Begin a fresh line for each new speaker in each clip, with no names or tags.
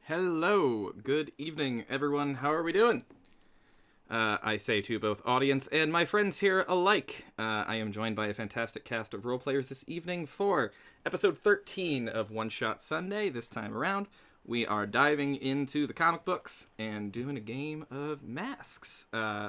Hello, good evening, everyone. How are we doing? I say to both audience and my friends here alike, I am joined by a fantastic cast of role players this evening for episode 13 of One Shot Sunday. This time around, we are diving into the comic books and doing a game of masks.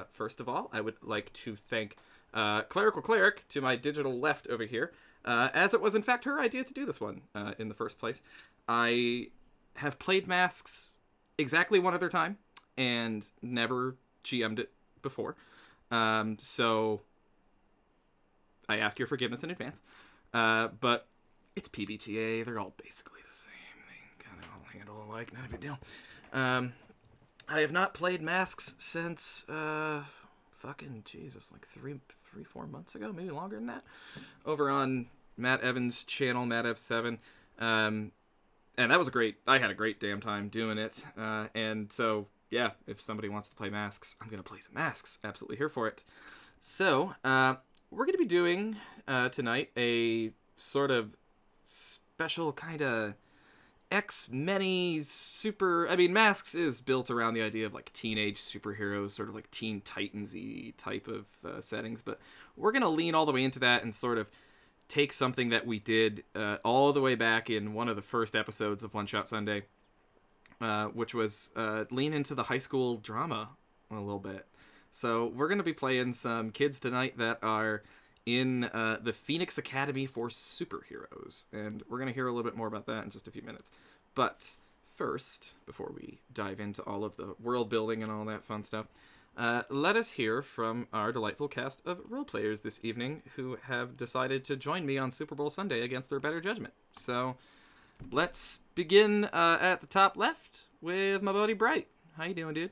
First of all, I would like to thank Clerical Cleric to my digital left over here, as it was in fact her idea to do this one in the first place. I have played masks exactly one other time and never GM'd it before. So I ask your forgiveness in advance. But it's PBTA. They're all basically the same. They kind of all handle alike. Not a big deal. I have not played masks since fucking Jesus, like 4 months ago, maybe longer than that. Over on Matt Evans' channel, Matt F7. And that was I had a great damn time doing it. And so, yeah, if somebody wants to play masks, I'm going to play some masks. Absolutely here for it. So, we're going to be doing tonight a sort of special kind of X-many Masks is built around the idea of like teenage superheroes, sort of like Teen Titans-y type of settings. But we're going to lean all the way into that and sort of take something that we did all the way back in one of the first episodes of One Shot Sunday, which was lean into the high school drama a little bit. So we're going to be playing some kids tonight that are in the Phoenix Academy for Superheroes, and we're going to hear a little bit more about that in just a few minutes. But first, before we dive into all of the world building and all that fun stuff, let us hear from our delightful cast of role players this evening who have decided to join me on Super Bowl Sunday against their better judgment. So let's begin at the top left with my buddy Bright. How you doing, dude?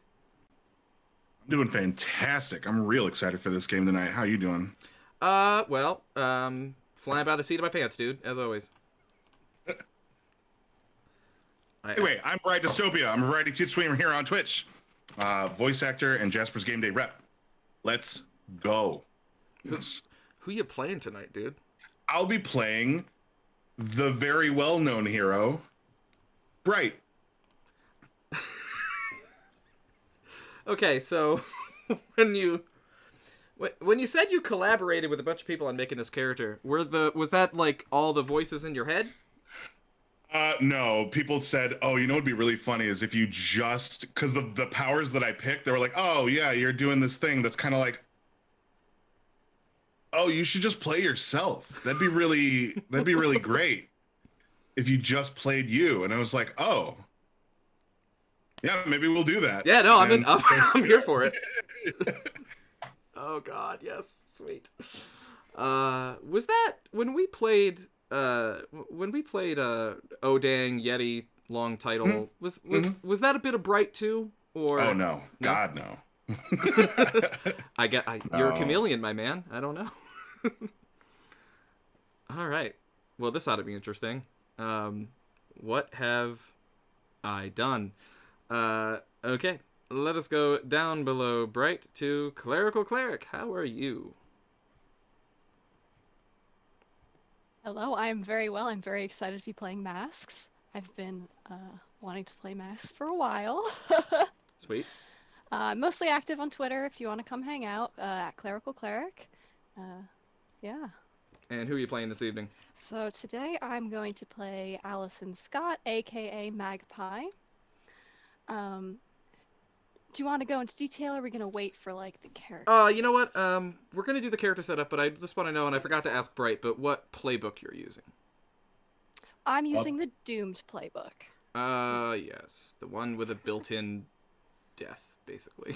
I'm doing fantastic. I'm real excited for this game tonight. How you doing?
Flying by the seat of my pants, dude, as always.
Anyway, I'm Bright Dystopia. I'm a variety kid streamer here on Twitch. Voice actor and Jasper's Game Day rep. Let's go.
Who you playing tonight, dude?
I'll be playing the very well-known hero, Bright.
Okay, so when you said you collaborated with a bunch of people on making this character, was that like all the voices in your head?
No, people said, oh, you know what'd be really funny is if you just, because the powers that I picked, they were like, oh, yeah, you're doing this thing that's kind of like, oh, you should just play yourself. That'd be really great if you just played you. And I was like, oh, yeah, maybe we'll do that.
Yeah, no, I'm here for it. Oh, God, yes, sweet. Was that when we played Odang Yeti long title, was that a bit of Bright too, or
oh no? God no.
You're a chameleon, my man. I don't know. All right, well, this ought to be interesting. What have I done? Okay, let us go down below Bright to Clerical Cleric. How are you?
Hello, I am very well. I'm very excited to be playing masks. I've been wanting to play masks for a while.
Sweet.
Mostly active on Twitter if you want to come hang out at Clerical Cleric. Yeah.
And who are you playing this evening?
So today I'm going to play Allison Scott, aka Magpie. Do you want to go into detail, or are we going to wait for, like, the character
You know what? We're going to do the character setup, but I just want to know, and I forgot to ask Bright, but what playbook you're using?
I'm using the Doomed playbook.
Yes. The one with a built-in death, basically.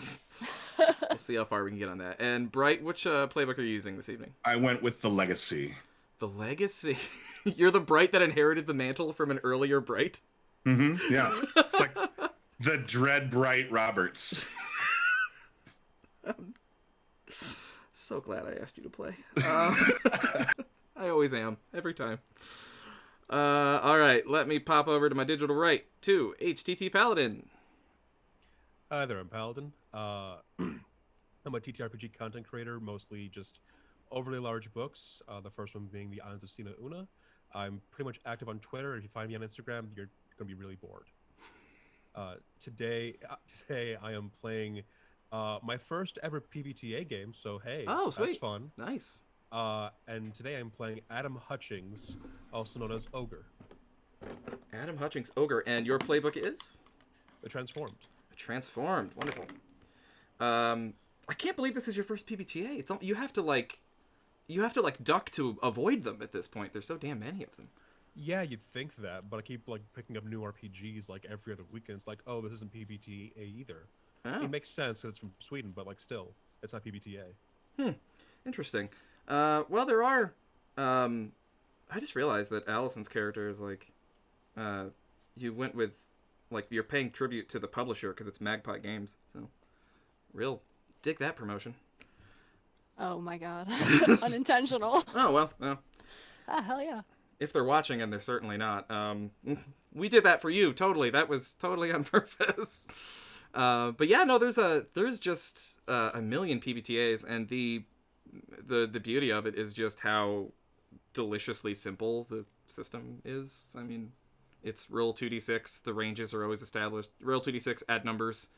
We'll see how far we can get on that. And Bright, which playbook are you using this evening?
I went with the Legacy.
The Legacy? You're the Bright that inherited the mantle from an earlier Bright?
Mm-hmm, yeah. It's like the Dread Bright Roberts.
So glad I asked you to play. I always am, every time. All right, let me pop over to my digital right to HTT Paladin.
Hi there, I'm Paladin. I'm a TTRPG content creator, mostly just overly large books. The first one being The Islands of Sina Una. I'm pretty much active on Twitter. If you find me on Instagram, you're going to be really bored. Today I am playing my first ever PBTA game. So hey,
Oh,
that's
sweet.
fun.
Nice.
And today I'm playing Adam Hutchings, also known as Ogre,
Adam Hutchings, Ogre, and your playbook is?
the Transformed.
Transformed. Wonderful. I can't believe this is your first PBTA. You have to like duck to avoid them at this point. There's so damn many of them.
Yeah, you'd think that, but I keep like picking up new RPGs like every other weekend. It's like, oh, this isn't PBTA either.
Oh,
It makes sense because it's from Sweden, but like still, it's not PBTA.
interesting. Well, there are. I just realized that Allison's character is like, you went with, like, you're paying tribute to the publisher because it's Magpie Games. So, real dig that promotion.
Oh my god. Unintentional.
Oh well, well,
Ah, hell yeah.
if they're watching, and they're certainly not. We did that for you, totally. That was totally on purpose. But yeah, no, there's just a million PBTAs, and the beauty of it is just how deliciously simple the system is. I mean, it's roll 2d6. The ranges are always established. Roll 2d6, add numbers.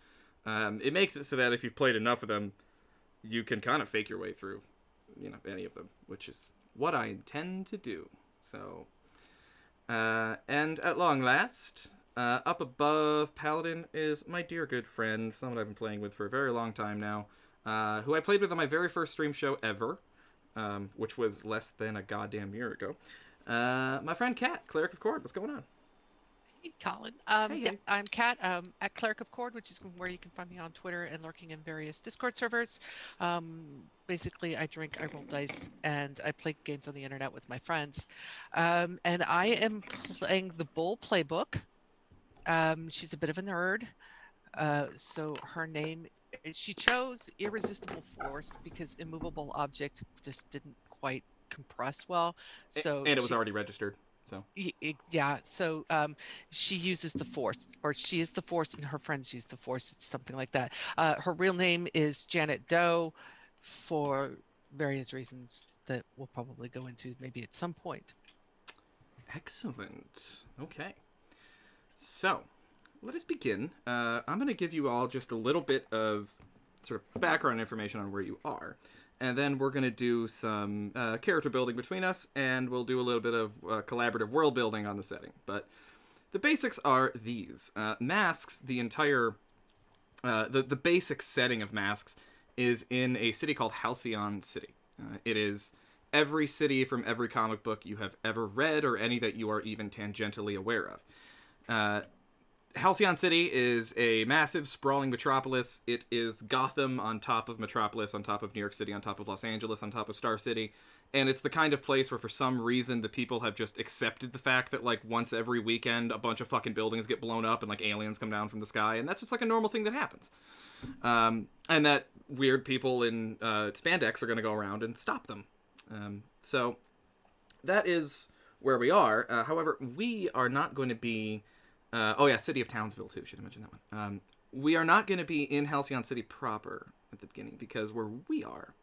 It makes it so that if you've played enough of them, you can kind of fake your way through, any of them, which is what I intend to do. So, and at long last, up above Paladin is my dear good friend, someone I've been playing with for a very long time now, who I played with on my very first stream show ever, which was less than a goddamn year ago. My friend Kat, Cleric of Cord. What's going on?
Hey, Colin.
Hey,
Yeah,
hey.
I'm Kat at Cleric of Cord, which is where you can find me on Twitter and lurking in various Discord servers. Basically, I drink, I roll dice, and I play games on the internet with my friends. And I am playing the Bull playbook. She's a bit of a nerd. So her name, she chose Irresistible Force because Immovable Object just didn't quite compress well. So
And it was already registered. So
Yeah, so she uses the Force, or she is the Force, and her friends use the Force. It's something like that. Her real name is Janet Doe, for various reasons that we'll probably go into maybe at some point.
excellent. Okay. So, let us begin. I'm going to give you all just a little bit of sort of background information on where you are. And then we're going to do some character building between us, and we'll do a little bit of collaborative world building on the setting. But the basics are these. Masks, the entire... the basic setting of Masks is in a city called Halcyon City. It is every city from every comic book you have ever read, or any that you are even tangentially aware of. Halcyon City is a massive, sprawling metropolis. It is Gotham on top of Metropolis, on top of New York City, on top of Los Angeles, on top of Star City. And it's the kind of place where, for some reason, the people have just accepted the fact that, like, once every weekend, a bunch of fucking buildings get blown up and, like, aliens come down from the sky. And that's just, like, a normal thing that happens. And that weird people in spandex are going to go around and stop them. So that is where we are. However, we are not going to be... City of Townsville, too. Should have mentioned that one. We are not going to be in Halcyon City proper at the beginning, because where we are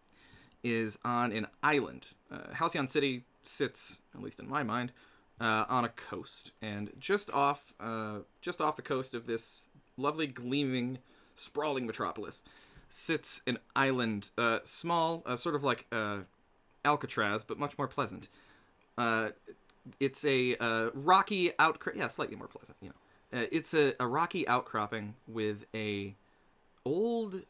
is on an island. Halcyon City sits, at least in my mind, on a coast. And just off the coast of this lovely, gleaming, sprawling metropolis sits an island, small, sort of like Alcatraz, but much more pleasant. It's a rocky outcropping. Yeah, slightly more pleasant, it's a rocky outcropping with a old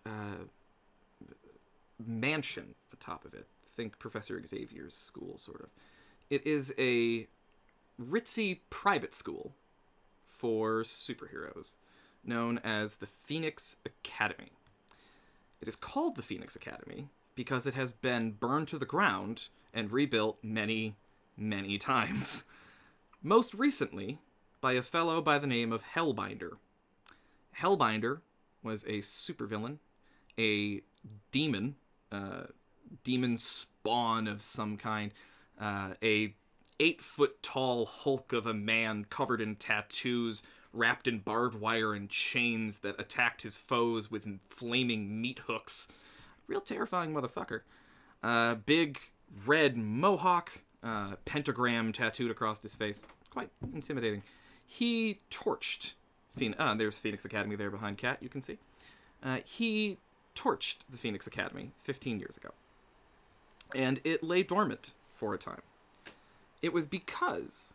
mansion atop of it. Think Professor Xavier's school, sort of. It is a ritzy private school for superheroes, known as the Phoenix Academy. It is called the Phoenix Academy because it has been burned to the ground and rebuilt many, many times. Most recently, by a fellow by the name of Hellbinder. Hellbinder was a supervillain, a demon, demon spawn of some kind, a 8-foot-tall hulk of a man covered in tattoos, wrapped in barbed wire and chains that attacked his foes with flaming meat hooks. Real terrifying motherfucker. Big red mohawk, pentagram tattooed across his face. Quite intimidating. He torched there's Phoenix Academy there behind Kat, you can see. He torched the Phoenix Academy 15 years ago. And it lay dormant for a time. It was because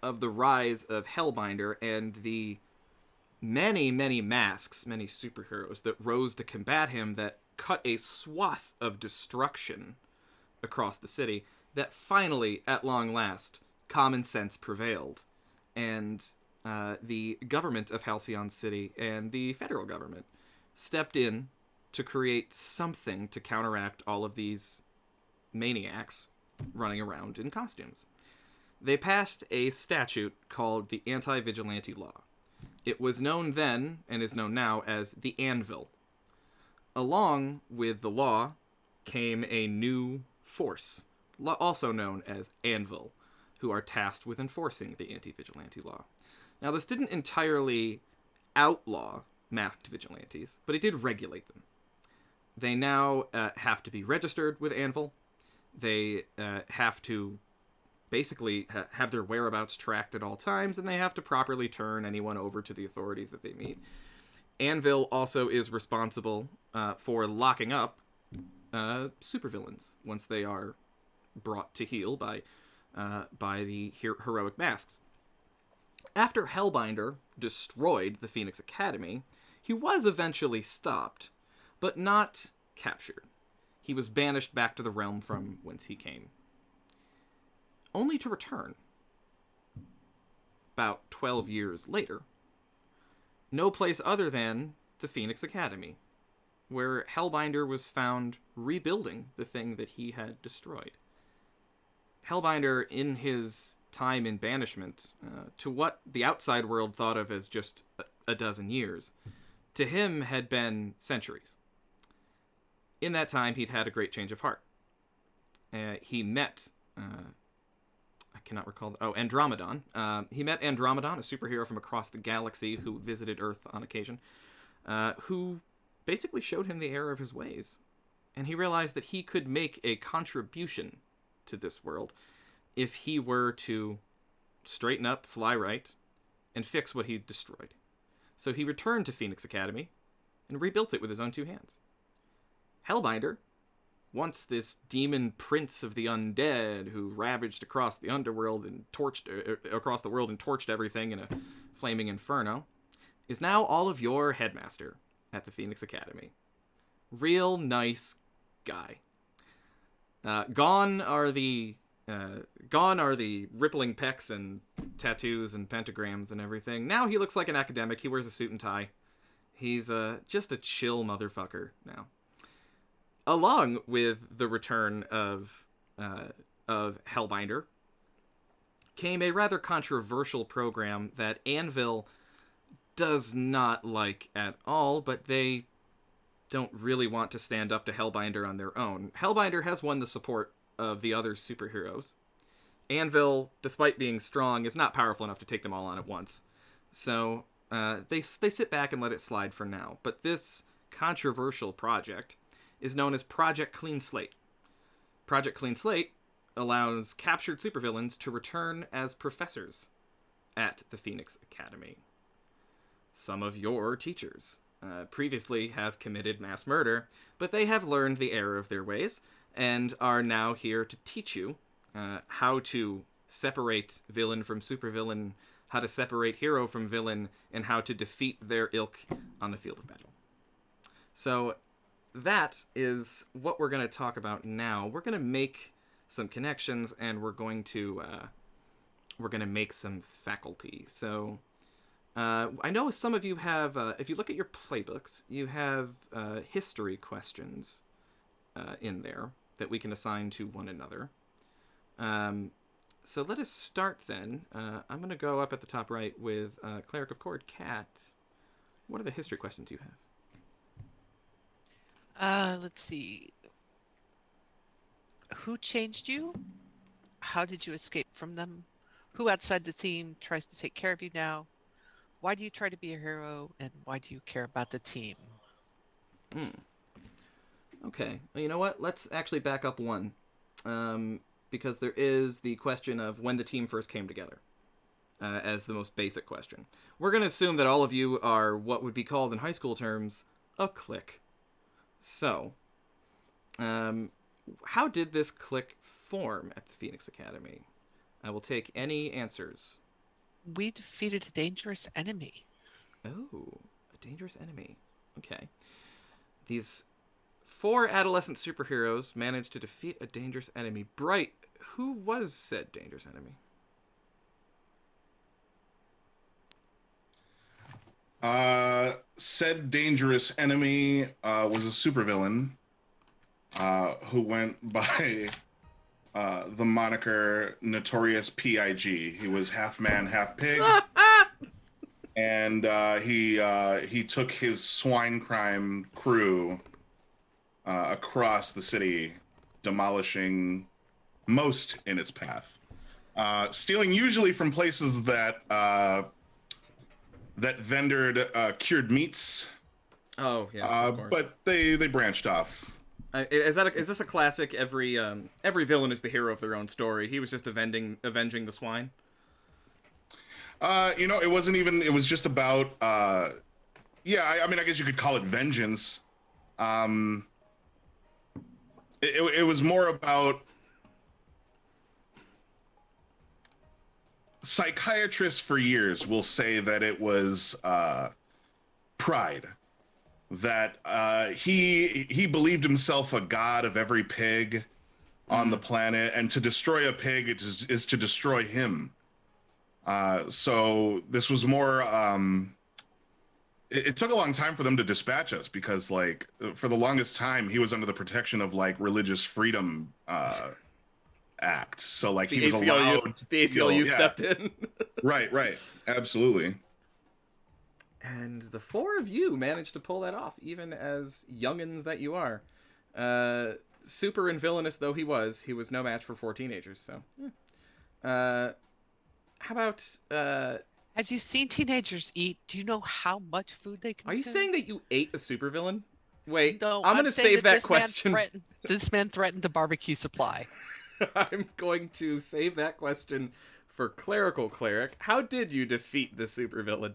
of the rise of Hellbinder and the many, many masks, many superheroes that rose to combat him that cut a swath of destruction across the city, that finally, at long last, common sense prevailed. And the government of Halcyon City and the federal government stepped in to create something to counteract all of these maniacs running around in costumes. They passed a statute called the Anti-Vigilante Law. It was known then, and is known now, as the Anvil. Along with the law came a new force, also known as Anvil, who are tasked with enforcing the Anti-Vigilante Law. Now, this didn't entirely outlaw masked vigilantes, but it did regulate them. They now have to be registered with Anvil. They have to basically have their whereabouts tracked at all times, and they have to properly turn anyone over to the authorities that they meet. Anvil also is responsible for locking up supervillains once they are brought to heel by the heroic masks. After Hellbinder destroyed the Phoenix Academy, he was eventually stopped, but not captured. He was banished back to the realm from whence he came, only to return about 12 years later, no place other than the Phoenix Academy, where Hellbinder was found rebuilding the thing that he had destroyed. Hellbinder, in his time in banishment, to what the outside world thought of as just a dozen years, to him had been centuries. In that time, he'd had a great change of heart. He met, I cannot recall, Andromedon. He met Andromedon, a superhero from across the galaxy who visited Earth on occasion, who basically showed him the error of his ways. And he realized that he could make a contribution to this world if he were to straighten up, fly right, and fix what he'd destroyed. So he returned to Phoenix Academy and rebuilt it with his own two hands. Hellbinder, once this demon prince of the undead who ravaged across the underworld and across the world and torched everything in a flaming inferno, is now all of your headmaster at the Phoenix Academy. Real nice guy. Gone are the rippling pecs and tattoos and pentagrams and everything. Now he looks like an academic. He wears a suit and tie. He's just a chill motherfucker now. Along with the return of Hellbinder came a rather controversial program that Anvil does not like at all, but they don't really want to stand up to Hellbinder on their own. Hellbinder has won the support of the other superheroes. Anvil, despite being strong, is not powerful enough to take them all on at once. So they sit back and let it slide for now. But this controversial project is known as Project Clean Slate. Project Clean Slate allows captured supervillains to return as professors at the Phoenix Academy. Some of your teachers previously have committed mass murder, but they have learned the error of their ways and are now here to teach you how to separate villain from supervillain, how to separate hero from villain, and how to defeat their ilk on the field of battle. So that is what we're going to talk about now. We're going to make some connections, and we're going to make some faculty. So I know some of you have, if you look at your playbooks, you have history questions in there that we can assign to one another. So let us start then. I'm going to go up at the top right with Cleric of Cord. Kat, what are the history questions you have?
Let's see. Who changed you? How did you escape from them? Who outside the team tries to take care of you now? Why do you try to be a hero? And why do you care about the team?
Okay. Well, you know what? Let's actually back up one. Because there is the question of when the team first came together. as the most basic question. We're going to assume that all of you are what would be called in high school terms a clique. So, how did this clique form at the Phoenix Academy? I will take any answers.
We defeated a dangerous enemy.
Oh, a dangerous enemy. Okay. These 4 adolescent superheroes managed to defeat a dangerous enemy. Bright, who was said dangerous enemy?
Said dangerous enemy was a supervillain who went by the moniker Notorious P.I.G. He was half man, half pig. And he took his swine crime crew across the city, demolishing most in its path, stealing usually from places that vendored cured meats.
Oh, yes, of course.
But they branched off.
Is this a classic? Every villain is the hero of their own story. He was just avenging the swine.
It wasn't even. It was just about. Yeah, I mean, I guess you could call it vengeance. It was more about. Psychiatrists for years will say that it was pride. That he believed himself a god of every pig on the planet, and to destroy a pig is to destroy him. So this was more. It took a long time for them to dispatch us because, like, for the longest time, he was under the protection of like religious freedom act. So like he was allowed.
The ACLU stepped in.
Right, absolutely.
And the 4 of you managed to pull that off, even as youngins that you are. Super and villainous though he was no match for 4 teenagers. So, how about?
Have you seen teenagers eat? Do you know how much food they consume?
Are you saying that you ate a supervillain? Wait,
No,
I'm gonna
saying
save that
this
question.
This man threatened a barbecue supply.
I'm going to save that question for Clerical Cleric. How did you defeat the supervillain?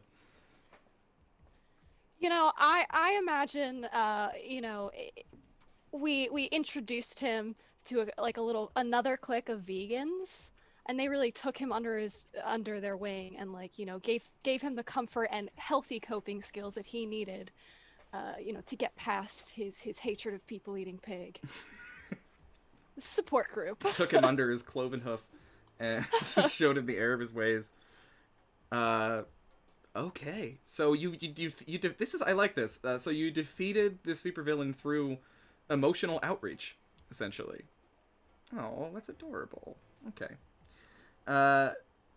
I imagine, we introduced him to another clique of vegans, and they really took him under their wing and gave him the comfort and healthy coping skills that he needed, to get past his hatred of people eating pig. Support group.
Took him under his cloven hoof and just showed him the error of his ways. Okay, so I like this. So you defeated the supervillain through emotional outreach, essentially. Oh, that's adorable. Okay.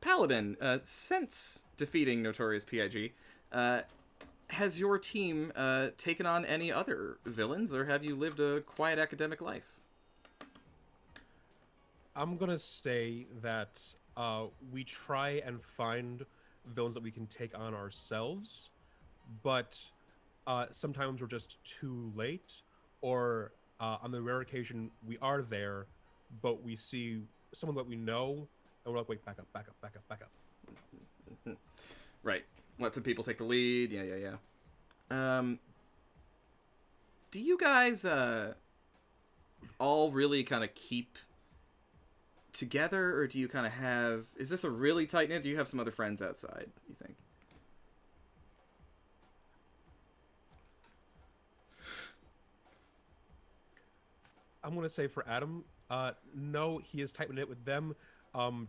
Paladin, since defeating Notorious P.I.G., has your team taken on any other villains, or have you lived a quiet academic life?
I'm gonna say that we try and find villains that we can take on ourselves, but sometimes we're just too late, or on the rare occasion we are there, but we see someone that we know, and we're like, wait, back up.
Right. Let some people take the lead. Yeah. Do you guys all really kind of keep together, or do you kind of have? Is this a really tight knit? Do you have some other friends outside? You think?
I'm gonna say for Adam, no, he is tight knit with them,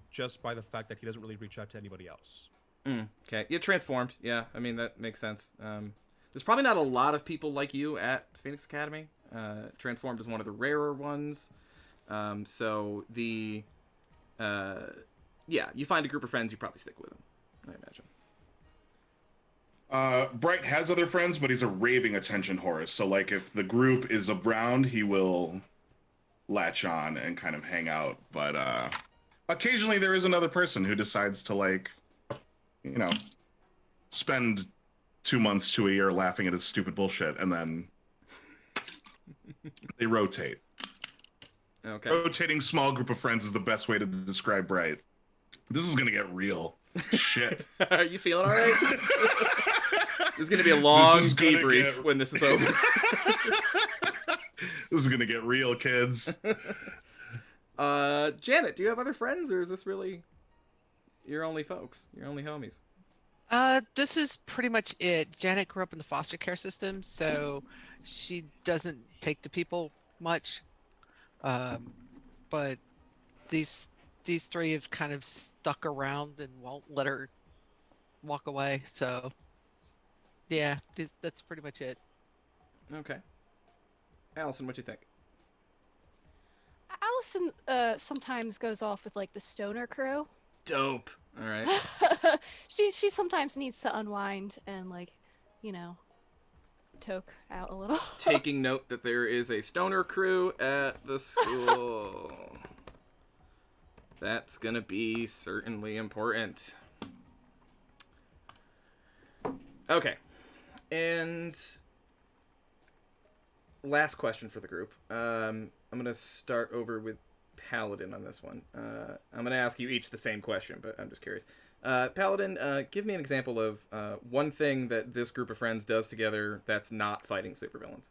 just by the fact that he doesn't really reach out to anybody else.
Okay, you're transformed. Yeah, I mean that makes sense. There's probably not a lot of people like you at Phoenix Academy. Transformed is one of the rarer ones. So the you find a group of friends, you probably stick with them, I imagine.
Bright has other friends, but he's a raving attention whore. So like if the group is around, he will latch on and kind of hang out. But occasionally there is another person who decides to spend 2 months to a year laughing at his stupid bullshit, and then they rotate.
Okay.
Rotating small group of friends is the best way to describe Bright. This is gonna get real. Shit.
Are you feeling all right? This is gonna be a long
is gonna
debrief
get-
when this is over.
This is gonna get real, kids.
Janet, do you have other friends, or is this really your only folks, your only homies?
This is pretty much it. Janet grew up in the foster care system, so she doesn't take to people much. Um, but these these three have kind of stuck around and won't let her walk away. So yeah, that's pretty much it.
Okay. Allison, what you think?
Allison sometimes goes off with like the stoner crew.
Dope. All right.
She sometimes needs to unwind and like, you know, toke out a little.
Taking note that there is a stoner crew at the school. That's gonna be certainly important. Okay. And last question for the group. I'm gonna start over with Paladin on this one. I'm gonna ask you each the same question, but I'm just curious. Paladin, give me an example of one thing that this group of friends does together that's not fighting supervillains.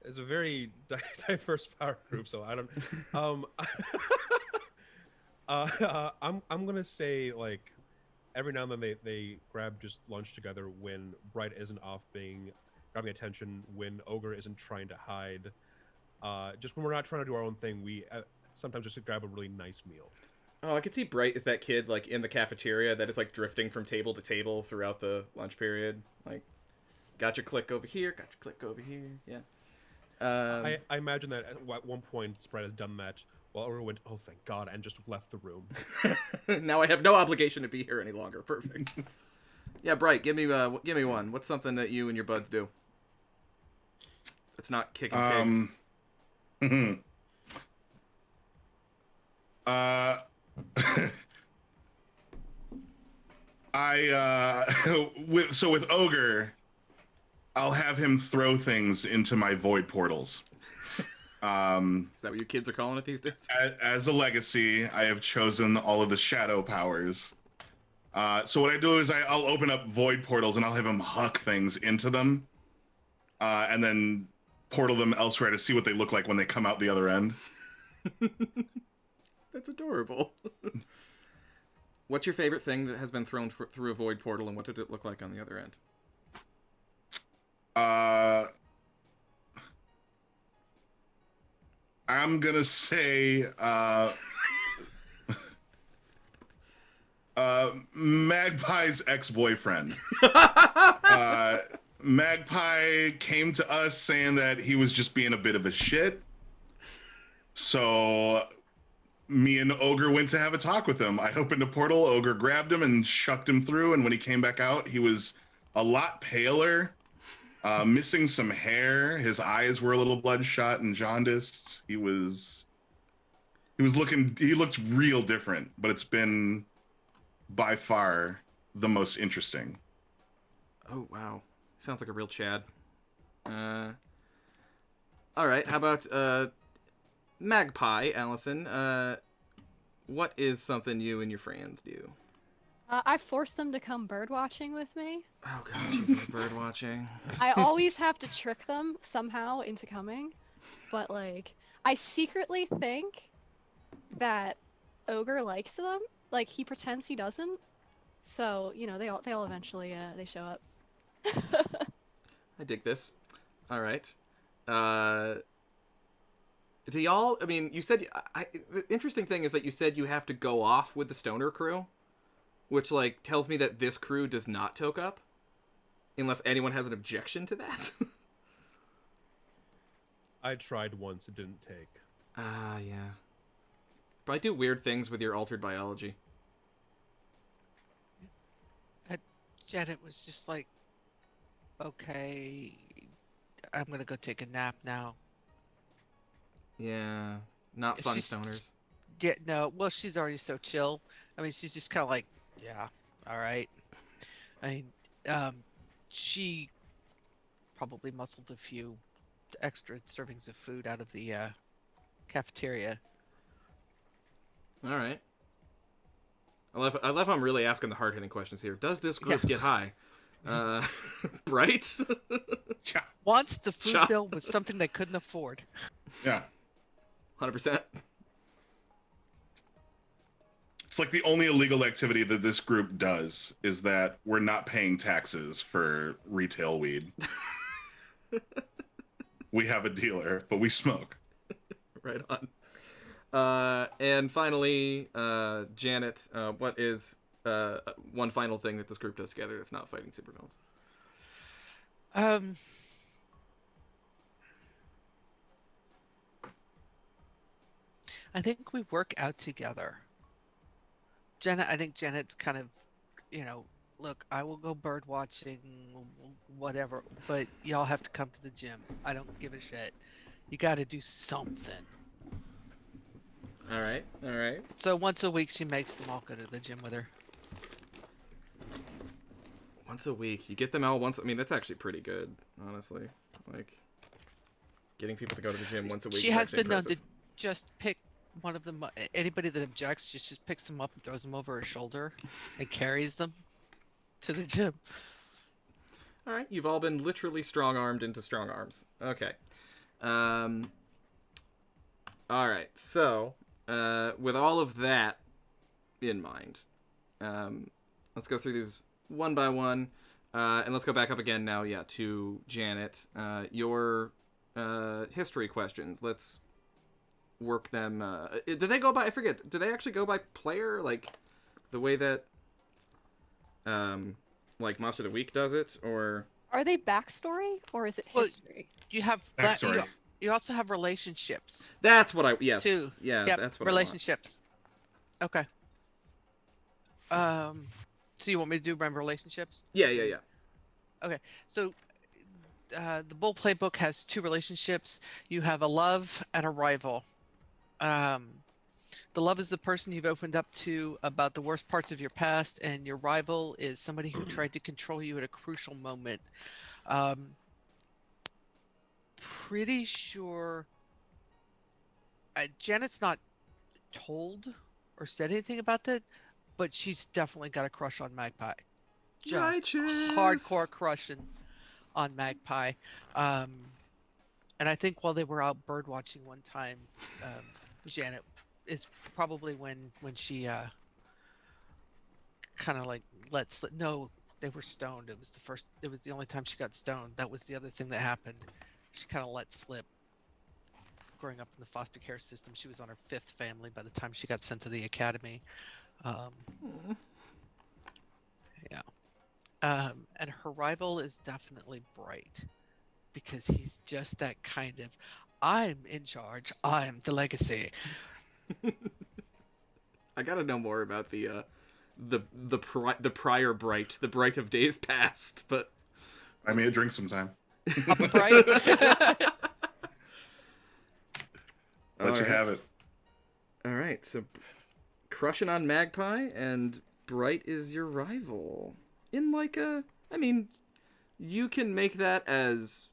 It's a very diverse power group, so I don't. I'm gonna say like every now and then they grab just lunch together when Bright isn't off grabbing attention, when Ogre isn't trying to hide. Just when we're not trying to do our own thing, we sometimes just grab a really nice meal.
Oh, I could see Bright as that kid like in the cafeteria that is like drifting from table to table throughout the lunch period. Like, got your click over here, got your click over here. Yeah.
I imagine that at one point Sprite has done that while Ogre went, oh thank God, and just left the room.
Now I have no obligation to be here any longer. Perfect. Yeah, Bright, give me one. What's something that you and your buds do? It's not kicking pigs.
With Ogre, I'll have him throw things into my void portals.
Is that what you kids are calling it these days?
As a legacy, I have chosen all of the shadow powers. So what I do is I'll open up void portals and I'll have him huck things into them, and then portal them elsewhere to see what they look like when they come out the other end.
That's adorable. What's your favorite thing that has been thrown through a void portal, and what did it look like on the other end?
I'm gonna say Magpie's ex-boyfriend. Magpie came to us saying that he was just being a bit of a shit. So me and Ogre went to have a talk with him. I opened a portal, Ogre grabbed him and shucked him through, and when he came back out, he was a lot paler, missing some hair. His eyes were a little bloodshot and jaundiced. He looked real different, but it's been by far the most interesting.
Oh, wow. Sounds like a real Chad. All right, how about Magpie, Allison? What is something you and your friends do?
I force them to come bird watching with me.
Oh god, she's into bird watching.
I always have to trick them somehow into coming, but like I secretly think that Ogre likes them. Like he pretends he doesn't. So you know they all eventually they show up.
I dig this. All right. Do y'all? I mean, you said. The interesting thing is that you said you have to go off with the stoner crew, which like tells me that this crew does not toke up, unless anyone has an objection to that.
I tried once, it didn't take.
Ah, yeah. But I do weird things with your altered biology.
Janet was just like, okay, I'm gonna go take a nap now.
Yeah, not fun
She's-
stoners.
Yeah, no, well, she's already so chill. I mean, she's just kind of like, yeah, all right. I mean, she probably muscled a few extra servings of food out of the cafeteria.
All right. I love how I'm really asking the hard-hitting questions here. Does this group
Yeah.
get high? Bright?
Yeah.
Once the food
Chop.
bill was something they couldn't afford.
Yeah.
100%.
It's like the only illegal activity that this group does is that we're not paying taxes for retail weed. We have a dealer, but we smoke.
Right on. And finally, Janet, what is one final thing that this group does together that's not fighting supervillains?
I think we work out together. I think Janet's kind of, look, I will go bird watching, whatever, but y'all have to come to the gym. I don't give a shit. You got to do something.
All right.
So once a week, she makes them all go to the gym with her.
Once a week. You get them all once. I mean, that's actually pretty good, honestly. Like, getting people to go to the gym once a week
She
is
has
actually
been known
impressive.
to just pick one of them. Anybody that objects, just picks them up and throws them over her shoulder and carries them to the gym.
All right, you've all been literally strong-armed into strong arms. Okay. All right, so with all of that in mind, let's go through these one by one, and let's go back up again now, to Janet. Your history questions. Let's work them. Do they go by? I forget. Do they actually go by player, like the way that like Monster of the Week does it, or
Are they backstory or is it
Well,
history?
You have
Backstory.
You also have relationships
that's what I yes
too.
yeah
Yep,
that's what
relationships. Okay. So you want me to do my relationships?
I want. Yeah.
Okay. So the Bull playbook has two relationships. You have a love and a rival. The love is the person you've opened up to about the worst parts of your past, and your rival is somebody who tried to control you at a crucial moment. Pretty sure Janet's not told or said anything about that, but she's definitely got a crush on Magpie. Just
Righteous.
hardcore crushing on Magpie. And I think while they were out bird watching one time, Janet is probably when she kind of like no, they were stoned. It was the only time she got stoned. That was the other thing that happened. She kind of let slip. Growing up in the foster care system, she was on her 5th family by the time she got sent to the academy. Yeah. And her rival is definitely Bright, because he's just that kind of, I'm in charge, I'm the legacy.
I gotta know more about the prior Bright, the Bright of days past, but
I mean, a drink sometime.
Papa Bright.
Let you have it.
All right, so crushing on Magpie, and Bright is your rival. In like I mean, you can make that as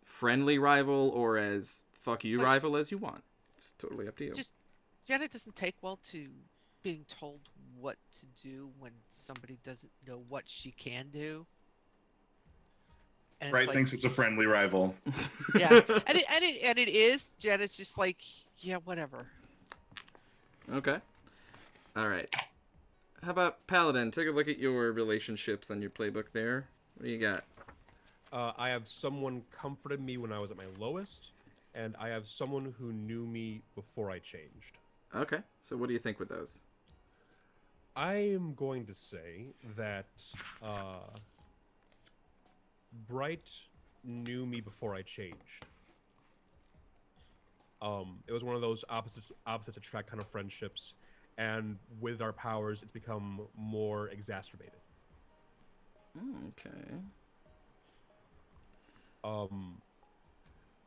friendly rival or as fuck you rival as you want. It's totally up to you.
Just Janet doesn't take well to being told what to do when somebody doesn't know what she can do. And
Bright thinks it's a friendly rival.
Yeah, and it is. Janet's just like, yeah, whatever.
Okay. All right. How about Paladin? Take a look at your relationships on your playbook there. What do you got?
I have someone comforted me when I was at my lowest, and I have someone who knew me before I changed.
Okay. So what do you think with those?
I am going to say that Bright knew me before I changed. It was one of those opposites attract kind of friendships, and with our powers, it's become more exacerbated.
Okay.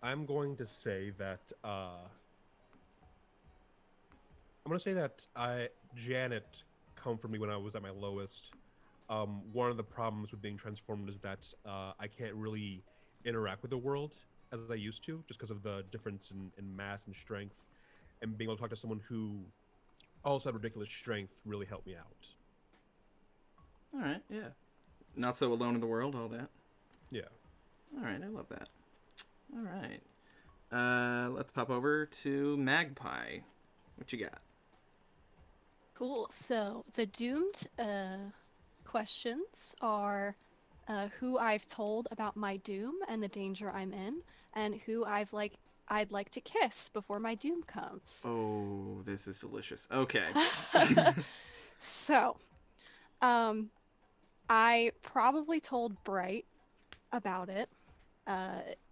I'm going to say that Janet comforted me when I was at my lowest. One of the problems with being transformed is that I can't really interact with the world as I used to, just because of the difference in mass and strength. and being able to talk to someone who also had ridiculous strength really helped me out.
All right, yeah. Not so alone in the world, all that.
Yeah.
All right, I love that. All right. Let's pop over to Magpie. What you got?
Cool. So the doomed questions are who I've told about my doom and the danger I'm in, and who I'd like to kiss before my doom comes.
Oh, this is delicious. Okay.
So, I probably told Bright about it.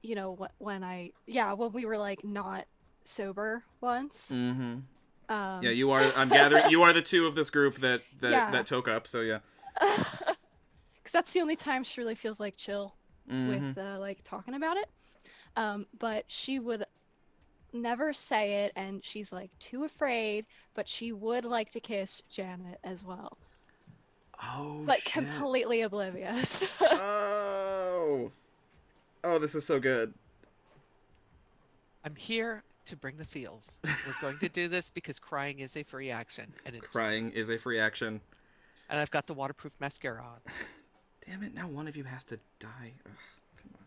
You know, when we were like not sober once.
Mm-hmm. Yeah, you are. I'm gathering you are the two of this group that
Yeah.
toke up. So yeah.
Because that's the only time she really feels like chill with like talking about it. But she would never say it, and she's like too afraid. But she would like to kiss Janet as well.
Oh,
But
shit.
completely oblivious.
Oh. Oh, this is so good.
I'm here to bring the feels. We're going to do this because crying is a free action, and it's
Crying is a free action.
and I've got the waterproof mascara on.
Damn it! Now one of you has to die. Ugh, come on.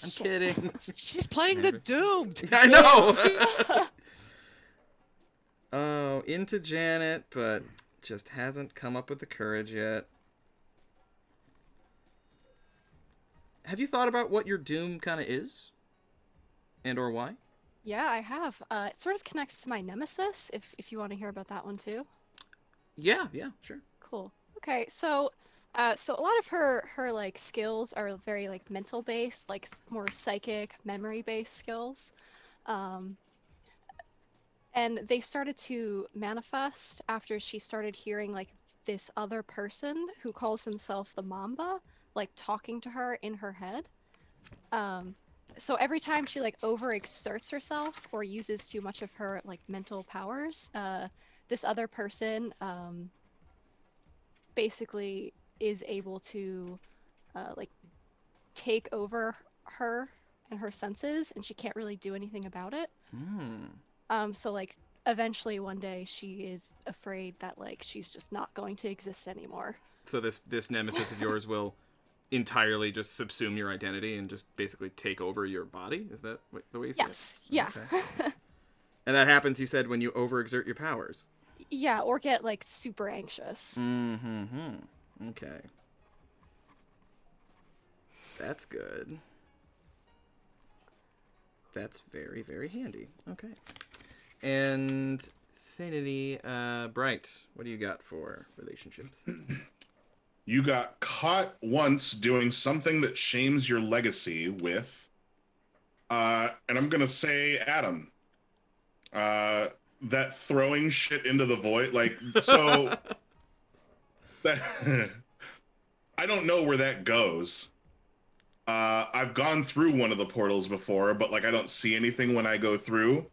I'm
Shit.
kidding.
She's playing the doomed.
I know. Oh, into Janet, but just hasn't come up with the courage yet. Have you thought about what your doom kind of is? And or why?
Yeah, I have. It sort of connects to my nemesis, if you want to hear about that one too.
Yeah, sure.
Cool. Okay, so so a lot of her like skills are very like mental based, like more psychic, memory based skills. And they started to manifest after she started hearing like this other person who calls themselves the Mamba, like talking to her in her head. So every time she like overexerts herself or uses too much of her like mental powers, this other person basically is able to like take over her and her senses, and she can't really do anything about it. So like eventually one day she is afraid that like she's just not going to exist anymore.
So this nemesis of yours will entirely just subsume your identity and just basically take over your body? Is that the way you say
Yes.
it?
Yeah.
Okay. And that happens, you said, when you overexert your powers.
Yeah, or get like super anxious.
Mm-hmm. Okay. That's good. That's very, very handy. Okay. And Finity, Bright, what do you got for relationships?
You got caught once doing something that shames your legacy with, and I'm gonna say Adam. That throwing shit into the void, like, so that I don't know where that goes. I've gone through one of the portals before, but like I don't see anything when I go through.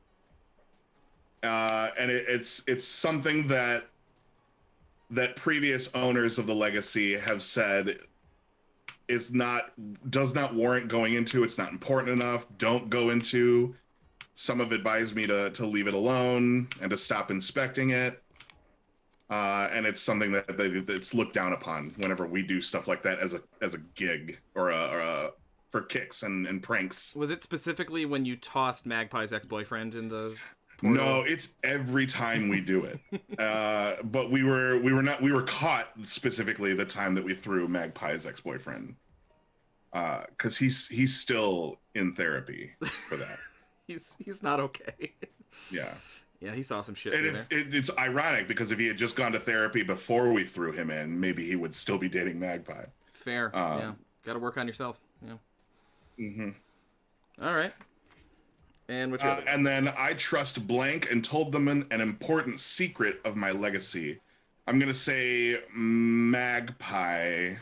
And it's something that previous owners of the legacy have said does not warrant going into. It's not important enough. Don't go into. Some have advised me to leave it alone and to stop inspecting it. And it's something that's looked down upon whenever we do stuff like that as a gig or for kicks and pranks.
Was it specifically when you tossed Magpie's ex-boyfriend in the portal?
No, it's every time we do it. But we were caught specifically the time that we threw Magpie's ex-boyfriend. Because he's still in therapy for that.
He's not okay.
Yeah.
Yeah, he saw some shit
And
in there.
it's ironic because if he had just gone to therapy before we threw him in, maybe he would still be dating Magpie.
Fair. Yeah. Got to work on yourself. Yeah. Mm-hmm. All right. And what's your other one?
And then I trust blank and told them an important secret of my legacy. I'm going to say Magpie,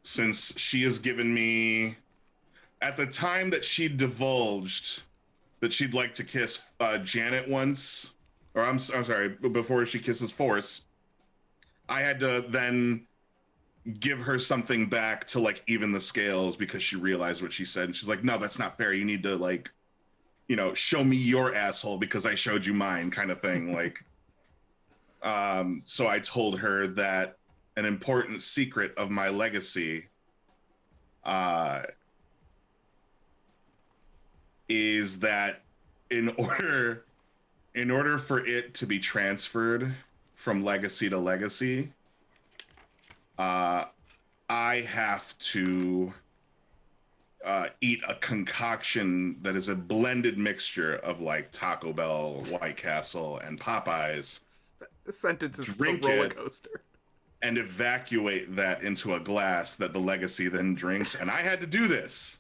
since she has given me, at the time that she divulged that she'd like to kiss Janet once, or I'm sorry, before she kisses Force, I had to then give her something back to like even the scales because she realized what she said. And she's like, no, that's not fair. You need to like show me your asshole because I showed you mine kind of thing. Like, so I told her that an important secret of my legacy is that in order for it to be transferred from legacy to legacy, I have to eat a concoction that is a blended mixture of like Taco Bell, White Castle, and Popeyes.
The sentence is a
Drink
roller
it.
coaster.
And evacuate that into a glass that the legacy then drinks. And I had to do this.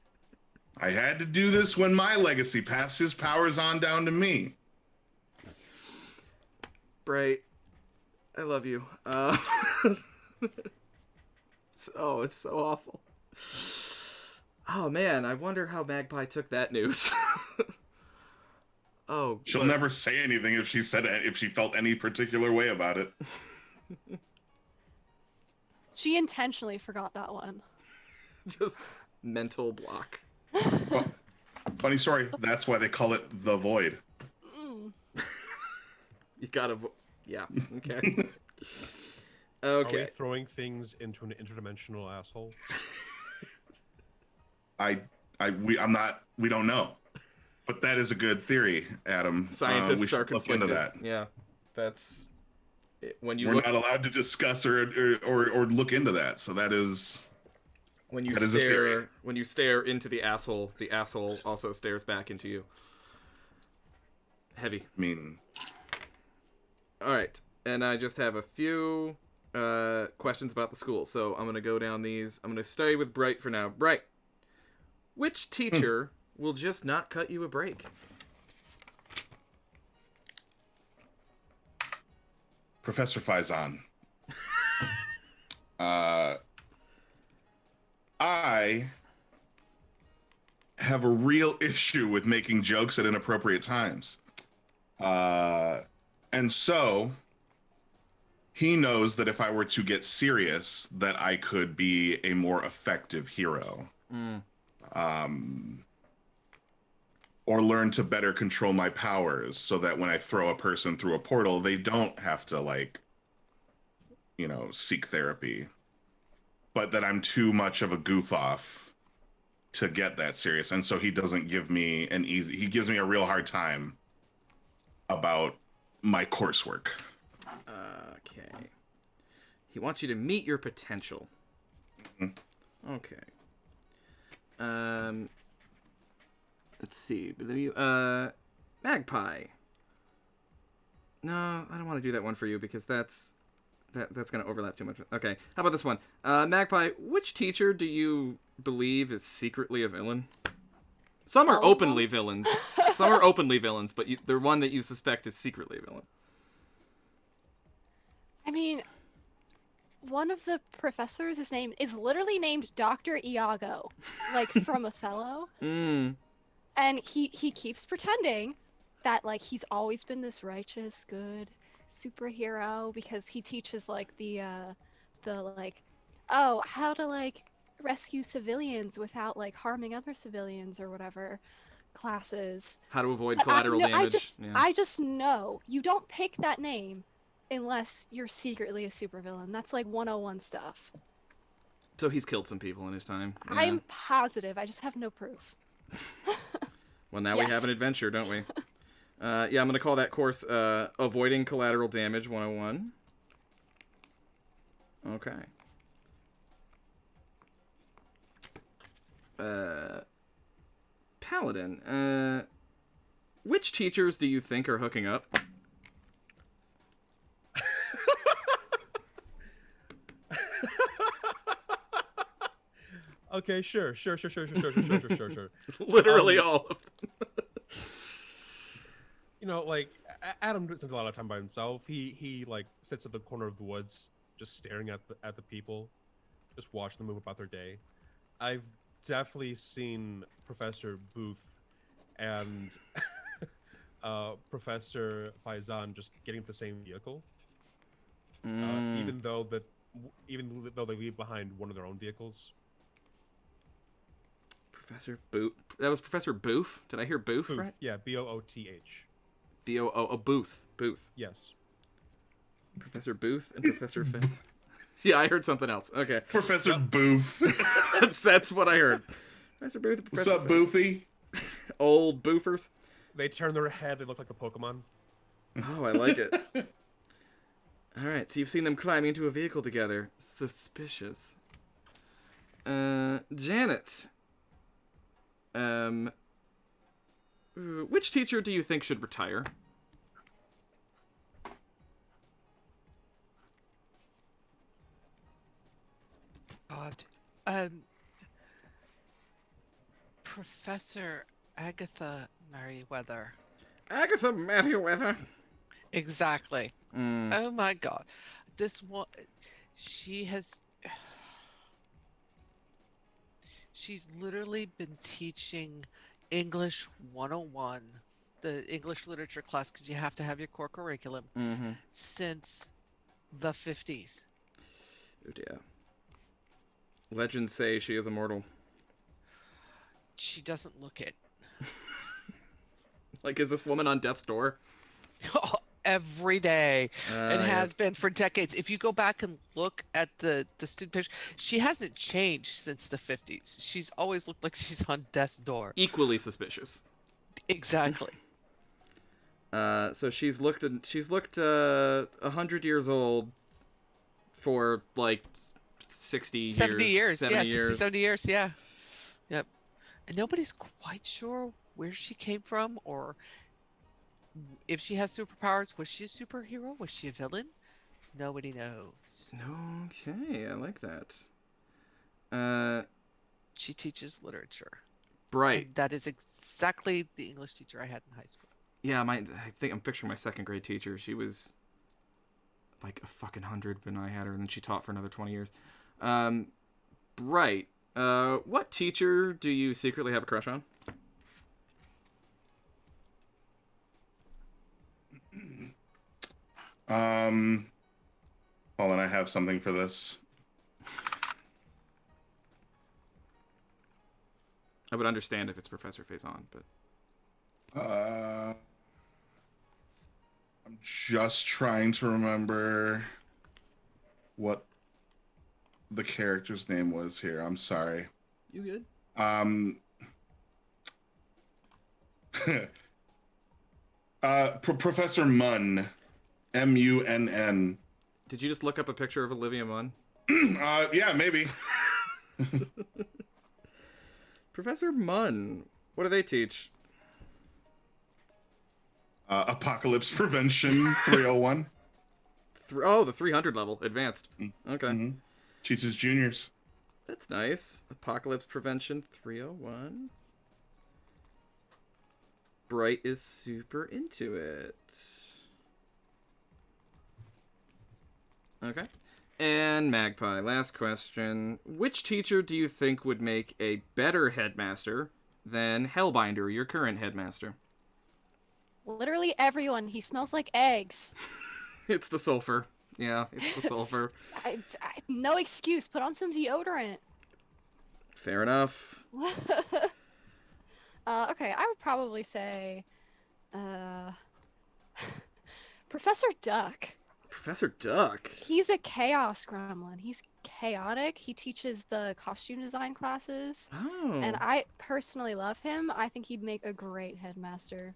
I had to do this when my legacy passed his powers on down to me.
Bright, I love you. It's so awful. Oh man, I wonder how Magpie took that news. Oh,
She'll never say anything if she felt any particular way about it.
She intentionally forgot that one.
Just mental block.
Funny story. That's why they call it the void.
You gotta, yeah. Okay.
Are we
Okay.
throwing things into an interdimensional asshole?
We don't know, but that is a good theory, Adam.
Scientists
we should
are
look
conflicted.
into that.
Yeah, that's it. When you
We're
look,
not allowed to discuss or look into that. So that is
when you
that is a theory.
stare into the asshole also stares back into you. Heavy.
I mean,
All right, and I just have a few questions about the school. So I'm gonna go down these. I'm gonna stay with Bright for now. Bright, which teacher will just not cut you a break?
Professor Faison. I have a real issue with making jokes at inappropriate times. And so he knows that if I were to get serious, that I could be a more effective hero. Or learn to better control my powers so that when I throw a person through a portal, they don't have to seek therapy. But that I'm too much of a goof off to get that serious. And so he doesn't give me he gives me a real hard time about my coursework.
Okay. He wants you to meet your potential. Okay. Let's see. Magpie. No, I don't want to do that one for you because that's going to overlap too much. Okay. How about this one? Magpie, which teacher do you believe is secretly a villain? Some are
All of
openly villains. Some are openly villains, but they're one that you suspect is secretly a villain.
I mean, one of the professors is literally named Dr. Iago, like from Othello. And he keeps pretending that like he's always been this righteous, good superhero because he teaches like the like, oh, how to like rescue civilians without like harming other civilians or whatever classes.
How to avoid
But
collateral damage.
I just know you don't pick that name unless you're secretly a supervillain. That's like 101 stuff.
So he's killed some people in his time. Yeah.
I'm positive. I just have no proof.
Well, now we have an adventure, don't we? Yeah, I'm going to call that course Avoiding Collateral Damage 101. Okay. Paladin. Which teachers do you think are hooking up?
Okay, sure.
Literally all of them.
Like Adam spends a lot of time by himself. He like sits at the corner of the woods, just staring at the people, just watching them move about their day. I've definitely seen Professor Booth and Professor Faison just getting into the same vehicle, even though they leave behind one of their own vehicles.
Professor Booth. That was Professor Booth. Did I hear Booth
Booth.
right?
Yeah, Booth.
Booth. Booth.
Yes.
Professor Booth and Professor Fifth. Yeah, I heard something else. Okay.
Professor
Yep.
Booth.
That's what I heard. Professor Booth and
What's
Professor
up,
Fifth.
Boofy?
Old boofers.
They turn their head. They look like the Pokemon.
Oh, I like it. All right, so you've seen them climbing into a vehicle together. Suspicious. Janet. Which teacher do you think should retire?
God. Professor Agatha Merriweather.
Agatha Merriweather.
Exactly.
Mm.
Oh my God. This one, she has. She's literally been teaching English 101, the English literature class, because you have to have your core curriculum,
Mm-hmm.
since the 50s.
Oh dear. Legends say she is immortal.
She doesn't look it.
Like, is this woman on death's door?
Every day. And has
Yes.
been for decades. If you go back and look at the student picture, she hasn't changed since the 50s. She's always looked like she's on death's door.
Equally suspicious.
Exactly.
So she's looked 100 years old for like 60
70 years.
70
Yeah,
years.
60, 70 years. Yeah. Yep. And nobody's quite sure where she came from or if she has superpowers. Was she a superhero? Was she a villain? Nobody knows.
Okay, I like that.
She teaches literature.
Bright.
And that is exactly the English teacher I had in high school.
Yeah, I think I'm picturing my second grade teacher. She was like a fucking 100 when I had her, and then she taught for another 20 years. Bright. What teacher do you secretly have a crush on?
Hold on, I have something for this.
I would understand if it's Professor Faison, but
I'm just trying to remember what the character's name was here. I'm sorry.
you good?
Professor Munn, Munn.
Did you just look up a picture of Olivia Munn?
Yeah, maybe.
Professor Munn. What do they teach?
Apocalypse Prevention 301.
The 300 level, advanced. Okay.
Mm-hmm. Teaches juniors.
That's nice. Apocalypse Prevention 301. Bright is super into it. Okay. And Magpie, last question. Which teacher do you think would make a better headmaster than Hellbinder, your current headmaster?
Literally everyone. He smells like eggs.
It's the sulfur. Yeah, it's the sulfur.
No excuse. Put on some deodorant.
Fair enough.
Okay, I would probably say, Professor Duck.
Professor Duck.
He's a chaos gremlin. He's chaotic. He teaches the costume design classes.
Oh.
And I personally love him. I think he'd make a great headmaster.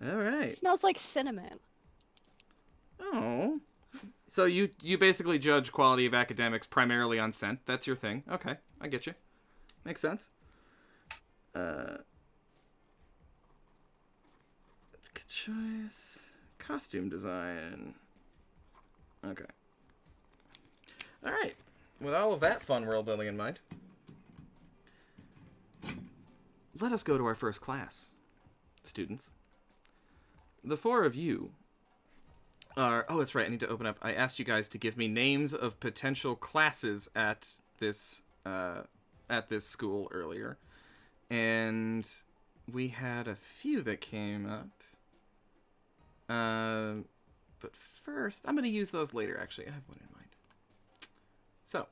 All right.
Smells like cinnamon.
Oh. So you basically judge quality of academics primarily on scent. That's your thing. Okay, I get you. Makes sense. Good choice. Costume design. Okay. All right. With all of that fun world building in mind, let us go to our first class, students. The four of you are... Oh, that's right. I need to open up. I asked you guys to give me names of potential classes at this school earlier. And we had a few that came up. But first, I'm going to use those later, actually. I have one in mind. So,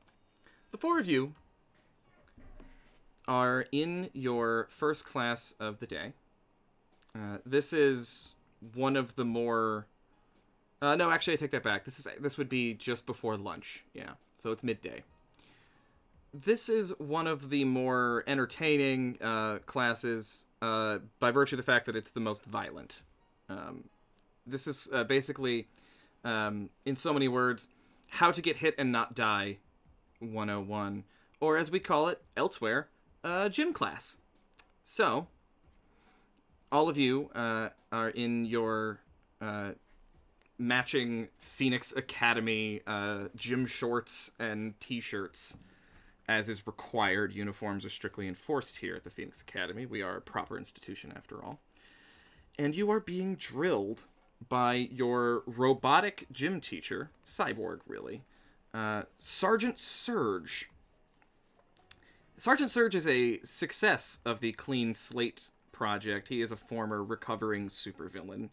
the four of you are in your first class of the day. This is one of the more... no, actually, I take that back. This would be just before lunch. Yeah, so it's midday. This is one of the more entertaining classes by virtue of the fact that it's the most violent. This is basically, in so many words, how to get hit and not die 101. Or as we call it elsewhere, gym class. So, all of you are in your matching Phoenix Academy gym shorts and t-shirts. As is required, uniforms are strictly enforced here at the Phoenix Academy. We are a proper institution, after all. And you are being drilled by your robotic gym teacher, cyborg, really, Sergeant Surge. Sergeant Surge is a success of the Clean Slate project. He is a former recovering supervillain,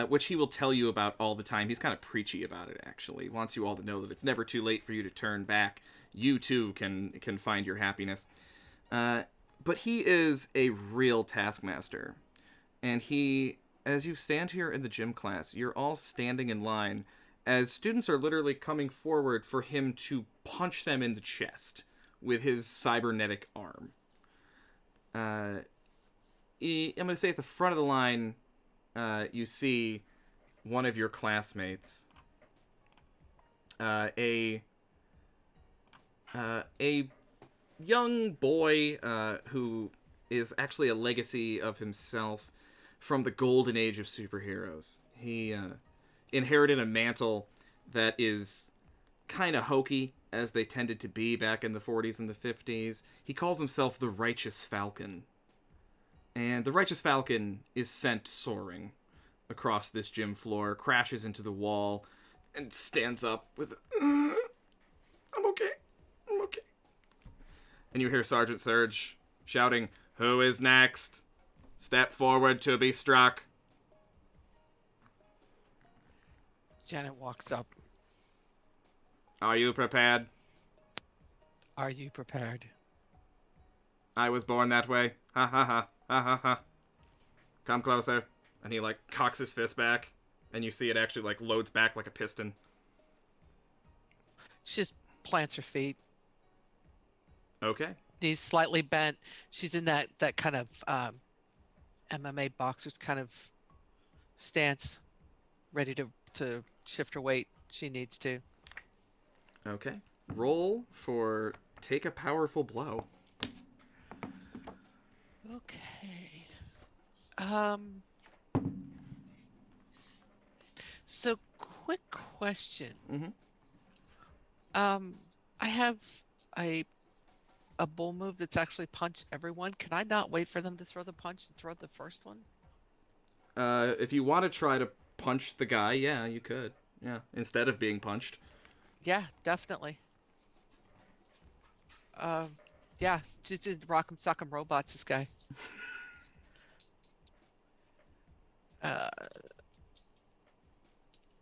which he will tell you about all the time. He's kind of preachy about it, actually. He wants you all to know that it's never too late for you to turn back. You, too, can find your happiness. But he is a real taskmaster. And he, as you stand here in the gym class, you're all standing in line as students are literally coming forward for him to punch them in the chest with his cybernetic arm. I'm going to say at the front of the line, you see one of your classmates, a young boy who is actually a legacy of himself from the golden age of superheroes. He inherited a mantle that is kind of hokey, as they tended to be back in the 40s and the 50s. He calls himself the Righteous Falcon. And the Righteous Falcon is sent soaring across this gym floor, crashes into the wall, and stands up with, I'm okay. I'm okay. And you hear Sergeant Surge shouting, "Who is next? Step forward to be struck."
Janet walks up.
Are you prepared?
Are you prepared?
I was born that way. Ha ha ha. Ha ha ha. Come closer. And he, like, cocks his fist back. And you see it actually, like, loads back like a piston.
She just plants her feet.
Okay.
Knees slightly bent. She's in that kind of MMA boxer's kind of stance. Ready to shift her weight. She needs to.
Okay. Roll for take a powerful blow.
Okay. So quick question.
Mm-hmm.
I have a bull move that's actually punch everyone. Can I not wait for them to throw the punch and throw the first one?
If you want to try to punch the guy, yeah, you could. Yeah, instead of being punched.
Yeah, definitely. Yeah, just rock'em sock'em robots, this guy.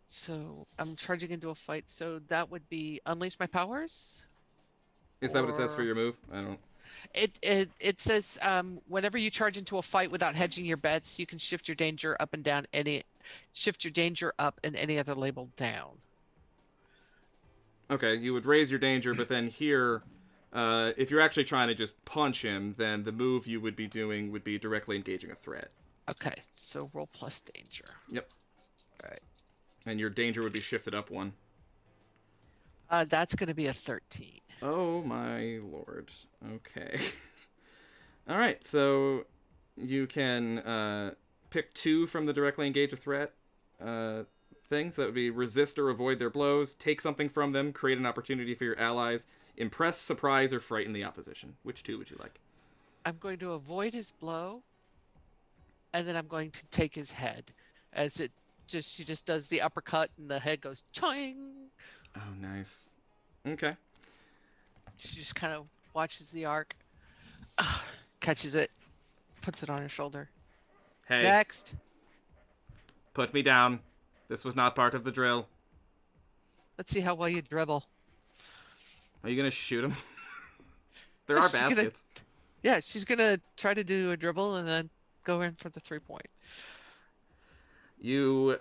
So I'm charging into a fight, so that would be unleash my powers?
Is that what it says for
Or-
your move? I don't...
It says whenever you charge into a fight without hedging your bets, you can shift your danger up and down shift your danger up and any other label down.
Okay, you would raise your danger, but then here, if you're actually trying to just punch him, then the move you would be doing would be directly engaging a threat.
Okay, so roll plus danger.
Yep.
Alright.
And your danger would be shifted up one.
That's going to be a 13.
Oh my lord. Okay. Alright, so you can pick 2 from the directly engage a threat things. That would be resist or avoid their blows, take something from them, create an opportunity for your allies, impress, surprise, or frighten the opposition. Which 2 would you like?
I'm going to avoid his blow, and then I'm going to take his head. As she just does the uppercut, and the head goes choing.
Oh, nice. Okay.
She just kind of watches the arc, catches it, puts it on her shoulder.
Hey,
Next.
put me down. This was not part of the drill.
Let's see how well you dribble.
Are you gonna shoot him? There are
She's gonna-
baskets.
Yeah, she's gonna try to do a dribble and then go in for the 3-point.
You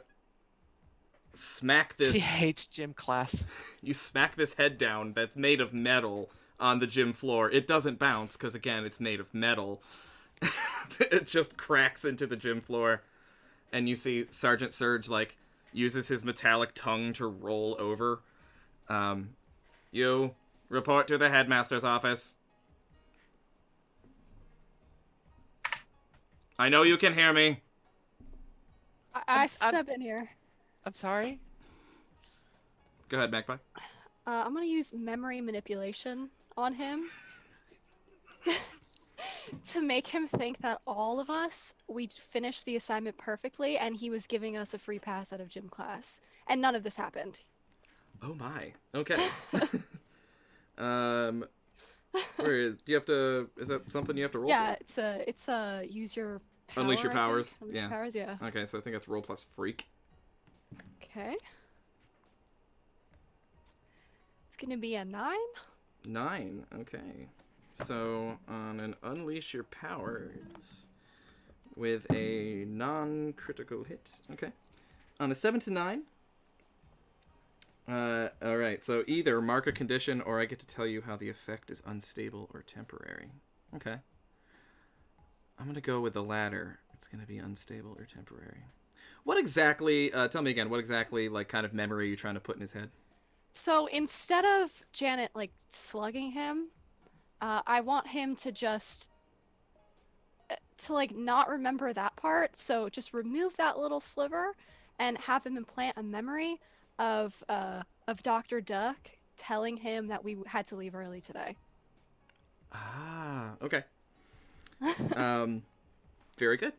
smack
She
this.
hates gym class.
You smack this head down that's made of metal on the gym floor. It doesn't bounce because again, it's made of metal. It just cracks into the gym floor, and you see Sergeant Surge like uses his metallic tongue to roll over. You report to the headmaster's office. I know you can hear me.
I step in here.
I'm sorry.
Go ahead, Magpie.
I'm gonna use memory manipulation on him to make him think that all of us, we finished the assignment perfectly and he was giving us a free pass out of gym class. And none of this happened.
Oh my. Okay. Where is? Do you have to? Is that something you have to roll?
Yeah,
For?
it's a use your power,
Unleash your
I think.
powers.
Unleash
Yeah.
your powers, yeah.
Okay, so I think that's roll plus freak.
Okay. It's gonna be a 9.
9. Okay. So on an unleash your powers with a non-critical hit. Okay. On a 7 to 9. All right. So either mark a condition, or I get to tell you how the effect is unstable or temporary. Okay. I'm gonna go with the latter. It's gonna be unstable or temporary. What exactly? Tell me again. What exactly, like, kind of memory are you trying to put in his head?
So instead of Janet like slugging him, I want him to just to like not remember that part. So just remove that little sliver and have him implant a memory of Dr. Duck telling him that we had to leave early today.
Ah. Okay. Very good.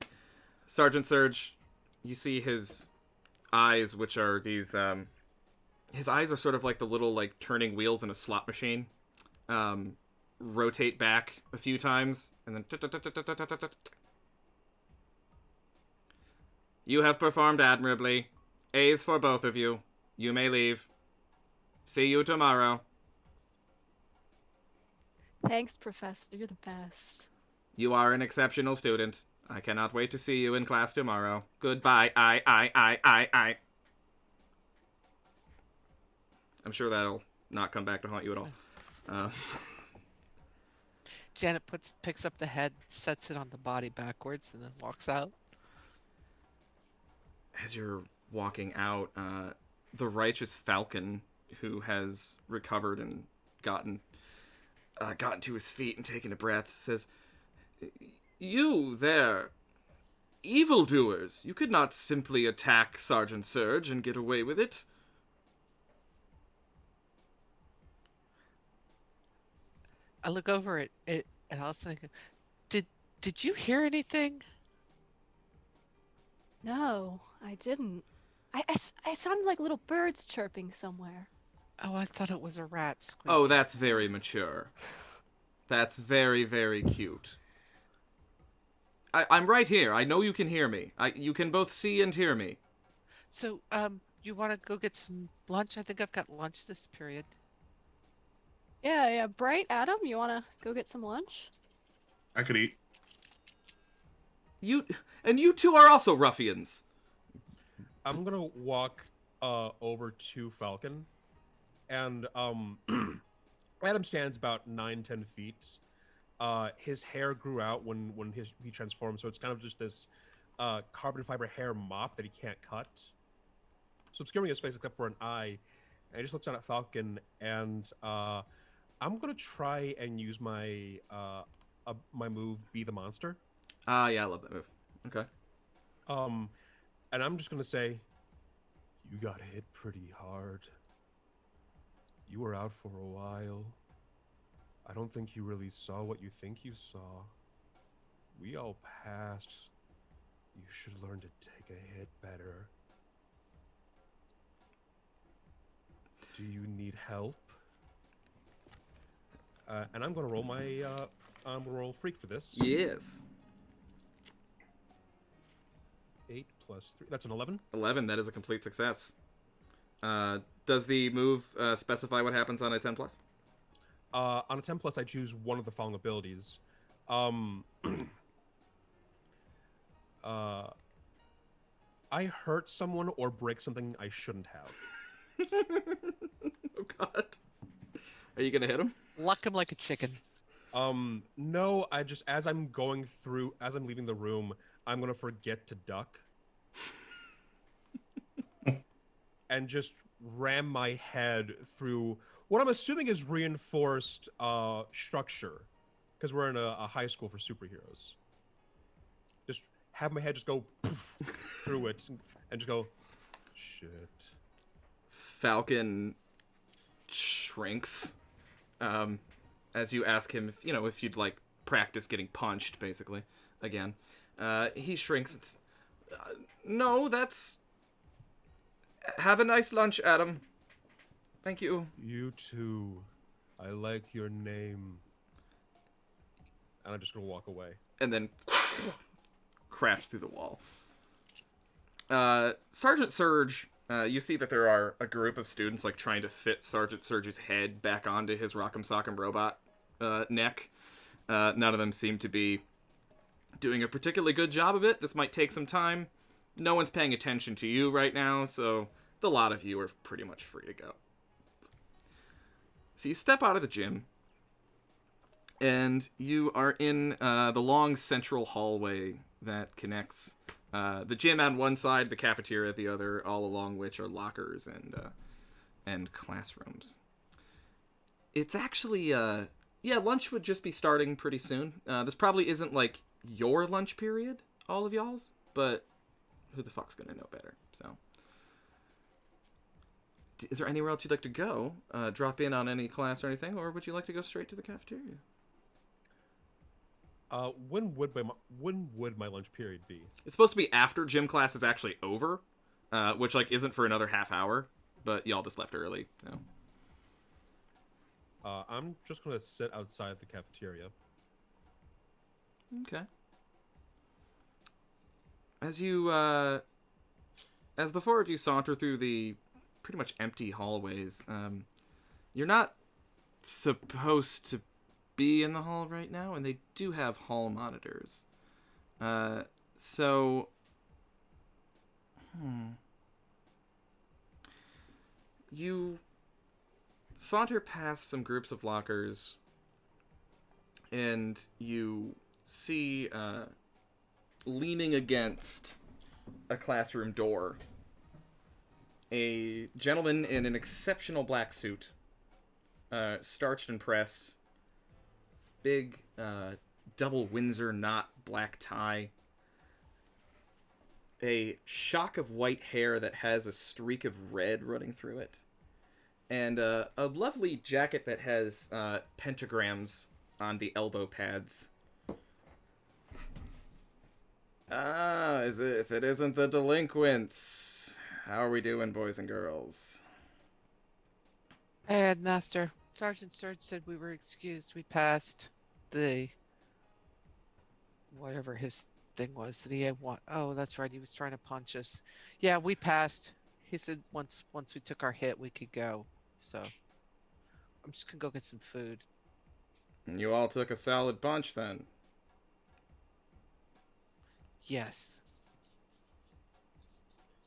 Sergeant Surge, you see his eyes, which are these, his eyes are sort of like the little, like, turning wheels in a slot machine. Rotate back a few times, and then... You have performed admirably. A's for both of you. You may leave. See you tomorrow.
Thanks, Professor. You're the best.
You are an exceptional student. I cannot wait to see you in class tomorrow. Goodbye. I. I'm sure that'll not come back to haunt you at all.
Janet picks up the head, sets it on the body backwards, and then walks out.
As you're walking out, the righteous Falcon, who has recovered and gotten to his feet and taken a breath, says, "You there, evildoers! You could not simply attack Sergeant Surge and get away with it."
I look over at it, and Allison, I go, Did you hear anything?
No, I didn't. I sounded like little birds chirping somewhere.
Oh, I thought it was a rat squeaking.
Oh, that's very mature. That's very, very cute. I'm right here. I know you can hear me. You can both see and hear me.
So, you want to go get some lunch? I think I've got lunch this period.
Yeah. Bright, Adam, you wanna go get some lunch?
I could eat.
You two are also ruffians.
I'm gonna walk over to Falcon, and Adam stands about 9-10 feet. His hair grew out when he transformed, so it's kind of just this carbon fiber hair mop that he can't cut. So obscuring his face except for an eye, and he just looks down at Falcon, and I'm gonna try and use my my move, Be the Monster.
Ah, yeah, I love that move. Okay.
And I'm just gonna say, you got hit pretty hard. You were out for a while. I don't think you really saw what you think you saw. We all passed. You should learn to take a hit better. Do you need help? And I'm gonna roll my roll freak for this.
Yes.
8 plus 3. That's an 11.
11. That is a complete success. Does the move specify what happens on a 10 plus?
On a 10 plus, I choose one of the following abilities. Um, uh, I hurt someone or break something I shouldn't have.
Oh God. Are you gonna hit him?
Luck him like a chicken.
No, as I'm leaving the room, I'm gonna forget to duck. And just ram my head through what I'm assuming is reinforced structure. Because we're in a high school for superheroes. Just have my head just go poof, through it and just go, shit.
Falcon shrinks. As you ask him if you'd like practice getting punched, basically, again. He shrinks. It's, no, that's... Have a nice lunch, Adam. Thank you.
You too. I like your name. And I'm just gonna walk away.
And then crash through the wall. Sergeant Surge, you see that there are a group of students like trying to fit Sergeant Surge's head back onto his Rock'em Sock'em Robot neck. None of them seem to be doing a particularly good job of it. This might take some time. No one's paying attention to you right now, so the lot of you are pretty much free to go. So you step out of the gym, and you are in the long central hallway that connects the gym on one side, the cafeteria at the other, all along which are lockers and classrooms. It's actually, lunch would just be starting pretty soon. This probably isn't like your lunch period, all of y'all's, but who the fuck's gonna know better, so. Is there anywhere else you'd like to go? Drop in on any class or anything, or would you like to go straight to the cafeteria?
When would my lunch period be?
It's supposed to be after gym class is actually over, which like isn't for another half hour, but y'all just left early, so.
I'm just gonna sit outside the cafeteria.
Okay. As you, as the four of you saunter through the pretty much empty hallways, you're not supposed to be in the hall right now, and they do have hall monitors. You saunter past some groups of lockers, and you see, leaning against a classroom door, a gentleman in an exceptional black suit, starched and pressed, big double Windsor knot black tie, a shock of white hair that has a streak of red running through it, and a lovely jacket that has pentagrams on the elbow pads. If it isn't the delinquents. How are we doing, boys and girls?
Hey, Headmaster. Sergeant Surge said we were excused. We passed the... whatever his thing was that he had one. Oh, that's right. He was trying to punch us. Yeah, we passed. He said once we took our hit, we could go. So, I'm just gonna go get some food.
You all took a solid punch, then.
Yes.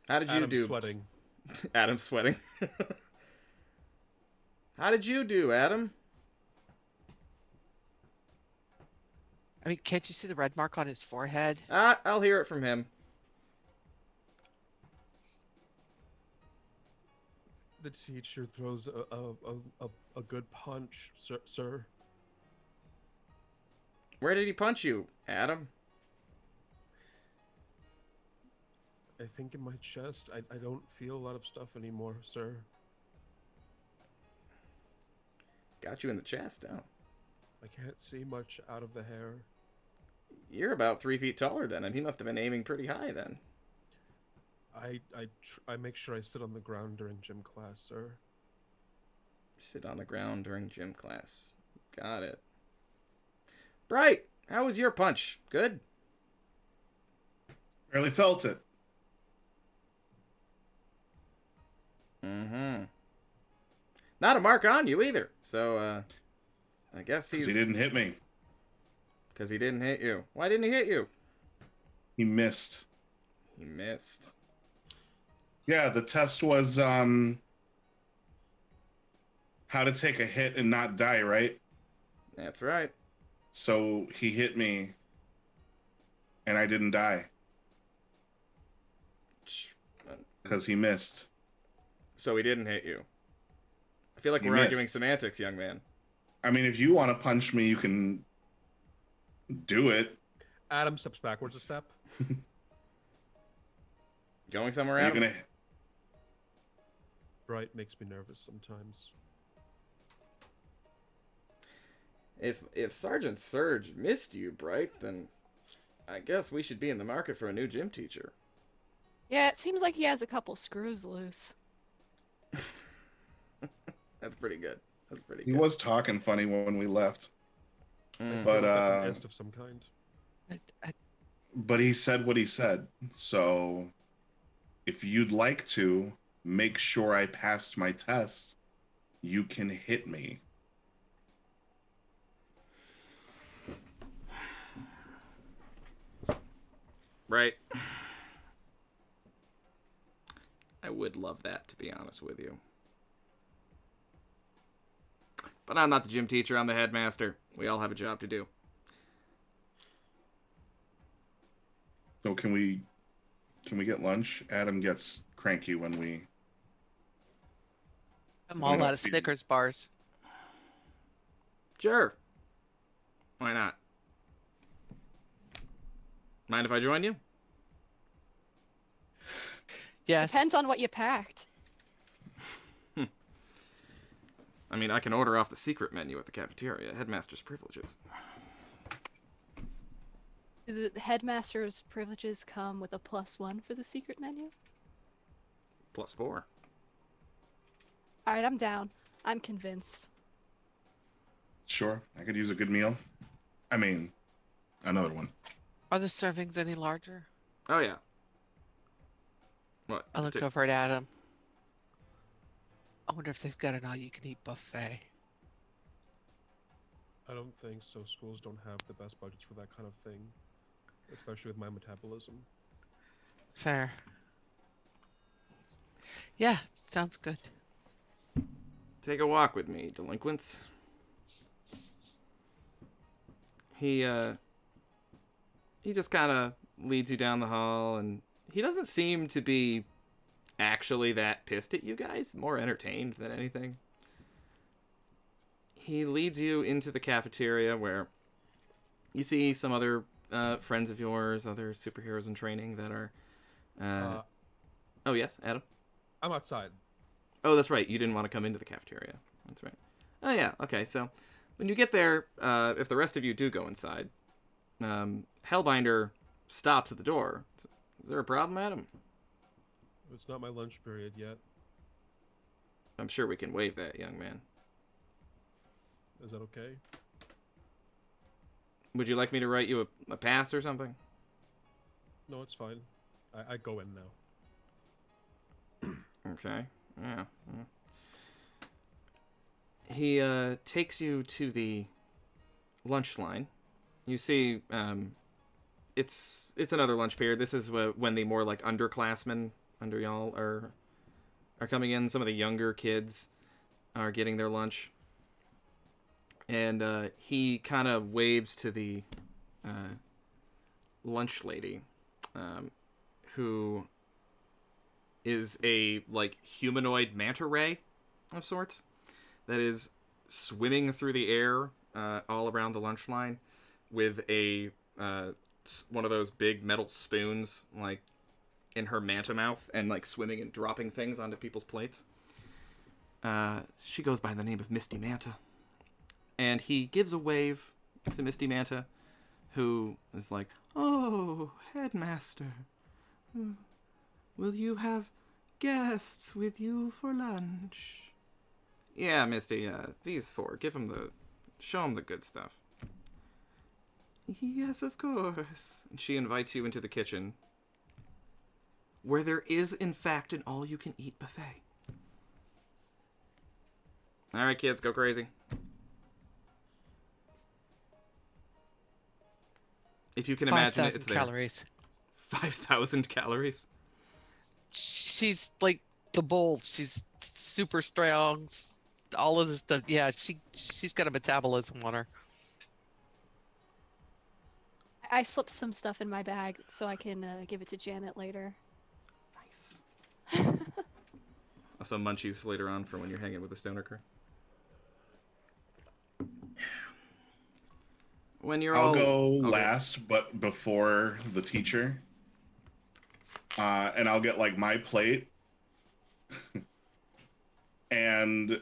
How did you
Adam's
do?
Sweating.
Adam's sweating. How did you do, Adam?
I mean, can't you see the red mark on his forehead?
I'll hear it from him.
The teacher throws a good punch, sir.
Where did he punch you, Adam?
I think in my chest. I don't feel a lot of stuff anymore, sir.
Got you in the chest, oh.
I can't see much out of the hair.
You're about 3 feet taller then, and he must have been aiming pretty high then.
I make sure I sit on the ground during gym class, sir.
Sit on the ground during gym class. Got it. Bright, how was your punch? Good?
Barely felt it.
Mm-hmm. Not a mark on you either, so, I guess
'Cause
he's...
he didn't hit me.
Because he didn't hit you. Why didn't he hit you?
He missed.
He missed.
Yeah, the test was how to take a hit and not die, right?
That's right.
So he hit me, and I didn't die because he missed.
So he didn't hit you. I feel like
He
we're
missed.
arguing semantics, young man.
I mean, if you want to punch me, you can do it.
Adam steps backwards a step.
Going somewhere,
Are you
Adam?
gonna?
Bright makes me nervous sometimes.
If Sergeant Surge missed you, Bright, then I guess we should be in the market for a new gym teacher.
Yeah, it seems like he has a couple screws loose.
That's pretty good. That's pretty
He
good.
was talking funny when we left,
Mm.
but
That's an est of some kind.
but he said what he said. So if you'd like to make sure I passed my test, you can hit me.
Right. I would love that, to be honest with you. But I'm not the gym teacher, I'm the headmaster. We all have a job to do.
So can we get lunch? Adam gets cranky when we.
I'm all out of Snickers bars.
Sure. Why not? Mind if I join you?
Yes.
Depends on what you packed.
I mean, I can order off the secret menu at the cafeteria. Headmaster's privileges.
Do the headmaster's privileges come with a +1 for the secret menu?
+4.
Alright, I'm down. I'm convinced.
Sure, I could use a good meal. I mean, another one.
Are the servings any larger?
Oh, yeah. What?
I look over at Adam. I wonder if they've got an all-you-can-eat buffet.
I don't think so. Schools don't have the best budgets for that kind of thing, especially with my metabolism.
Fair. Yeah, sounds good.
Take a walk with me, delinquents. He just kind of leads you down the hall, and he doesn't seem to be actually that pissed at you guys, more entertained than anything. He leads you into the cafeteria where you see some other friends of yours, other superheroes in training that are... Oh, yes, Adam?
I'm outside.
Oh, that's right. You didn't want to come into the cafeteria. That's right. Oh, yeah. Okay, so when you get there, if the rest of you do go inside, Hellbinder stops at the door. Is there a problem, Adam?
It's not my lunch period yet.
I'm sure we can waive that, young man.
Is that okay?
Would you like me to write you a pass or something?
No, it's fine. I go in now.
Okay. Yeah. He takes you to the lunch line. You see, it's another lunch period. This is when the more like underclassmen under y'all are coming in. Some of the younger kids are getting their lunch, and he kind of waves to the lunch lady, who is a like humanoid manta ray of sorts that is swimming through the air all around the lunch line with a one of those big metal spoons like in her manta mouth and like swimming and dropping things onto people's plates. She goes by the name of Misty Manta, and he gives a wave to Misty Manta, who is like, "Oh, headmaster, will you have guests with you for lunch?" "Yeah, Misty, these four. Show them the good stuff." "Yes, of course." And she invites you into the kitchen, where there is, in fact, an all-you-can-eat buffet. All right, kids, go crazy. If you can imagine it,
5,000
it's there.
calories.
5,000 calories.
She's like the bull. She's super strong. All of this stuff. Yeah, she's got a metabolism on her.
I slipped some stuff in my bag so I can give it to Janet later.
Nice. Also munchies for later on for when you're hanging with the stoner crew. When you're
I'll
all...
go
okay.
last, but before the teacher. And I'll get like my plate. And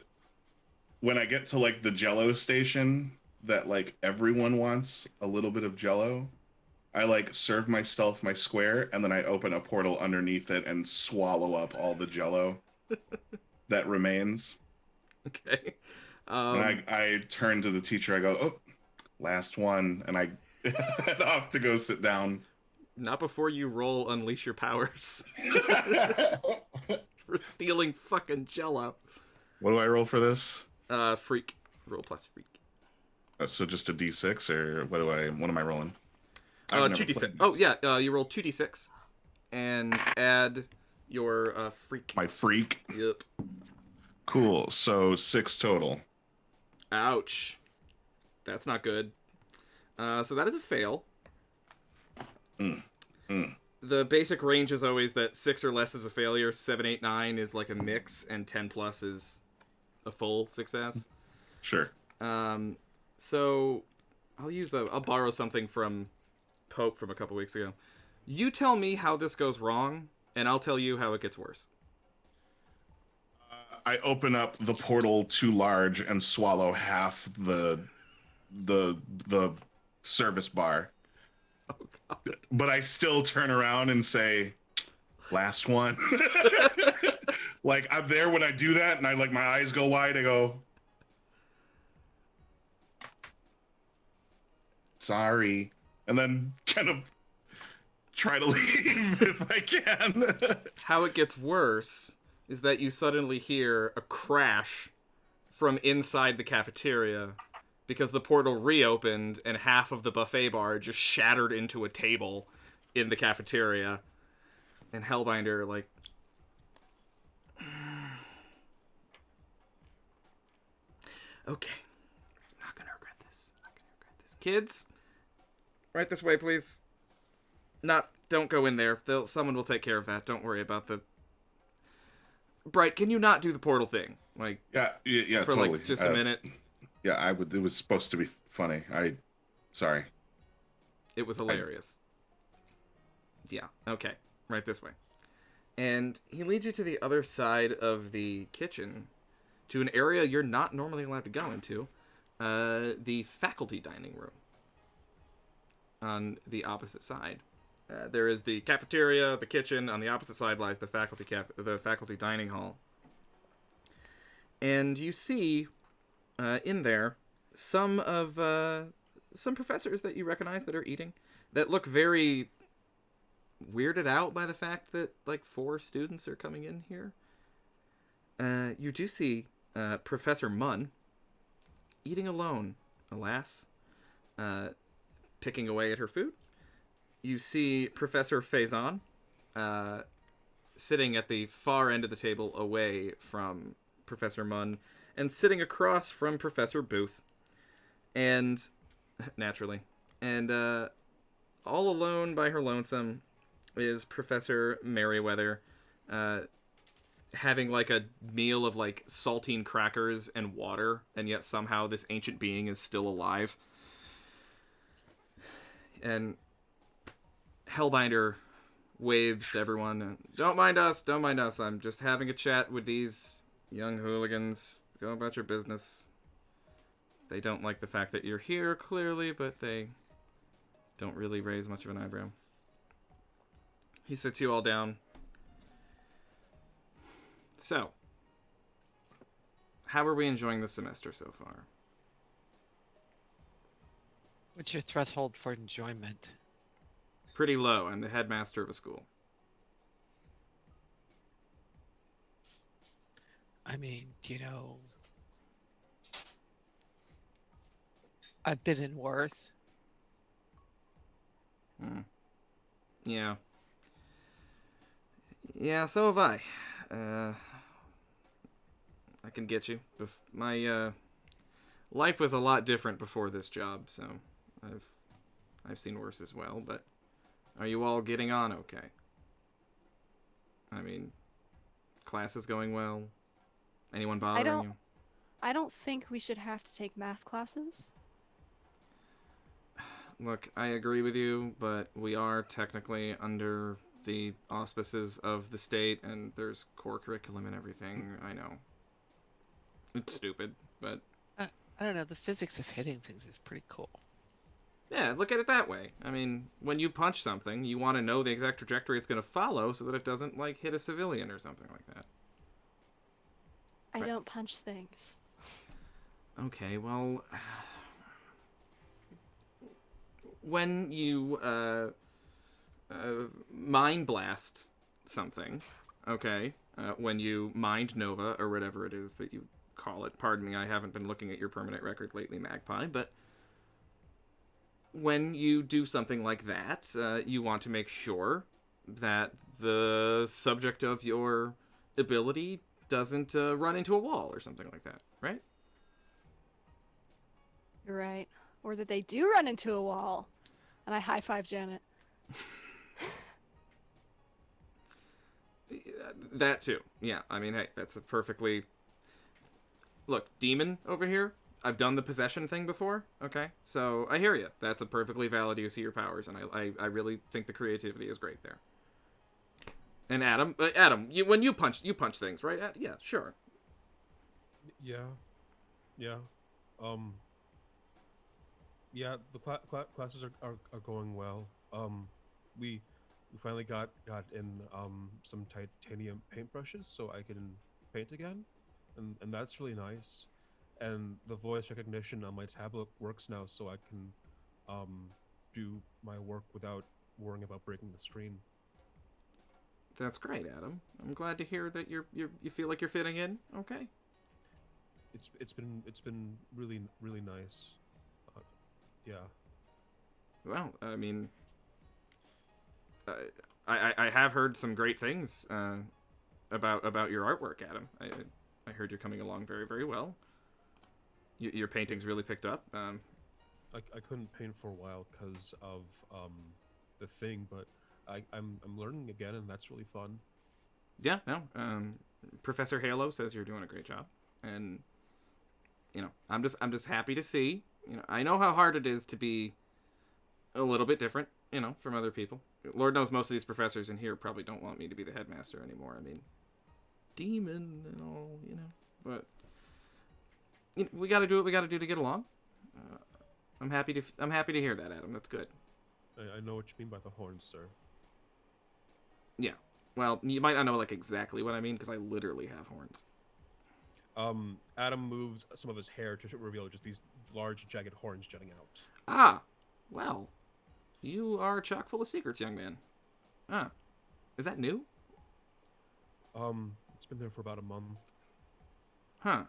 when I get to like the Jello station that like everyone wants a little bit of Jello, I like serve myself my square, and then I open a portal underneath it and swallow up all the Jello that remains.
Okay.
And I turn to the teacher. I go, "Oh, last one," and I head off to go sit down.
Not before you roll Unleash Your Powers. For stealing fucking Jello.
What do I roll for this?
Freak. Roll plus freak.
So just a D6, or what am I rolling?
2d6. Oh, yeah, you roll 2d6. And add your freak.
My freak.
Yep.
Cool. So 6 total.
Ouch. That's not good. So that is a fail. The basic range is always that 6 or less is a failure, 7, 8, 9 is like a mix, and 10 plus is a full success.
Sure.
So I'll borrow something from Pope from a couple weeks ago. You tell me how this goes wrong, and I'll tell you how it gets worse.
I open up the portal too large and swallow half the service bar.
Oh, God.
But I still turn around and say, last one. Like, I'm there when I do that, and I like my eyes go wide. I go, sorry. And then kind of try to leave if I can.
How it gets worse is that you suddenly hear a crash from inside the cafeteria because the portal reopened and half of the buffet bar just shattered into a table in the cafeteria. And Hellbinder, like... Okay. Not gonna regret this. Kids, right this way, please. Don't go in there. Someone will take care of that. Don't worry about the... Bright, can you not do the portal thing? Like,
yeah,
for
totally.
like just a minute.
Yeah, I would. It was supposed to be funny. Sorry.
It was hilarious. Yeah, okay. Right this way. And he leads you to the other side of the kitchen, to an area you're not normally allowed to go into, the faculty dining room. On the opposite side. There is the cafeteria, the kitchen. On the opposite side lies the faculty dining hall. And you see in there some professors that you recognize that are eating that look very weirded out by the fact that like 4 students are coming in here. You do see Professor Munn eating alone, alas, picking away at her food. You see Professor Faison sitting at the far end of the table away from Professor Munn and sitting across from Professor Booth. And, naturally, and all alone by her lonesome is Professor Merriweather having like a meal of like saltine crackers and water, and yet somehow this ancient being is still alive. And Hellbinder waves to everyone. Don't mind us. I'm just having a chat with these young hooligans. Go about your business. They don't like the fact that you're here, clearly, but they don't really raise much of an eyebrow. He sits you all down. So, how are we enjoying the semester so far?
What's your threshold for enjoyment?
Pretty low. I'm the headmaster of a school.
I mean, I've been in worse.
Yeah. Yeah, so have I. I can get you. My life was a lot different before this job, so I've seen worse as well, but are you all getting on okay? I mean, class is going well? Anyone bothering you?
I don't think we should have to take math classes.
Look, I agree with you, but we are technically under the auspices of the state, and there's core curriculum and everything. I know. It's stupid, but
I don't know. The physics of hitting things is pretty cool.
yeah, look at it that way. I mean, when you punch something, you want to know the exact trajectory it's going to follow so that it doesn't, like, hit a civilian or something like that.
I
Right.
don't punch things.
Okay, well, when you mind blast something, okay, when you mind nova or whatever it is that you call it. Pardon me, I haven't been looking at your permanent record lately, Magpie, but when you do something like that, you want to make sure that the subject of your ability doesn't run into a wall or something like that, right?
You're right. Or that they do run into a wall. And I high five Janet.
That too. Yeah, I mean, hey, that's a perfectly... Look, demon over here, I've done the possession thing before, okay? So I hear you. That's a perfectly valid use of your powers, and I really think the creativity is great there. And Adam, when you punch things, right? Yeah, sure.
Yeah. Yeah. Yeah, the classes are going well. We finally got in some titanium paintbrushes so I can paint again, and that's really nice. And the voice recognition on my tablet works now, so I can do my work without worrying about breaking the screen.
That's great, Adam. I'm glad to hear that you feel like you're fitting in. Okay.
It's been really nice. Yeah.
Well, I mean, I have heard some great things about your artwork, Adam. I heard you're coming along very, very well. Your paintings really picked up.
I couldn't paint for a while because of the thing, but I'm learning again, and that's really fun.
Yeah, no. Professor Halo says you're doing a great job, and I'm just happy to see. I know how hard it is to be a little bit different, from other people. Lord knows most of these professors in here probably don't want me to be the headmaster anymore. I mean, demon and all, but we got to do what we got to do to get along. I'm happy to hear that, Adam. That's good.
I know what you mean by the horns, sir.
Yeah. Well, you might not know exactly what I mean because I literally have horns.
Adam moves some of his hair to reveal just these large, jagged horns jutting out.
Ah, well, you are chock full of secrets, young man. Ah, is that new?
It's been there for about a month.
Huh.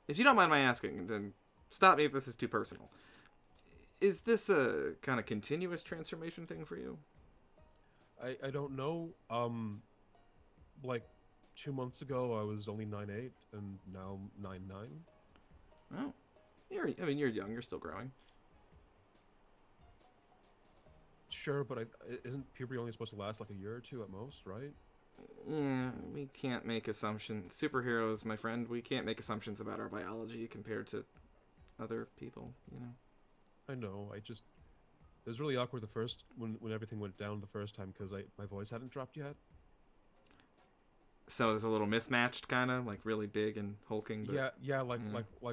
If you don't mind my asking, then stop me if this is too personal. Is this a kind of continuous transformation thing for you?
I don't know. Like 2 months ago, I was only 9'8", and now 9'9".
Oh, you're young. You're still growing.
Sure, but isn't puberty only supposed to last like a year or two at most, right?
Yeah, we can't make assumptions. Superheroes, my friend, we can't make assumptions about our biology compared to other people,
I know. It was really awkward when everything went down the first time because my voice hadn't dropped yet.
So it's a little mismatched, kind of really big and hulking. But,
Yeah, like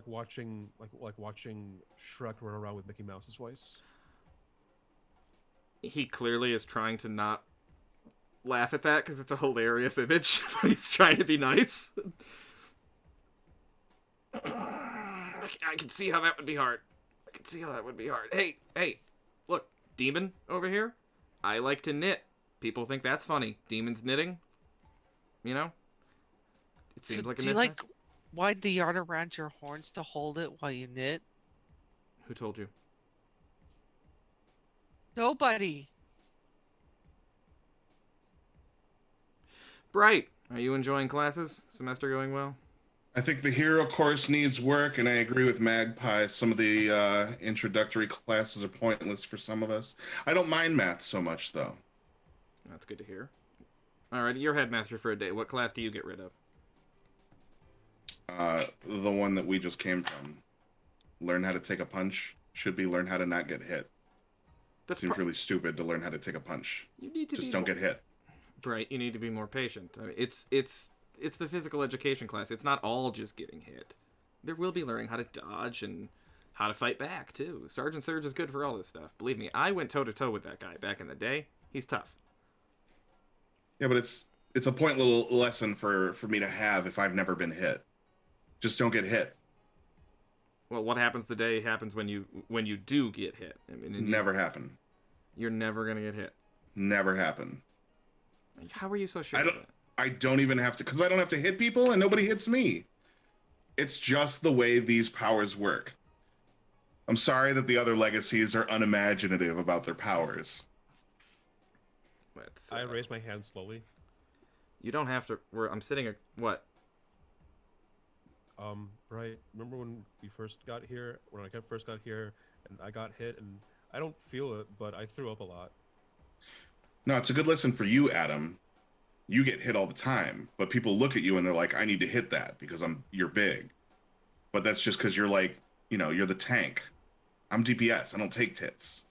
watching Shrek run around with Mickey Mouse's voice.
He clearly is trying to not laugh at that because it's a hilarious image, but he's trying to be nice. I can see how that would be hard. Hey, look, demon over here. I like to knit. People think that's funny. Demon's knitting. It seems like a
do you
mismatch.
widen the yarn around your horns to hold it while you knit?
Who told you?
Nobody.
Bright, are you enjoying classes? Semester going well?
I think the hero course needs work, and I agree with Magpie. Some of the introductory classes are pointless for some of us. I don't mind math so much, though.
That's good to hear. Alright, you're headmaster for a day. What class do you get rid of?
The one that we just came from. Learn how to take a punch. Should be learn how to not get hit.
That's
Seems really stupid to learn how to take a punch.
You need to
Just
be
don't get hit.
Bright, you need to be more patient. I mean, it's the physical education class. It's not all just getting hit. There will be learning how to dodge and how to fight back, too. Sergeant Surge is good for all this stuff. Believe me, I went toe-to-toe with that guy back in the day. He's tough.
Yeah, but it's a point little lesson for me to have if I've never been hit. Just don't get hit.
Well, what happens the day happens when you do get hit. I mean,
Never happen.
You're never going to get hit.
Never happen.
How are you so sure of that?
I don't even have to, because I don't have to hit people and nobody hits me. It's just the way these powers work. I'm sorry that the other legacies are unimaginative about their powers.
Let's,
I raise my hand slowly.
You don't have to. I'm sitting at what?
Right. Remember when we first got here? When I first got here, and I got hit, and I don't feel it, but I threw up a lot.
No, it's a good lesson for you, Adam. You get hit all the time, but people look at you and they're like, I need to hit that because you're big. But that's just because you're like, you're the tank. I'm DPS. I don't take tits.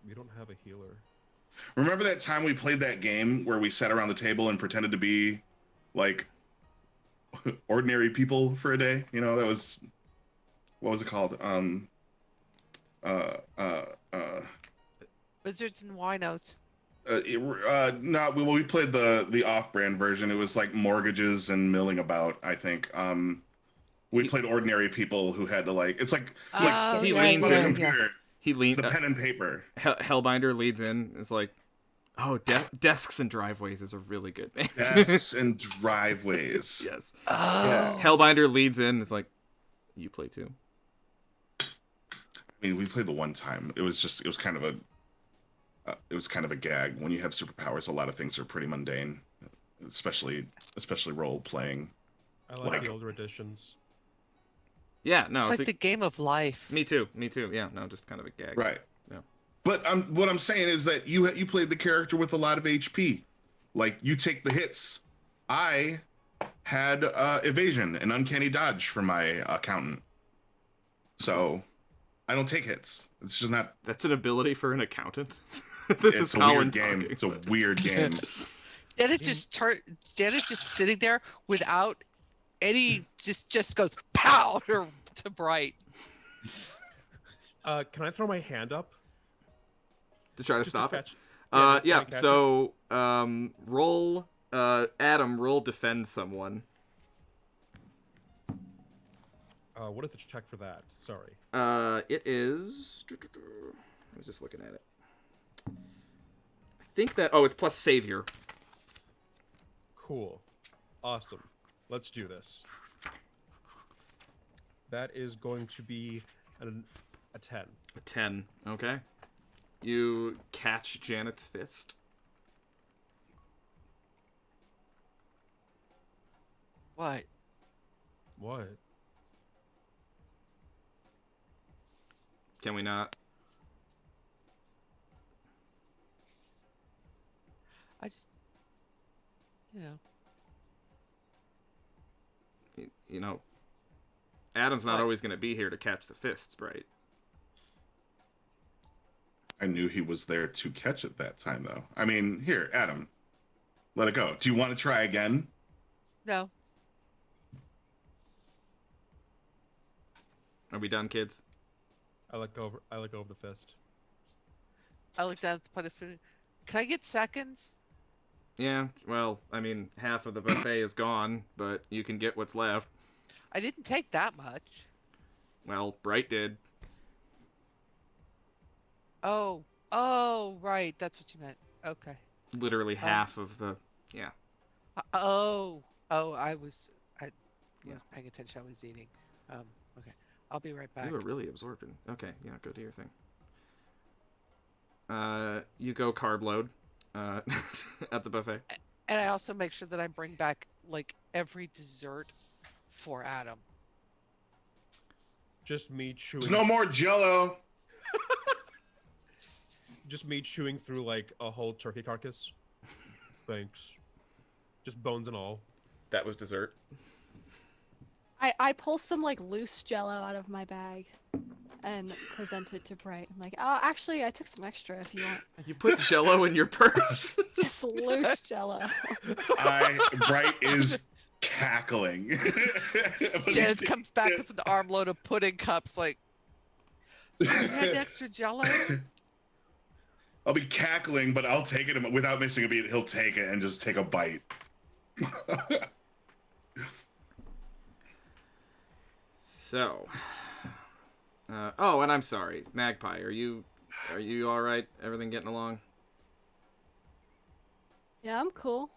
We don't have a healer.
Remember that time we played that game where we sat around the table and pretended to be like ordinary people for a day? That was, what was it called?
Wizards and Winos.
No, we played the off-brand version. It was like mortgages and milling about, I think. We played ordinary people who had to it's like
he
yeah,
leans
on a
in.
computer.
He leans.
It's the pen and paper.
Hellbinder leads in. Is like, oh, desks and driveways is a really good name.
Desks and driveways.
Yes.
Oh.
Yeah.
Hellbinder leads in. Is like, you play too.
I mean, we played the one time. It was kind of a gag. When you have superpowers, a lot of things are pretty mundane, especially role playing.
I like the older editions.
Yeah, no,
It's like the game of life.
Me too. Yeah, no, just kind of a gag.
Right.
Yeah.
But what I'm saying is that you played the character with a lot of HP. Like, you take the hits. I had evasion and uncanny dodge for my accountant. So I don't take hits. It's just not.
That's an ability for an accountant. This is
It's a
Colin
weird game.
talking,
It's a
but-
weird game.
Janet's just sitting there without any, just goes pow to Bright.
Can I throw my hand up?
to try to
Just
stop it.
catch- yeah,
Yeah.
catch it.
So, roll. Adam, roll defend someone.
What is the check for that? Sorry.
It is. I was just looking at it. I think that. Oh, it's plus savior.
Cool. Awesome. Let's do this. That is going to be a 10.
A 10. Okay. You catch Janet's fist.
What?
What?
Can we not?
I just,
You know, Adam's not
What?
always going to be here to catch the fists, right?
I knew he was there to catch it that time, though. I mean, here, Adam, let it go. Do you want to try again?
no.
Are we done, kids?
I let go of the fist.
I looked at the punishment. Can I get seconds?
Yeah, well, I mean, half of the buffet is gone, but you can get what's left.
I didn't take that much.
Well, Bright did.
Oh, right. That's what you meant. Okay.
Literally half of the... Yeah.
I was
Yeah.
paying attention. I was eating. Okay. I'll be right back.
You were really absorbed in... Okay, yeah, go do your thing. You go carb load at the buffet.
And I also make sure that I bring back like every dessert for Adam.
Just me
There's
chewing.
no more Jello.
Just me chewing through like a whole turkey carcass. Thanks. Just bones and all.
That was dessert.
I pull some like loose jello out of my bag and present it to Bright. I'm like, oh, actually, I took some extra if you want.
You put Jello in your purse.
Just loose jello.
Bright is cackling.
Janice comes back with an armload of pudding cups. Like, you had extra Jello?
I'll be cackling, but I'll take it without missing a beat. He'll take it and just take a bite.
So, oh, and I'm sorry, Magpie. Are you all right? Everything getting along?
Yeah, I'm cool.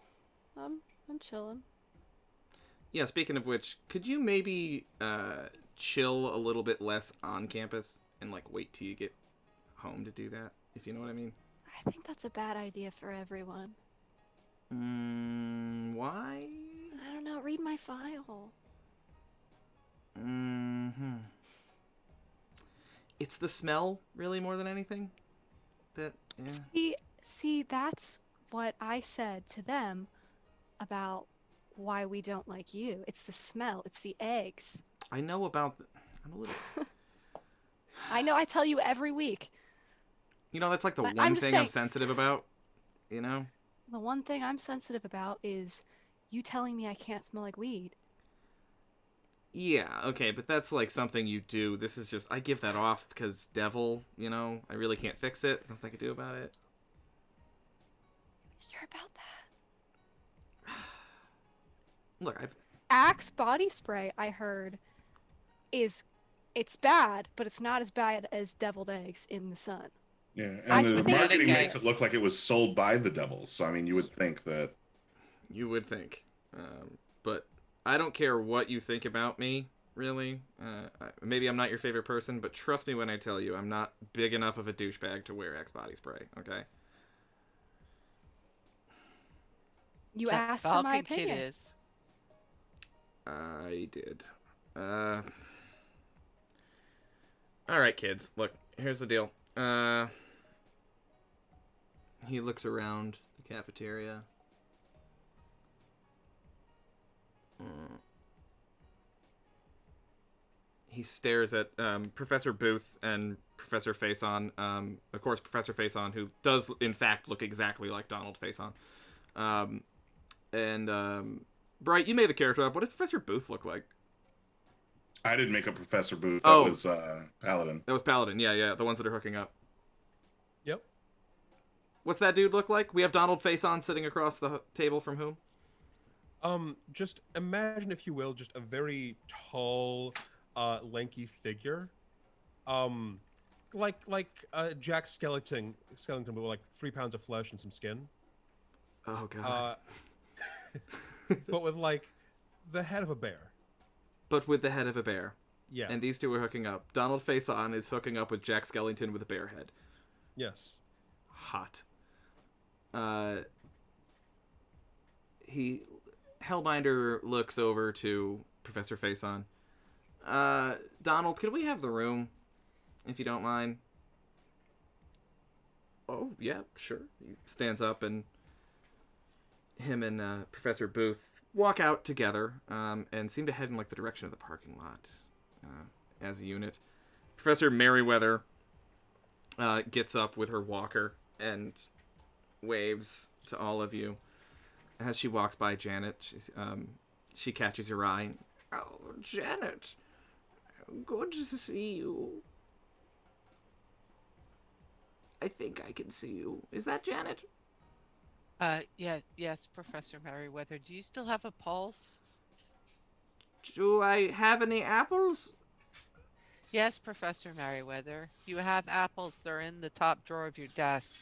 I'm chilling.
Yeah. Speaking of which, could you maybe chill a little bit less on campus and like wait till you get home to do that? If you know what I mean.
I think that's a bad idea for everyone.
Why?
I don't know. Read my file.
It's the smell, really, more than anything. Yeah.
See, that's what I said to them about why we don't like you. It's the smell. It's the eggs.
I know about. I'm a little.
I know. I tell you every week.
You know, that's like the
But
one
I'm
thing
just
I'm
saying-
sensitive about. You know.
The one thing I'm sensitive about is you telling me I can't smell like weed.
Yeah, okay, but that's like something you do. This is just I give that off because devil. You know, I really can't fix it. Nothing I can do about it.
Sure about that?
Look, I've.
Axe body spray, I heard, it's bad, but it's not as bad as deviled eggs in the sun.
Yeah,
I
and the
think
marketing
it's-
makes it look like it was sold by the devils. So I mean, you would think that.
You would think, but I don't care what you think about me. Really, maybe I'm not your favorite person, but trust me when I tell you, I'm not big enough of a douchebag to wear Axe body spray. Okay.
You
That
asked for my
Falcon kid
opinion.
is.
I did. All right, kids. Look, here's the deal. He looks around the cafeteria. He stares at Professor Booth and Professor Faison. Of course, Professor Faison, who does in fact look exactly like Donald Faison. Bright, you made the character up. What does Professor Booth look like?
I didn't make a Professor Booth. That
Oh.
was Paladin.
That was Paladin. Yeah, the ones that are hooking up.
Yep.
What's that dude look like? We have Donald Faison sitting across the table from whom?
Just imagine, if you will, just a very tall, lanky figure. Like Jack Skellington, but with like 3 pounds of flesh and some skin.
Oh god.
But with like the head of a bear.
But with the head of a bear.
Yeah.
And these two are hooking up. Donald Faison is hooking up with Jack Skellington with a bear head.
Yes.
Hot. Hellbinder looks over to Professor Faison. Donald, could we have the room, if you don't mind? Oh, yeah, sure. He stands up, and him and Professor Booth walk out together and seem to head in like the direction of the parking lot as a unit. Professor Merriweather gets up with her walker and waves to all of you. As she walks by Janet, she catches your eye. Oh, Janet, good to see you. I think I can see you. Is that Janet?
Yes, Professor Merriweather. Do you still have a pulse?
Do I have any apples?
Yes, Professor Merriweather. You have apples. They're in the top drawer of your desk.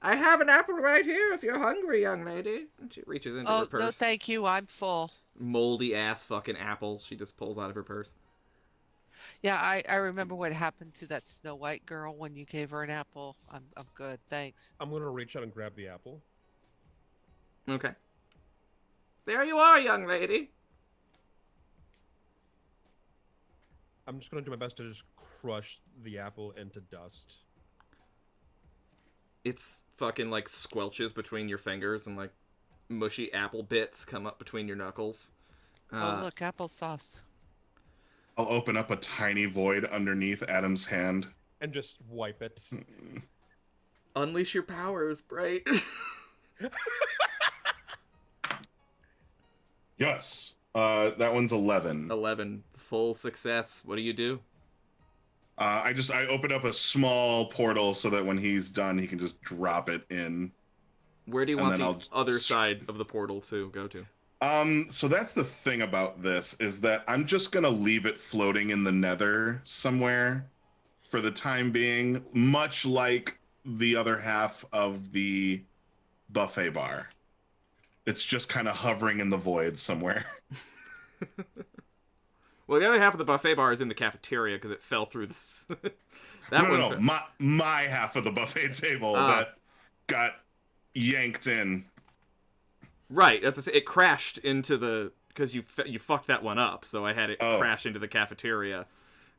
I have an apple right here if you're hungry, young lady. And she reaches into her
Oh,
purse.
no, thank you. I'm full.
Moldy ass fucking apples she just pulls out of her purse.
Yeah, I remember what happened to that Snow White girl when you gave her an apple. I'm good, thanks.
I'm gonna reach out and grab the apple.
Okay. There you are, young lady.
I'm just gonna do my best to just crush the apple into dust.
It's fucking like squelches between your fingers and like mushy apple bits come up between your knuckles.
Oh, look, applesauce.
I'll open up a tiny void underneath Adam's hand.
And just wipe it.
Unleash your powers, Bright.
Yes. That one's 11.
11. Full success. What do you do?
I open up a small portal so that when he's done, he can just drop it in.
Where do you
And
want
then
the other side of the portal to go to?
So that's the thing about this, is that I'm just gonna leave it floating in the nether somewhere for the time being, much like the other half of the buffet bar. It's just kind of hovering in the void somewhere.
Well, the other half of the buffet bar is in the cafeteria because it fell through this.
No, my half of the buffet table that got yanked in.
Right, it crashed into the because you fucked that one up, so I had it crash into the cafeteria.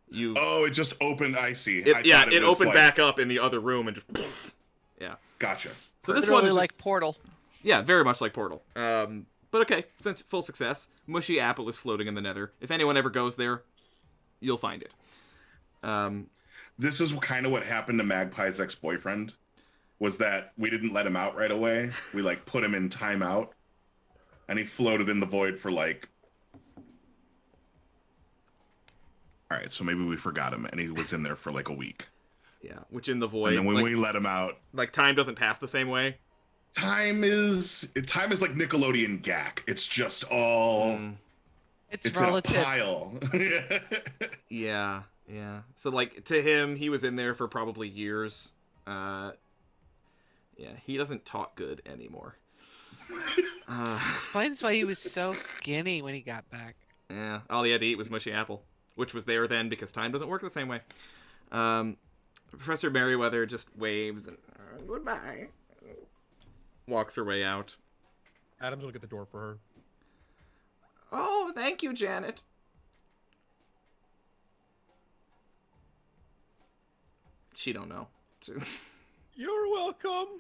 It just opened. I see.
It opened back up in the other room and just yeah.
Gotcha.
So this
Literally
one is
like Portal.
Yeah, very much like Portal. But okay, since full success, mushy apple is floating in the nether. If anyone ever goes there, you'll find it.
This is kind of what happened to Magpie's ex-boyfriend, was that we didn't let him out right away. We like put him in timeout, and he floated in the void for like. All right, so maybe we forgot him, and he was in there for like a week.
Yeah, which in the void.
And then when we let him out,
like time doesn't pass the same way.
Time is like Nickelodeon gack. It's just all.
It's
relative.
relative.
In a pile.
Yeah. So like to him, he was in there for probably years. Yeah, he doesn't talk good anymore.
Explains why he was so skinny when he got back.
Yeah, all he had to eat was mushy apple, which was there then because time doesn't work the same way. Professor Merriweather just waves and goodbye. Walks her way out.
Adam's gonna get the door for her.
Oh, thank you, Janet. She don't know.
You're welcome.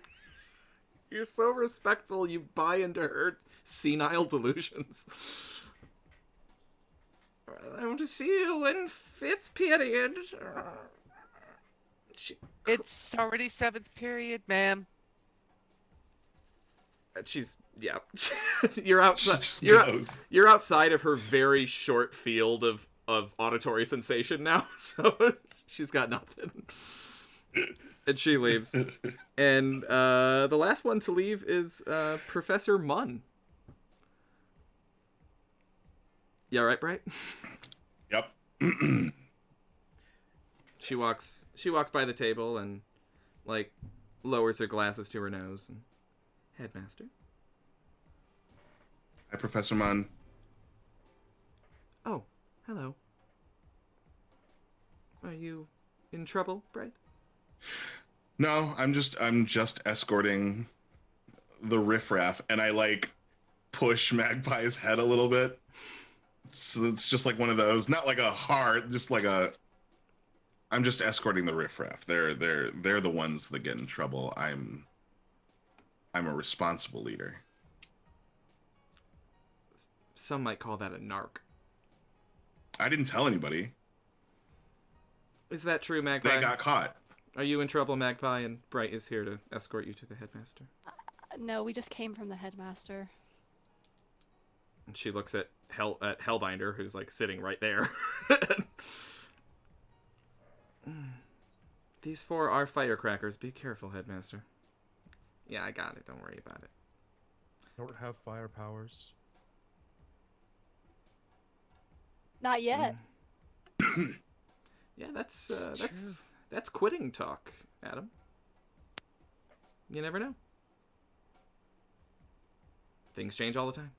You're so respectful, you buy into her senile delusions. I want to see you in 5th period.
It's already 7th period, ma'am.
She's you're outside.
Goes.
You're outside of her very short field of auditory sensation now, so she's got nothing. And she leaves. And the last one to leave is Professor Munn. Yeah, right, Bright?
Yep.
She walks by the table and like lowers her glasses to her nose and Headmaster.
Hi, Professor Munn.
Oh, hello. Are you in trouble, Bright?
No, I'm just escorting the riffraff, and I like push Magpie's head a little bit. So it's just like one of those, not like a hard, just like a. I'm just escorting the riffraff. They're the ones that get in trouble. I'm a responsible leader.
Some might call that a narc.
I didn't tell anybody.
Is that true, Magpie?
They got caught.
Are you in trouble, Magpie, and Bright is here to escort you to the headmaster?
No, we just came from the headmaster.
And she looks at Hellbinder, who's like sitting right there. These 4 are firecrackers. Be careful, headmaster. Yeah, I got it. Don't worry about it.
Don't have fire powers.
Not yet.
Yeah, that's quitting talk, Adam. You never know. Things change all the time.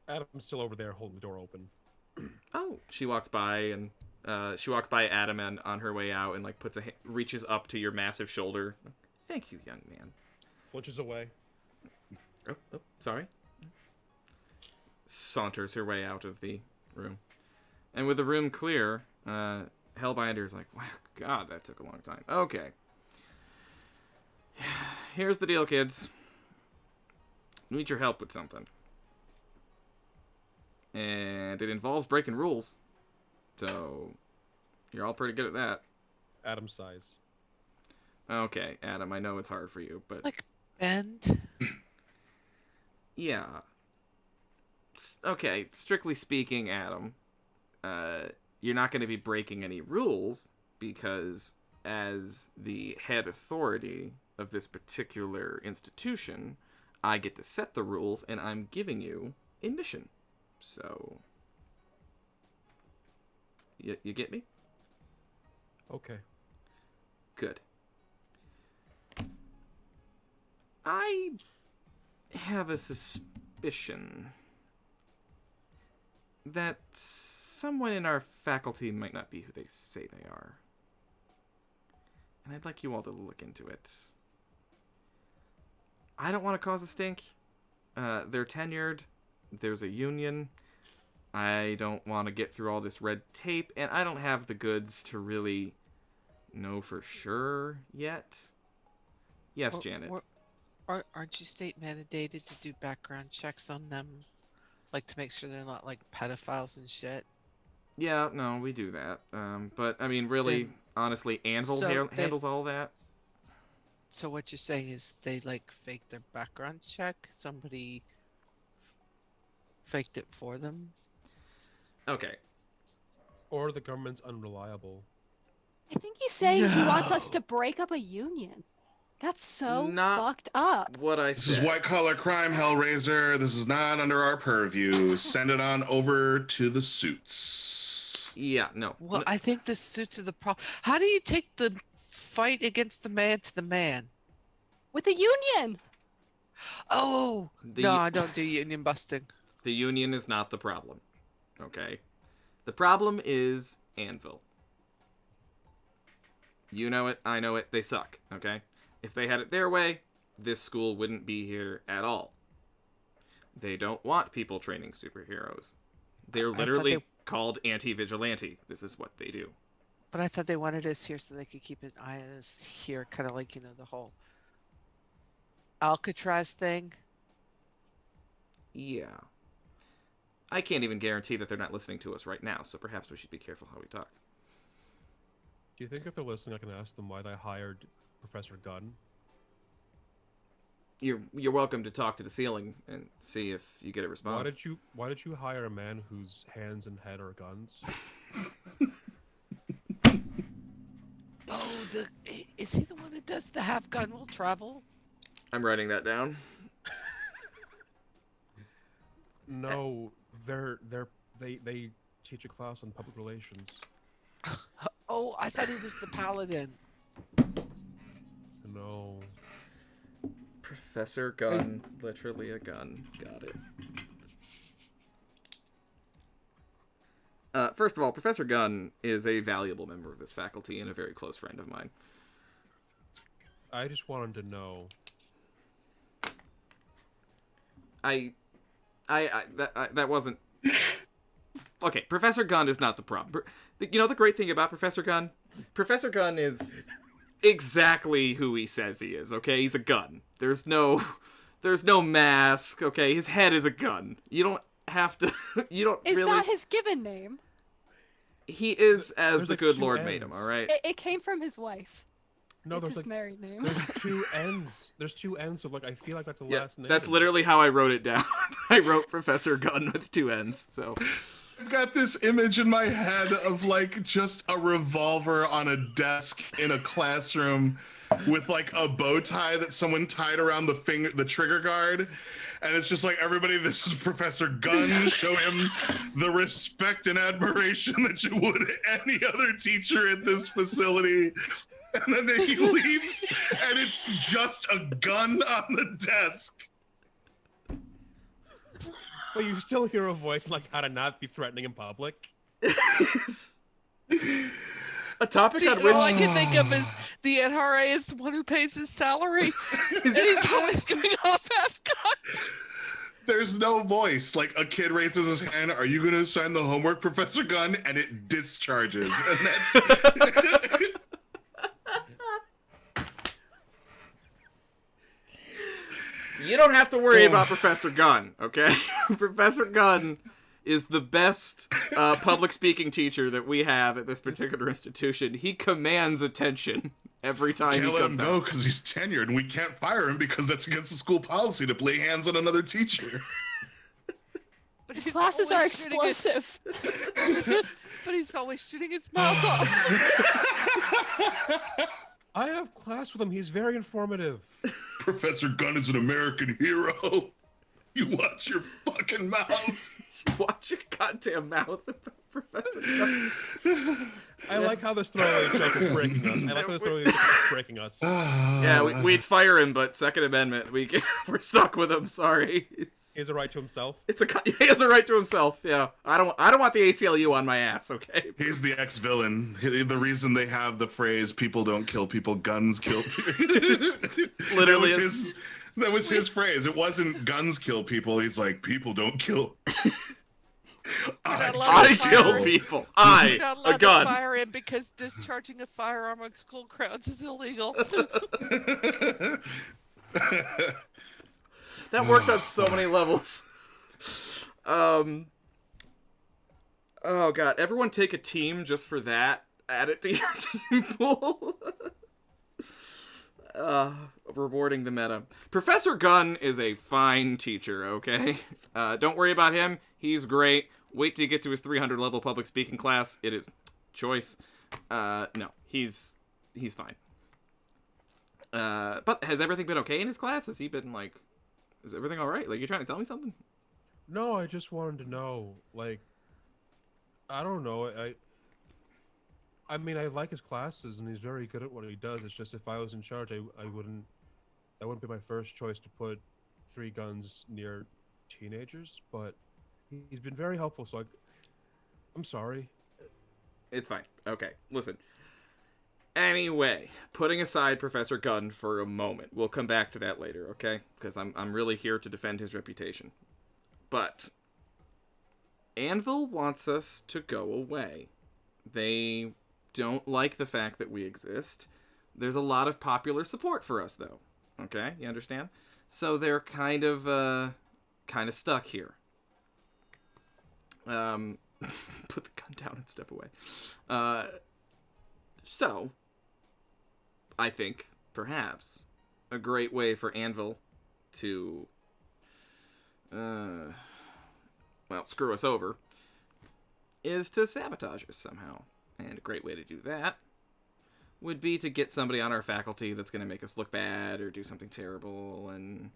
Adam's still over there holding the door open.
Oh, she walks by Adam and on her way out and like reaches up to your massive shoulder. Thank you, young man.
Flinches away.
Oh, sorry. Saunters her way out of the room. And with the room clear, Hellbinder's like, wow, God, that took a long time. Okay. Here's the deal, kids. Need your help with something. And it involves breaking rules. So, you're all pretty good at that.
Adam size.
Okay, Adam, I know it's hard for you, but...
Like, bend?
Yeah. Okay, strictly speaking, Adam, you're not going to be breaking any rules because as the head authority of this particular institution, I get to set the rules and I'm giving you a mission. So, you get me?
Okay.
Good. I have a suspicion that someone in our faculty might not be who they say they are. And I'd like you all to look into it. I don't want to cause a stink. They're tenured. There's a union. I don't want to get through all this red tape, and I don't have the goods to really know for sure yet. Yes, Janet.
Aren't you state mandated to do background checks on them? Like, to make sure they're not, like, pedophiles and shit?
Yeah, no, we do that. But, I mean, really, honestly, Anvil handles all that.
So what you're saying is they, like, faked their background check? Somebody faked it for them?
Okay.
Or the government's unreliable.
I think he's saying he wants us to break up a union. That's so
Not
fucked up.
what I
This is
said.
white collar crime, Hellraiser. This is not under our purview. Send it on over to the suits.
Yeah, no.
Well, I think the suits are the problem. How do you take the fight against the man to the man?
With a union.
Oh,
The-
no, I don't do union busting.
The union is not the problem. Okay? The problem is Anvil. You know it, I know it, they suck, okay? If they had it their way, this school wouldn't be here at all. They don't want people training superheroes. They're literally called anti-vigilante. This is what they do.
But I thought they wanted us here so they could keep an eye on us here, kind of like, you know, the whole Alcatraz thing.
Yeah. I can't even guarantee that they're not listening to us right now, so perhaps we should be careful how we talk.
Do you think if they're listening, I can ask them why they hired Professor Gunn?
You're welcome to talk to the ceiling and see if you get a response.
Why did you hire a man whose hands and head are guns?
Oh, is he the one that does the half gun will travel?
I'm writing that down.
No, they teach a class on public relations.
Oh, I thought he was the paladin.
No.
Professor Gun, literally a gun. Got it. First of all, Professor Gunn is a valuable member of this faculty and a very close friend of mine.
I just wanted to know.
That wasn't... Okay, Professor Gunn is not the problem. You know the great thing about Professor Gunn? Professor Gunn is exactly who he says he is, okay? He's a gun. There's no mask, okay? His head is a gun. You don't have to... You don't
Is
really...
that his given name?
He is as
There's
the
like
good
two
Lord
N's.
made him, alright?
It came from his wife.
No,
It's
there's
his
like
married name.
there's two ends. There's two ends, so like I feel like that's a
Yeah,
last name.
that's literally how I wrote it down. I wrote Professor Gunn with two N's, so...
I've got this image in my head of like just a revolver on a desk in a classroom with like a bow tie that someone tied around the trigger guard. And it's just like, everybody, this is Professor Gunn. Show him the respect and admiration that you would any other teacher at this facility. And then he leaves, and it's just a gun on the desk.
But you still hear a voice like how to not be threatening in public.
A topic
See,
on which...
all I can think of is the NRA is the one who pays his salary, and he's always going off half-cocked.
There's no voice. Like a kid raises his hand, "Are you going to sign the homework, Professor Gunn?" And it discharges. And that's
You don't have to worry about Professor Gunn, okay? Professor Gunn is the best public speaking teacher that we have at this particular institution. He commands attention every time
can't
he
let him
comes
go
out.
because he's tenured, and we can't fire him because that's against the school policy to lay hands on another teacher.
But
His
he's
classes are
always shooting his-
explosive.
but he's always shooting his mouth off.
I have class with him. He's very informative.
Professor Gunn is an American hero. You watch your fucking mouth.
Watch your goddamn mouth, Professor Gunn.
I like how this throwaway joke is breaking us. I like how this throwaway joke is breaking us.
Yeah, we'd fire him, but Second Amendment, we're stuck with him. Sorry.
He has a right to himself.
He has a right to himself. Yeah, I don't want the ACLU on my ass. Okay.
He's the ex-villain. The reason they have the phrase "people don't kill people, guns kill people."
Literally,
that was his phrase. It wasn't "guns kill people." He's like, "People don't kill."
not allowed
I
to
kill
fire him.
people.
You're not
A
allowed to
gun.
fire him because discharging a firearm on school grounds is illegal.
That worked on so many levels. Oh god, everyone take a team just for that. Add it to your team pool. Rewarding the meta. Professor Gunn is a fine teacher, okay? Don't worry about him. He's great. Wait till you get to his 300 level public speaking class. It is choice. No, he's fine. But has everything been okay in his class? Has he been like, is everything all right? Like, you trying to tell me something?
No, I just wanted to know. Like, I don't know. I mean, I like his classes, and he's very good at what he does. It's just if I was in charge, I wouldn't. That wouldn't be my first choice to put 3 guns near teenagers. But he's been very helpful. So I'm sorry.
It's fine. Okay, listen. Anyway, putting aside Professor Gunn for a moment, we'll come back to that later, okay? Because I'm really here to defend his reputation. But Anvil wants us to go away. They don't like the fact that we exist. There's a lot of popular support for us, though. Okay, you understand? So they're kind of stuck here. Put the gun down and step away. So, I think, perhaps, a great way for Anvil to, screw us over, is to sabotage us somehow. And a great way to do that would be to get somebody on our faculty that's going to make us look bad or do something terrible and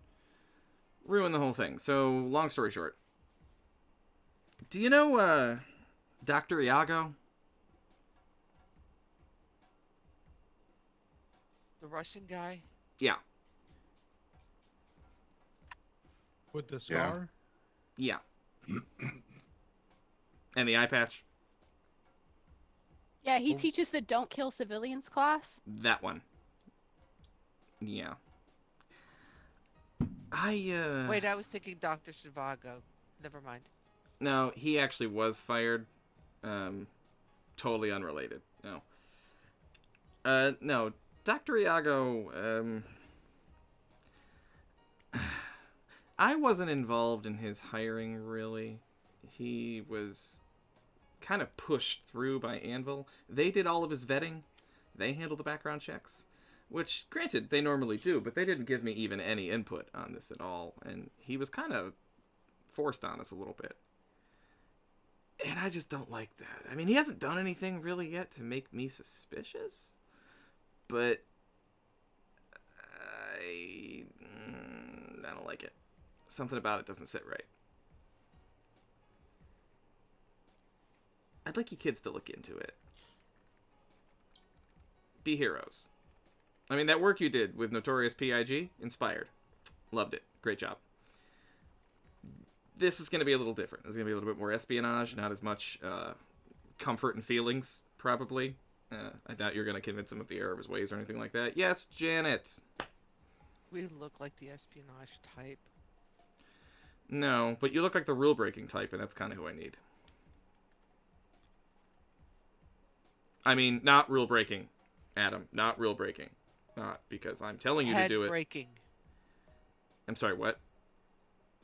ruin the whole thing. So, long story short. Do you know, Dr. Iago?
The Russian guy.
Yeah.
With the scar?
Yeah. And the eye patch?
Yeah, he teaches the don't kill civilians class.
That one. Yeah.
Wait, I was thinking Dr. Zhivago. Never mind.
No, he actually was fired. Totally unrelated. No. No. Dr. Iago, I wasn't involved in his hiring, really. He was kind of pushed through by Anvil. They did all of his vetting. They handled the background checks. Which, granted, they normally do, but they didn't give me even any input on this at all. And he was kind of forced on us a little bit. And I just don't like that. I mean, he hasn't done anything really yet to make me suspicious. But I don't like it. Something about it doesn't sit right. I'd like you kids to look into it. Be heroes. I mean, that work you did with Notorious P.I.G. inspired. Loved it. Great job. This is going to be a little different. There's going to be a little bit more espionage, not as much comfort and feelings, probably. I doubt you're going to convince him of the error of his ways or anything like that. Yes, Janet.
We look like the espionage type.
No, but you look like the rule-breaking type, and that's kind of who I need. I mean, not rule-breaking, Adam. Not rule-breaking. Not because I'm telling you to do it.
Head breaking.
I'm sorry, what?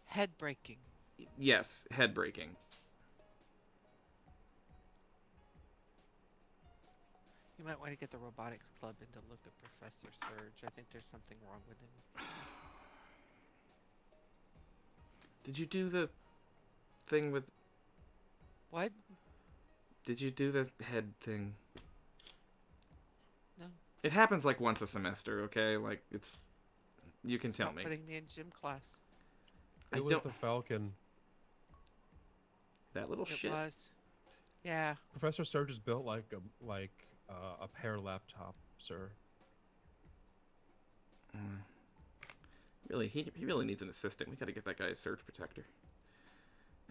Head breaking.
Yes, head-breaking.
You might want to get the robotics club in to look at Professor Surge. I think there's something wrong with him.
Did you do the thing with...
What?
Did you do the head thing?
No.
It happens like once a semester, okay? Like, it's... You can
Stop
tell me.
putting me in gym class.
I
It was
don't...
the Falcon.
That little
It
shit.
was. Yeah.
Professor Surge is built like a pear laptop, sir.
Really, he really needs an assistant. We gotta get that guy a surge protector.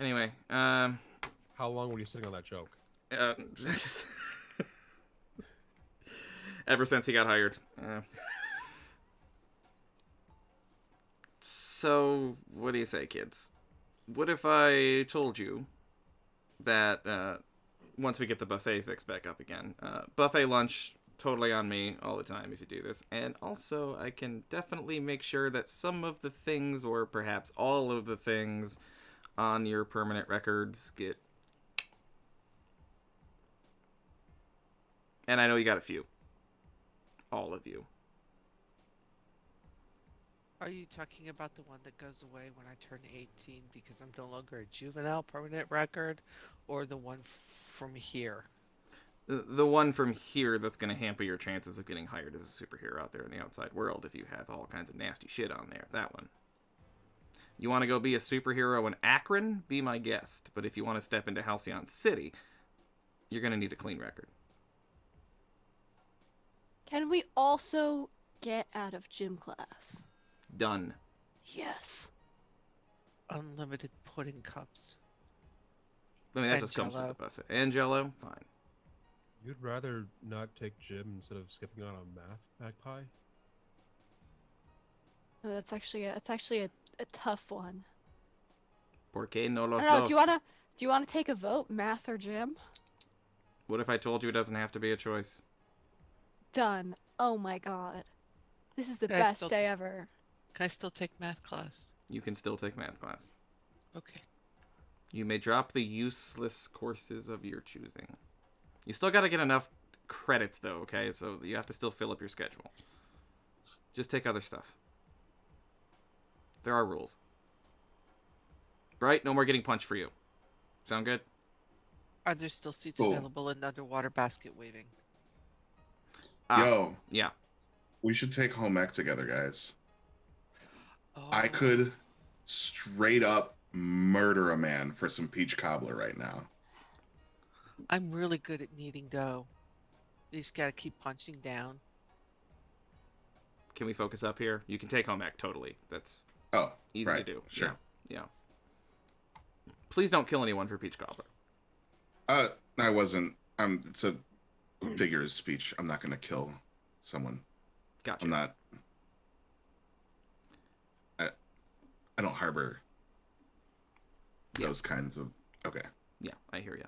Anyway,
How long were you sitting on that joke?
Ever since he got hired. So, what do you say, kids? What if I told you that once we get the buffet fixed back up again, buffet lunch, totally on me all the time if you do this. And also, I can definitely make sure that some of the things, or perhaps all of the things on your permanent records get... And I know you got a few. All of you.
Are you talking about the one that goes away when I turn 18 because I'm no longer a juvenile permanent record, or the one from here?
The one from here that's going to hamper your chances of getting hired as a superhero out there in the outside world if you have all kinds of nasty shit on there. That one. You want to go be a superhero in Akron? Be my guest. But if you want to step into Halcyon City, you're going to need a clean record.
Can we also get out of gym class?
Done.
Yes.
Unlimited pudding cups.
I mean, that
And
just comes with
Jell-O.
the buffet. And Jell-O? Fine.
You'd rather not take gym instead of skipping on a math, Magpie?
That's actually a tough one.
¿Por qué no
I
los
don't know.
dos?
Do you wanna take a vote, math or gym?
What if I told you it doesn't have to be a choice?
Done. Oh my god. This is the
Yeah,
best
still
day ever.
Can I still take math class?
You can still take math class.
Okay.
You may drop the useless courses of your choosing. You still got to get enough credits, though, okay? So you have to still fill up your schedule. Just take other stuff. There are rules. Right? No more getting punched for you. Sound good?
Are there still seats
Cool.
available in underwater basket weaving?
Yo,
Yeah.
we should take home ec together, guys.
Oh,
I could straight up murder a man for some peach cobbler right now.
I'm really good at kneading dough. You just gotta keep punching down.
Can we focus up here? You can take home ec, totally. That's
Oh,
easy
right.
to do.
Sure.
Yeah. Please don't kill anyone for peach cobbler.
I wasn't. It's a figure of speech. I'm not gonna kill someone.
Gotcha.
I'm not. I don't harbor
Yeah.
those kinds of. Okay.
Yeah, I hear you.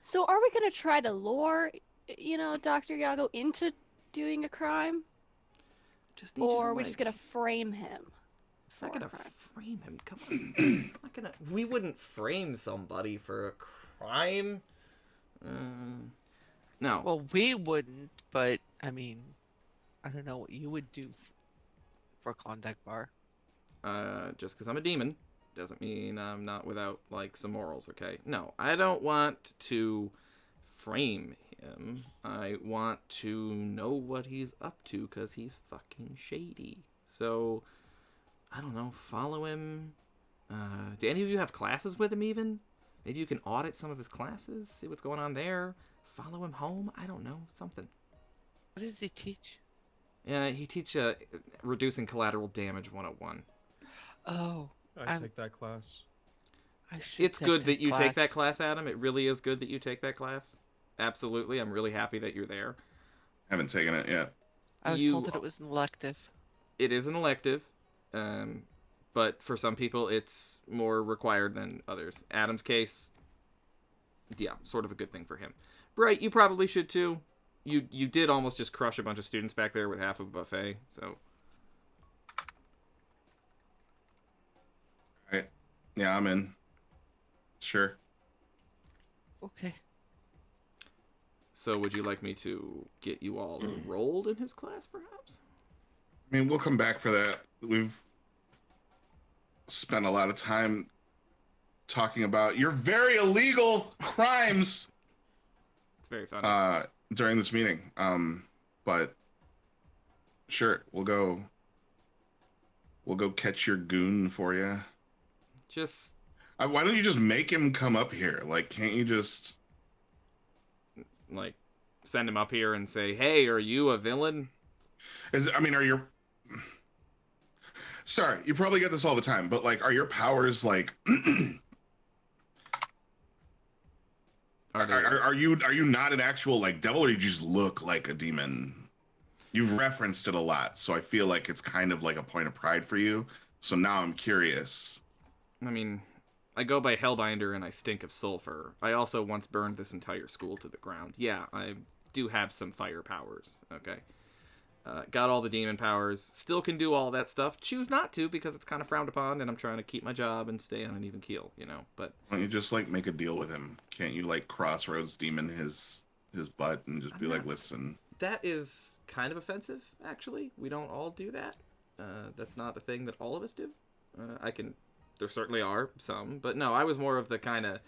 So are we gonna try to lure, Dr. Yago into doing a crime?
Just need you to,
Or are we
like,
just gonna frame him for
not
a
gonna
crime?
frame him. Come on. Not gonna. We wouldn't frame somebody for a crime. No.
Well, we wouldn't, but I mean, I don't know what you would do for a Klondike bar.
Just because I'm a demon doesn't mean I'm not without like some morals. Okay. No, I don't want to frame him. I want to know what he's up to because he's fucking shady. So I don't know. Follow him. Do any of you have classes with him even? Maybe you can audit some of his classes, see what's going on there. Follow him home. I don't know. Something.
What does he teach?
He teach reducing collateral damage 101.
Oh,
I take that class.
I should
It's good
take
that you take that
class.
class, Adam. It really is good that you take that class. absolutely. I'm really happy that you're there.
Haven't taken it yet.
I was
You-
told that it was an elective.
It is an elective, but for some people it's more required than others. Adam's case, yeah, sort of a good thing for him. Bright, you probably should too. You did almost just crush a bunch of students back there with half of a buffet, so...
Right. Yeah, I'm in. Sure.
Okay.
So would you like me to get you all enrolled in his class, perhaps?
I mean, we'll come back for that. We've spent a lot of time talking about your very illegal crimes
It's very funny.
during this meeting. But sure, we'll go catch your goon for you.
Just,
Why don't you just make him come up here? Like, can't you just...
like, send him up here and say, hey, are you a villain?
Are your... Sorry, you probably get this all the time, but, like, are your powers, like...
Are they...
Are you not an actual, like, devil, or you just look like a demon? You've referenced it a lot, so I feel like it's kind of like a point of pride for you. So now I'm curious.
I mean, I go by Hellbinder and I stink of sulfur. I also once burned this entire school to the ground. Yeah, I do have some fire powers, okay? Got all the demon powers. Still can do all that stuff. Choose not to because it's kind of frowned upon and I'm trying to keep my job and stay on an even keel, you know? But
Why don't you just, like, make a deal with him? Can't you, like, crossroads demon his butt and just be like, listen...
that is kind of offensive, actually. We don't all do that. That's not a thing that all of us do. There certainly are some, but no, I was more of the kind of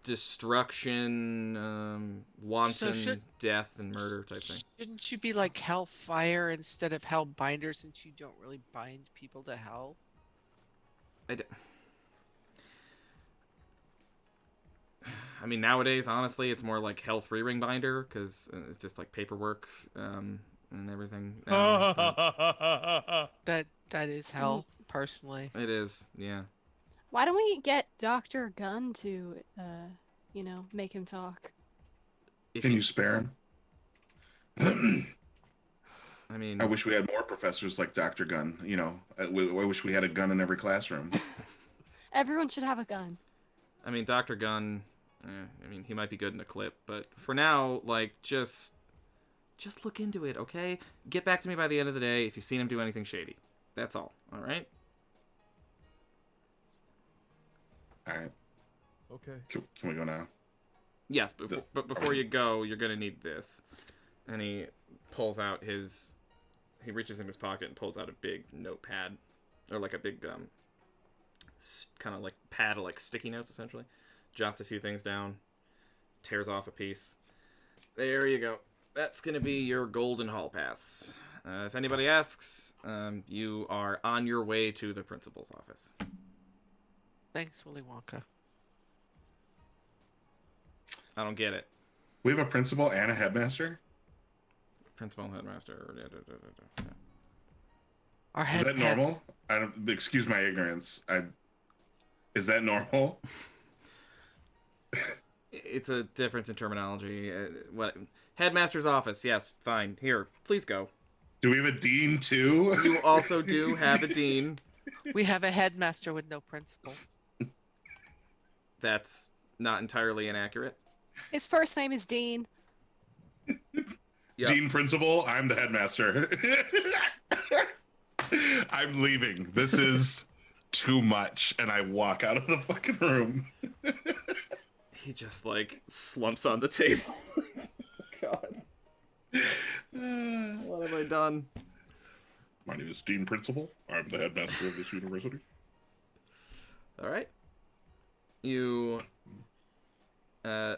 destruction, wanton death and murder type thing.
Shouldn't you be like Hellfire instead of Hellbinder, since you don't really bind people to hell?
I mean, nowadays, honestly, it's more like Hell 3-ring binder, because it's just like paperwork and everything. Now,
That is hell, personally.
it is, yeah.
Why don't we get Dr. Gunn to, make him talk?
If
Can you spare him?
I mean,
I wish we had more professors like Dr. Gunn. You know, I wish we had a gun in every classroom.
Everyone should have a gun.
I mean, Dr. Gunn, he might be good in a clip, but for now, like, just look into it, okay? Get back to me by the end of the day if you've seen him do anything shady. That's all right?
All right.
Okay.
Can we go now?
Yes, but before you go, you're going to need this. And he pulls out he reaches in his pocket and pulls out a big notepad, or like a big, kind of like pad of like sticky notes, essentially. Jots a few things down, tears off a piece. There you go. That's going to be your golden hall pass. If anybody asks, you are on your way to the principal's office.
Thanks, Willy Wonka.
I don't get it.
We have a principal and a headmaster?
Principal and headmaster.
Our
Is
head
that normal? Excuse my ignorance. Is that normal?
It's a difference in terminology. What? Headmaster's office. Yes, fine. Here, please go.
Do we have a dean too?
You also do have a dean.
We have a headmaster with no principals.
That's not entirely inaccurate.
His first name is Dean.
Yep.
Dean principal, I'm the headmaster. I'm leaving. This is too much. And I walk out of the fucking room.
He just, like, slumps on the table. God. What have I done?
My name is Dean Principal. I'm the headmaster of this university.
All right. You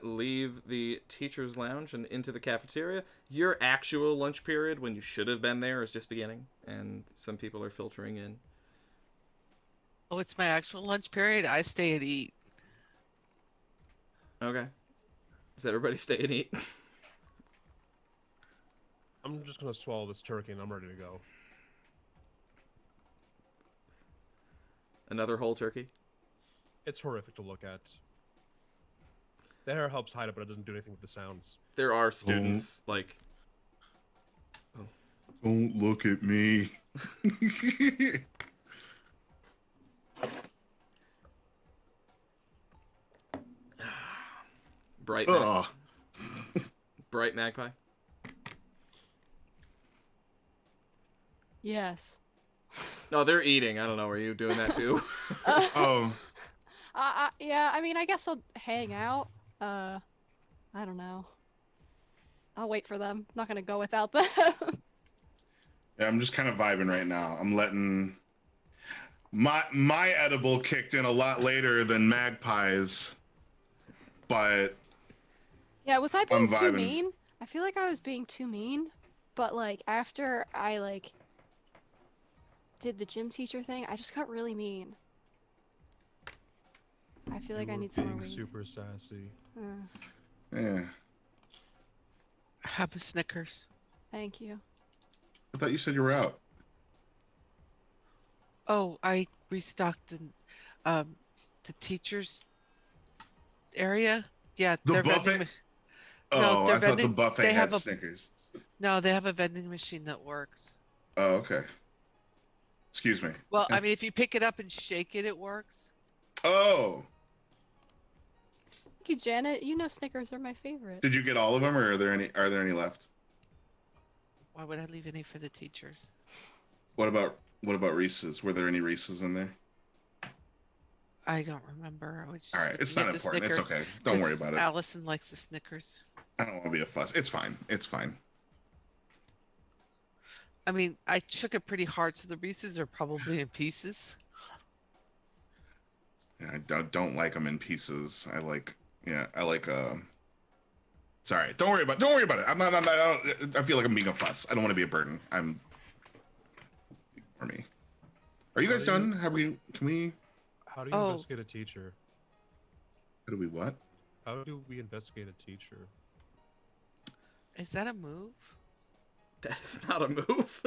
leave the teacher's lounge and into the cafeteria. Your actual lunch period, when you should have been there, is just beginning, and some people are filtering in.
Oh, it's my actual lunch period? I stay and eat.
Okay. Does everybody stay and eat?
I'm just gonna swallow this turkey and I'm ready to go.
Another whole turkey?
It's horrific to look at. The hair helps hide it, but it doesn't do anything with the sounds.
There are students like.
Don't look at me.
Bright,
Ugh.
bright magpie.
Yes.
No, they're eating. I don't know. Are you doing that too?
Oh,
Yeah, I mean, I guess I'll hang out. I don't know. I'll wait for them. Not gonna go without them.
yeah. I'm just kind of vibing right now. I'm letting my edible kicked in a lot later than Magpie's, but
Yeah, was I
I'm
being too
vibing.
mean? I feel like I was being too mean, but like after I like did the gym teacher thing, I just got really mean. I feel like
You
I
were
need some more
being
weed.
super sassy.
yeah.
Have a Snickers.
Thank you.
I thought you said you were out.
Oh, I restocked the teachers area. Yeah,
The
their
buffet?
vending. No,
Oh,
their
I thought the
vending.
buffet
They
had
have a
Snickers.
no. They have a vending machine that works.
Oh, okay. Excuse me.
Well, I mean, if you pick it up and shake it, it works.
Oh,
Thank you, Janet. You know Snickers are my favorite.
did you get all of them, or are there any left?
Why would I leave any for the teachers?
What about Reese's? Were there any Reese's in there?
I don't remember. I was just
All right, it's
looking
not
at the
important. It's
Snickers,
okay. Don't worry
'cause
about it.
Allison likes the Snickers.
I don't want to be a fuss. It's fine. It's fine.
I mean, I shook it pretty hard, so the Reese's are probably in pieces.
Yeah, I don't like them in pieces. I like. It's all right. Don't worry about it. I feel like I'm being a fuss. I don't want to be a burden. For me. Are you guys
Are you-
done? Can we?
How do you
Oh.
investigate a teacher?
How do we what?
How do we investigate a teacher?
Is that a move?
That is not a move.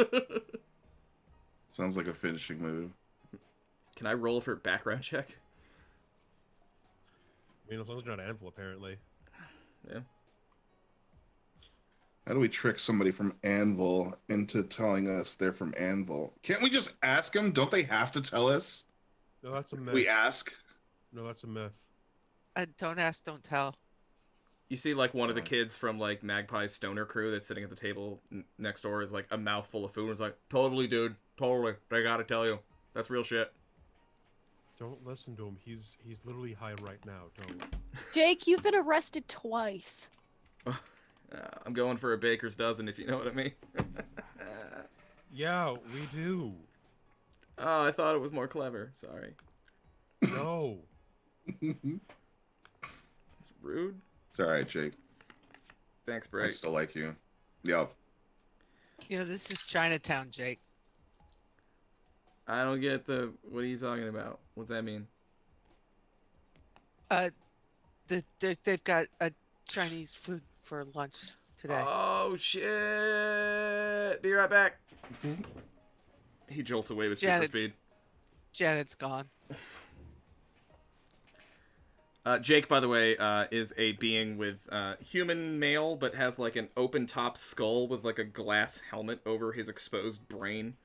Sounds like a finishing move.
Can I roll for background check?
I mean, as long as you're not Anvil, apparently.
Yeah.
How do we trick somebody from Anvil into telling us they're from Anvil? Can't we just ask them? Don't they have to tell us?
No, that's a myth.
We ask.
No, that's a myth.
Don't ask, don't tell.
You see, like, one of the kids from, like, Magpie's stoner crew that's sitting at the table next door is, like, a mouthful of food and is like, totally, dude. Totally. They gotta tell you. That's real shit.
Don't listen to him. He's literally high right now. Don't.
Jake, you've been arrested twice.
I'm going for a baker's dozen, if you know what I mean.
Yeah, we do.
Oh, I thought it was more clever. Sorry.
No.
It's rude.
It's all right, Jake.
Thanks,
I
Bright.
still like you. Yep.
You know, this is Chinatown, Jake.
I don't get the... What are you talking about? What's that mean?
They've got a Chinese food for lunch today.
Oh, shit! Be right back. He jolts away with super
Janet.
speed.
Janet's gone.
Jake, by the way, is a being with human male, but has like an open top skull with like a glass helmet over his exposed brain.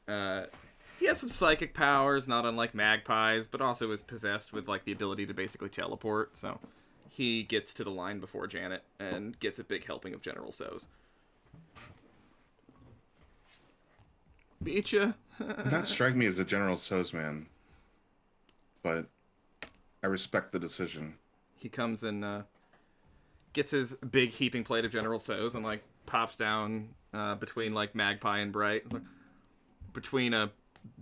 He has some psychic powers, not unlike Magpies, but also is possessed with like the ability to basically teleport. So he gets to the line before Janet and gets a big helping of General So's. Beat ya.
Not strike me as a General So's man, but I respect the decision.
He comes and gets his big heaping plate of General So's and like pops down between like Magpie and Bright. It's like, between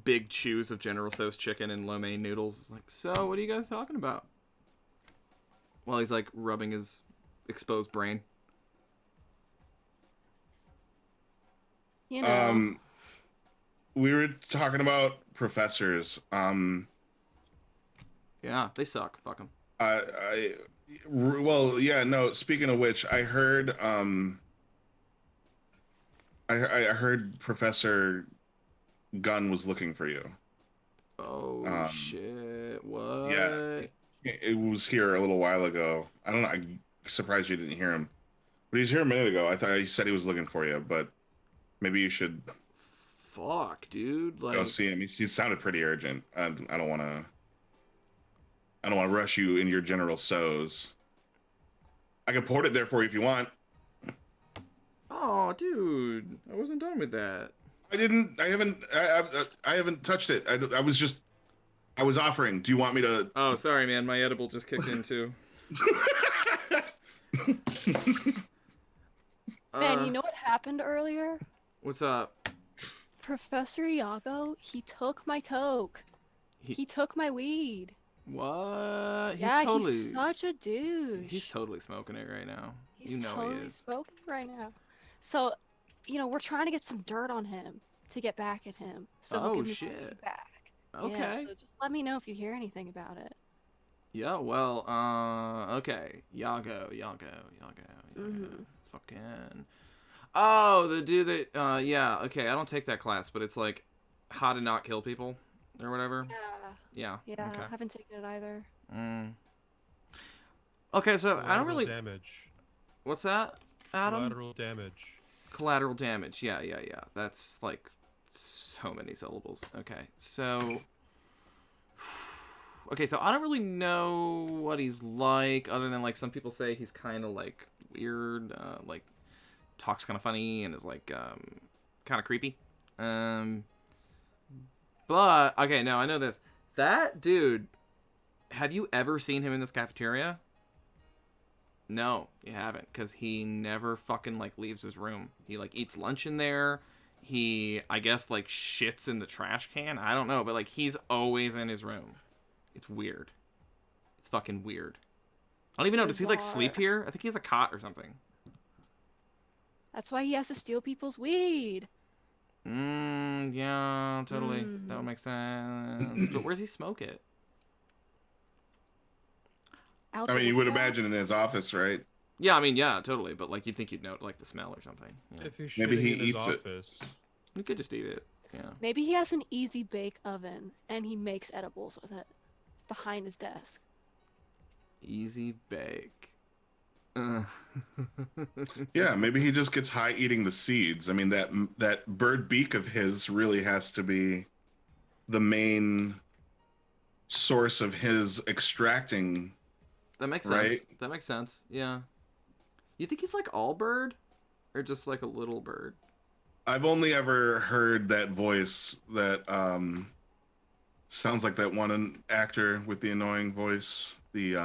big chews of General So's chicken and lo mein noodles. It's like, so what are you guys talking about? While he's like rubbing his exposed brain.
You know.
We were talking about professors.
Yeah, they suck. Fuck them.
Well, yeah, no, speaking of which, I heard I heard Professor Gunn was looking for you.
Oh shit! What?
Yeah. It was here a little while ago. I don't know. I'm surprised you didn't hear him. But he was here a minute ago. I thought he said he was looking for you, but maybe you should
Fuck, dude.
go
Like,
see him. He sounded pretty urgent. I don't want to. I don't want to rush you in your general so's. I can port it there for you if you want.
oh, dude, I wasn't done with that.
I didn't. I haven't touched it. I was just. I was offering. Do you want me to?
Oh, sorry, man. My edible just kicked in too.
Man, you know what happened earlier?
What's up?
Professor Iago, he took my toke. He took my weed.
What?
He's such a douche.
He's totally smoking it right now.
He's
you know
totally
he is.
smoking right now. So, we're trying to get some dirt on him to get back at him. So he'll
Oh,
give me my
shit.
weed back.
Okay.
Yeah, so just let me know if you hear anything about it.
Yeah, well, okay. Yago.
Mhm.
Fucking. Oh, the dude that, yeah, okay, I don't take that class, but it's like how to not kill people or whatever.
Yeah.
Yeah.
Yeah,
Okay.
I haven't taken it either.
Okay, so I don't
Collateral
really.
damage.
What's that, Adam?
Collateral damage.
Collateral damage. Yeah. That's like so many syllables. Okay, so. Okay, so I don't really know what he's like, other than like some people say he's kind of like weird, like talks kind of funny and is like kind of creepy. But okay, no, I know this. That dude, have you ever seen him in this cafeteria? No, you haven't, because he never fucking like leaves his room. He like eats lunch in there. He, I guess, like shits in the trash can. I don't know, but like he's always in his room. It's weird. It's fucking weird. I don't even know. Does he like sleep
Bizarre.
here? I think he has a cot or something.
That's why he has to steal people's weed.
Yeah, totally. That would make sense. But where's he smoke it?
Out
I
the
mean, you would
window?
imagine in his office, right?
Yeah, I mean, yeah, totally. But like, you'd think you'd know like the smell or something. Yeah.
If he's
Maybe
shitting
he
in his
eats it.
office.
You could just eat it. Yeah.
Maybe he has an easy bake oven and he makes edibles with it behind his desk.
Easy bake.
Yeah, maybe he just gets high eating the seeds. I mean, that bird beak of his really has to be the main source of his extracting.
That makes sense.
Right?
That makes sense. Yeah. You think he's like all bird, or just like a little bird?
I've only ever heard that voice that sounds like that one actor with the annoying voice. The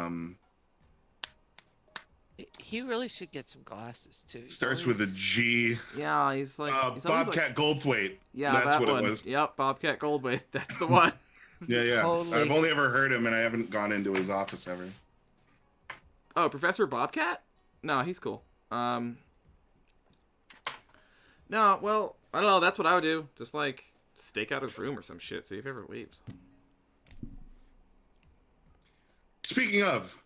He really should get some glasses too. He's
starts with a
always-
G.
Yeah, he's like he's always,
Bobcat
like,
Goldthwait.
Yeah,
that's
that
what
one.
it was.
Yep, Bobcat Goldthwait. That's the one.
Yeah.
Totally.
I've only ever heard him, and I haven't gone into his office ever.
Oh, Professor Bobcat? No, he's cool. No, well, I don't know. That's what I would do. Just like stake out his room or some shit. See if he ever leaves.
Speaking of,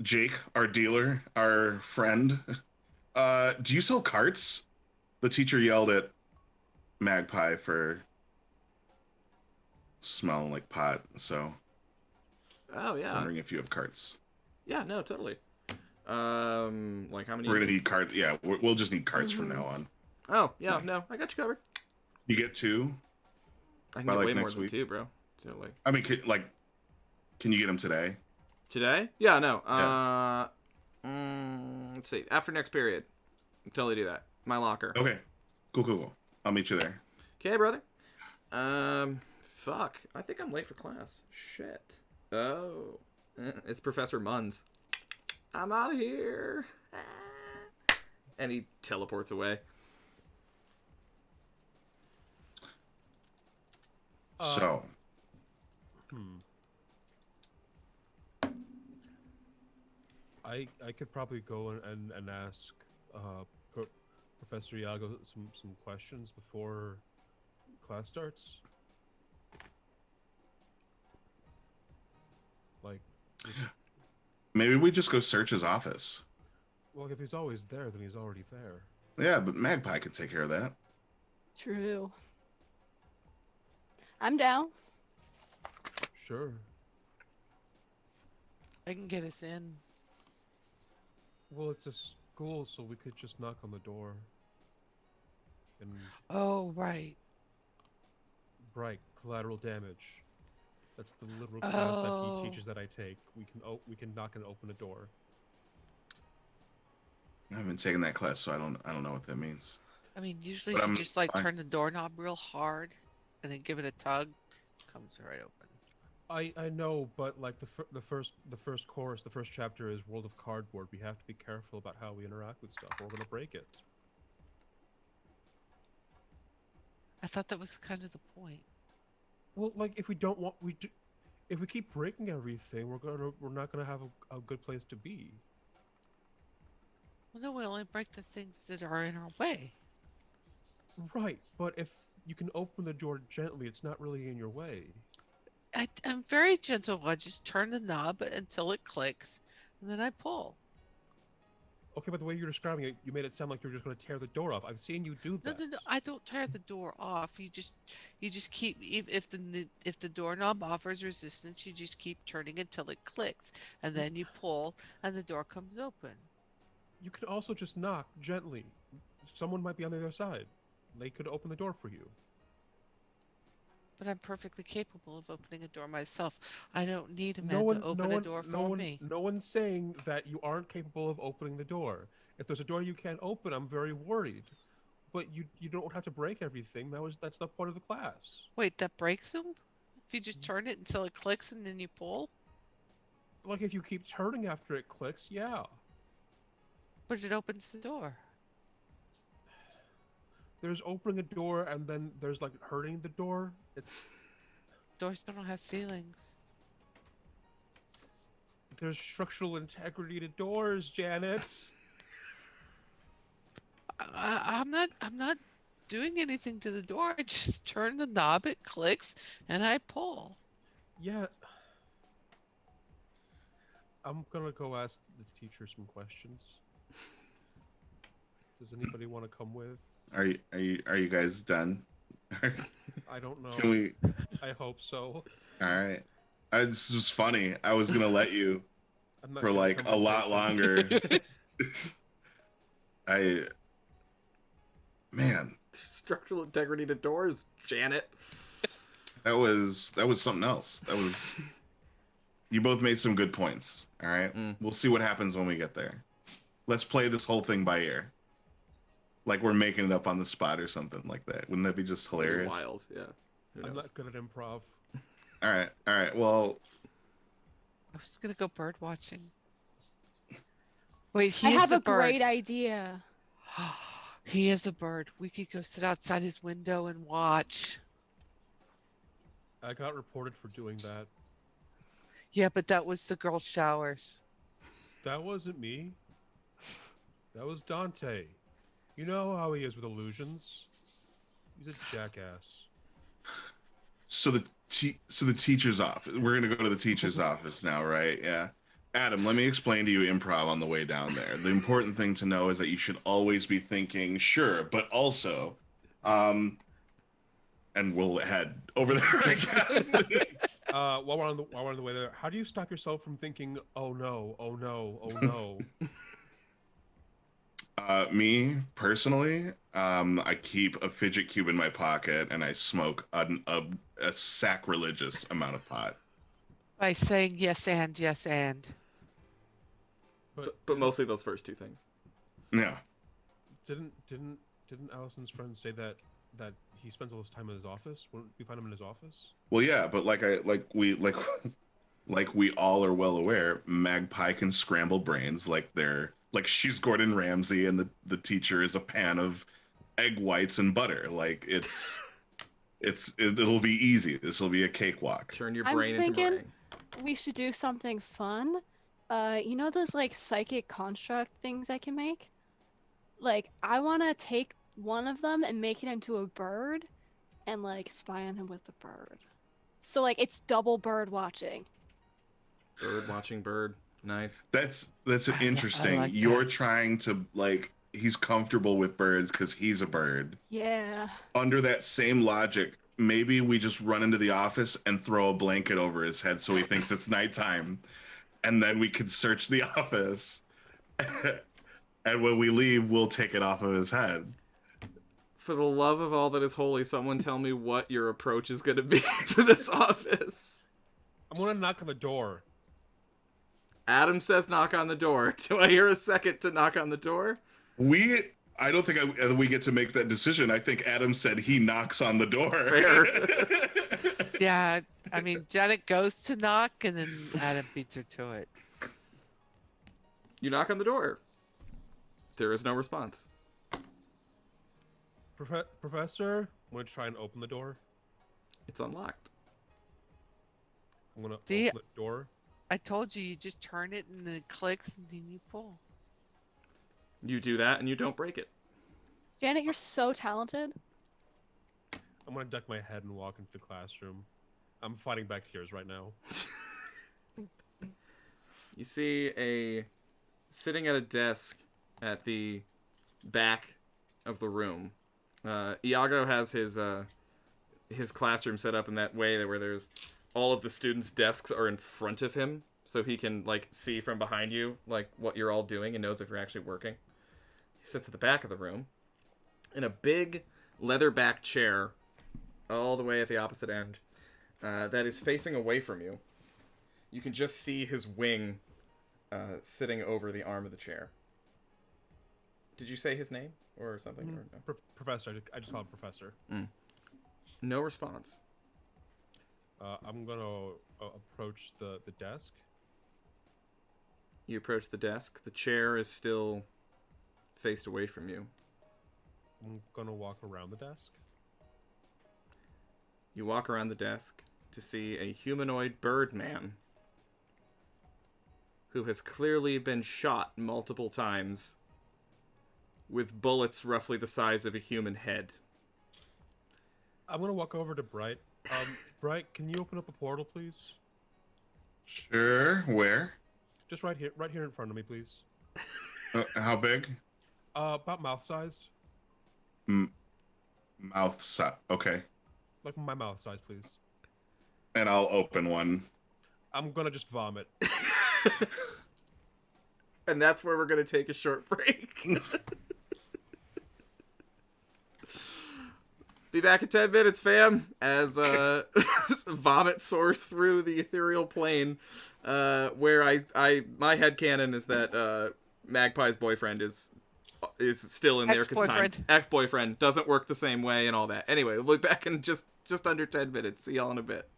Jake, our dealer, our friend, do you sell carts? The teacher yelled at Magpie for smelling like pot, so
Oh yeah.
wondering if you have carts.
Yeah, no, totally. Like how many?
We're gonna need carts. Yeah, we'll just need carts from now on.
Oh yeah, no, I got you covered.
You get two.
I can
By,
get
like,
way more
next
than
week?
two, bro. So like
I mean, can you get them today?
today? Yeah, no.
Yeah.
Let's see. After next period, totally do that. My locker.
Okay, cool. I'll meet you there.
Okay, brother. Fuck. I think I'm late for class. Shit. Oh, it's Professor Munns. I'm out of here. And he teleports away.
So,
I could probably go and ask Professor Iago some questions before class starts. Like,
maybe we just go search his office.
well, if he's always there, then he's already there.
Yeah, but Magpie could take care of that.
True. I'm down.
Sure.
I can get us in.
Well, it's a school, so we could just knock on the door. And
Oh, right.
right, collateral damage. That's the literal class that
Oh.
he teaches that I take. We can knock and open a door.
I haven't taken that class, so I don't know what that means.
I mean, usually
But
if you
I'm
just like
fine.
turn the doorknob real hard and then give it a tug, comes right open.
I know, but like the first course, the first chapter is World of Cardboard. We have to be careful about how we interact with stuff, or we're gonna break it.
I thought that was kind of the point.
Well, like if we don't want if we keep breaking everything, we're not gonna have a good place to be.
Well, no, we only break the things that are in our way.
Right, but if you can open the door gently, it's not really in your way.
I'm very gentle. I just turn the knob until it clicks, and then I pull.
Okay, but the way you're describing it, you made it sound like you're just gonna tear the door off. I've seen you do
No,
that.
no, no. I don't tear the door off. You just keep if the doorknob offers resistance, you just keep turning until it clicks, and then you pull, and the door comes open.
You can also just knock gently. Someone might be on the other side. They could open the door for you.
But I'm perfectly capable of opening a door myself. I don't need a man to open a door for me.
No one's saying that you aren't capable of opening the door. If there's a door you can't open, I'm very worried. But you don't have to break everything. That's the point of the class.
Wait, that breaks them? If you just turn it until it clicks and then you pull?
Like if you keep turning after it clicks, yeah.
But it opens the door.
There's opening a door and then there's like hurting the door.
Doors don't have feelings.
There's structural integrity to doors, Janet.
I'm not doing anything to the door. I just turn the knob, it clicks, and I pull.
Yeah. I'm gonna go ask the teacher some questions. Does anybody want to come with?
Are you guys done?
I don't know.
Can we?
I hope so.
All right. This was funny. I was gonna let you
I'm not
for
gonna
like
come
a
with
lot
questions.
longer. Man,
Structural integrity to doors, Janet.
that was something else. You both made some good points. All right. We'll see what happens when we get there. Let's play this whole thing by ear. Like we're making it up on the spot or something like that. Wouldn't that be just
Pretty
hilarious?
wild, yeah. Who
I'm
knows?
not good at improv.
All right. Well,
I was gonna go bird watching. Wait,
I
he is
have
a
a
bird.
great idea.
He is a bird. We could go sit outside his window and watch.
I got reported for doing that.
Yeah, but that was the girl showers.
That wasn't me. That was Dante. You know how he is with illusions. He's a jackass.
so the teacher's office. We're gonna go to the teacher's office now, right? Yeah. Adam, let me explain to you improv on the way down there. The important thing to know is that you should always be thinking, sure, but also, and we'll head over there, I guess.
While we're on the way there, how do you stop yourself from thinking, "Oh no, oh no, oh no"?
Me personally, I keep a fidget cube in my pocket and I smoke a sacrilegious amount of pot.
By saying yes and yes and.
But mostly those first two things.
Yeah.
Didn't Allison's friend say that he spends all his time in his office? Wouldn't we find him in his office?
Well, yeah, but like we all are well aware, Magpie can scramble brains like she's Gordon Ramsay and the teacher is a pan of egg whites and butter. Like it'll be easy. This will be a cakewalk.
Turn your
I'm
brain into
thinking-
meringue.
We should do something fun. You know those like psychic construct things I can make? Like I want to take one of them and make it into a bird and like spy on him with the bird. So like it's double bird watching.
Bird watching bird. Nice.
That's interesting.
like
You're
that.
trying to like he's comfortable with birds because he's a bird.
Yeah.
Under that same logic, maybe we just run into the office and throw a blanket over his head so he thinks it's nighttime. and then we can search the office. And when we leave, we'll take it off of his head.
For the love of all that is holy, someone tell me what your approach is going to be to this office.
I'm gonna knock on the door.
Adam says knock on the door. Do I hear a second to knock on the door?
I don't think we get to make that decision. I think Adam said he knocks on the door.
Fair.
Yeah, I mean, Janet goes to knock, and then Adam beats her to it.
You knock on the door. There is no response.
Professor, I'm gonna try and open the door.
It's unlocked.
I'm gonna
See?
open the door.
I told you, you just turn it, and then it clicks, and then you pull.
You do that and you don't break it.
Janet, you're so talented.
I'm gonna duck my head and walk into the classroom. I'm fighting back tears right now.
You see sitting at a desk at the back of the room. Iago has his classroom set up in that way where there's all of the students' desks are in front of him, so he can like see from behind you like what you're all doing and knows if you're actually working. He sits at the back of the room in a big leather-backed chair all the way at the opposite end that is facing away from you. You can just see his wing sitting over the arm of the chair. Did you say his name or something? Or no?
Professor, I just called him Professor.
No response.
I'm gonna approach the desk.
You approach the desk. The chair is still faced away from you.
I'm gonna walk around the desk.
You walk around the desk to see a humanoid bird man who has clearly been shot multiple times with bullets roughly the size of a human head.
I'm gonna walk over to Bright. Bright, can you open up a portal, please?
Sure. Where?
Just right here in front of me, please.
How big?
About mouth-sized.
Mouth size. Okay.
Like my mouth size, please.
And I'll open one.
I'm gonna just vomit.
And that's where we're going to take a short break. Be back in 10 minutes, fam, as vomit soars through the ethereal plane, where my headcanon is that Magpie's boyfriend is still in there because ex-boyfriend doesn't work the same way and all that. Anyway, we'll be back in just under 10 minutes. See y'all in a bit.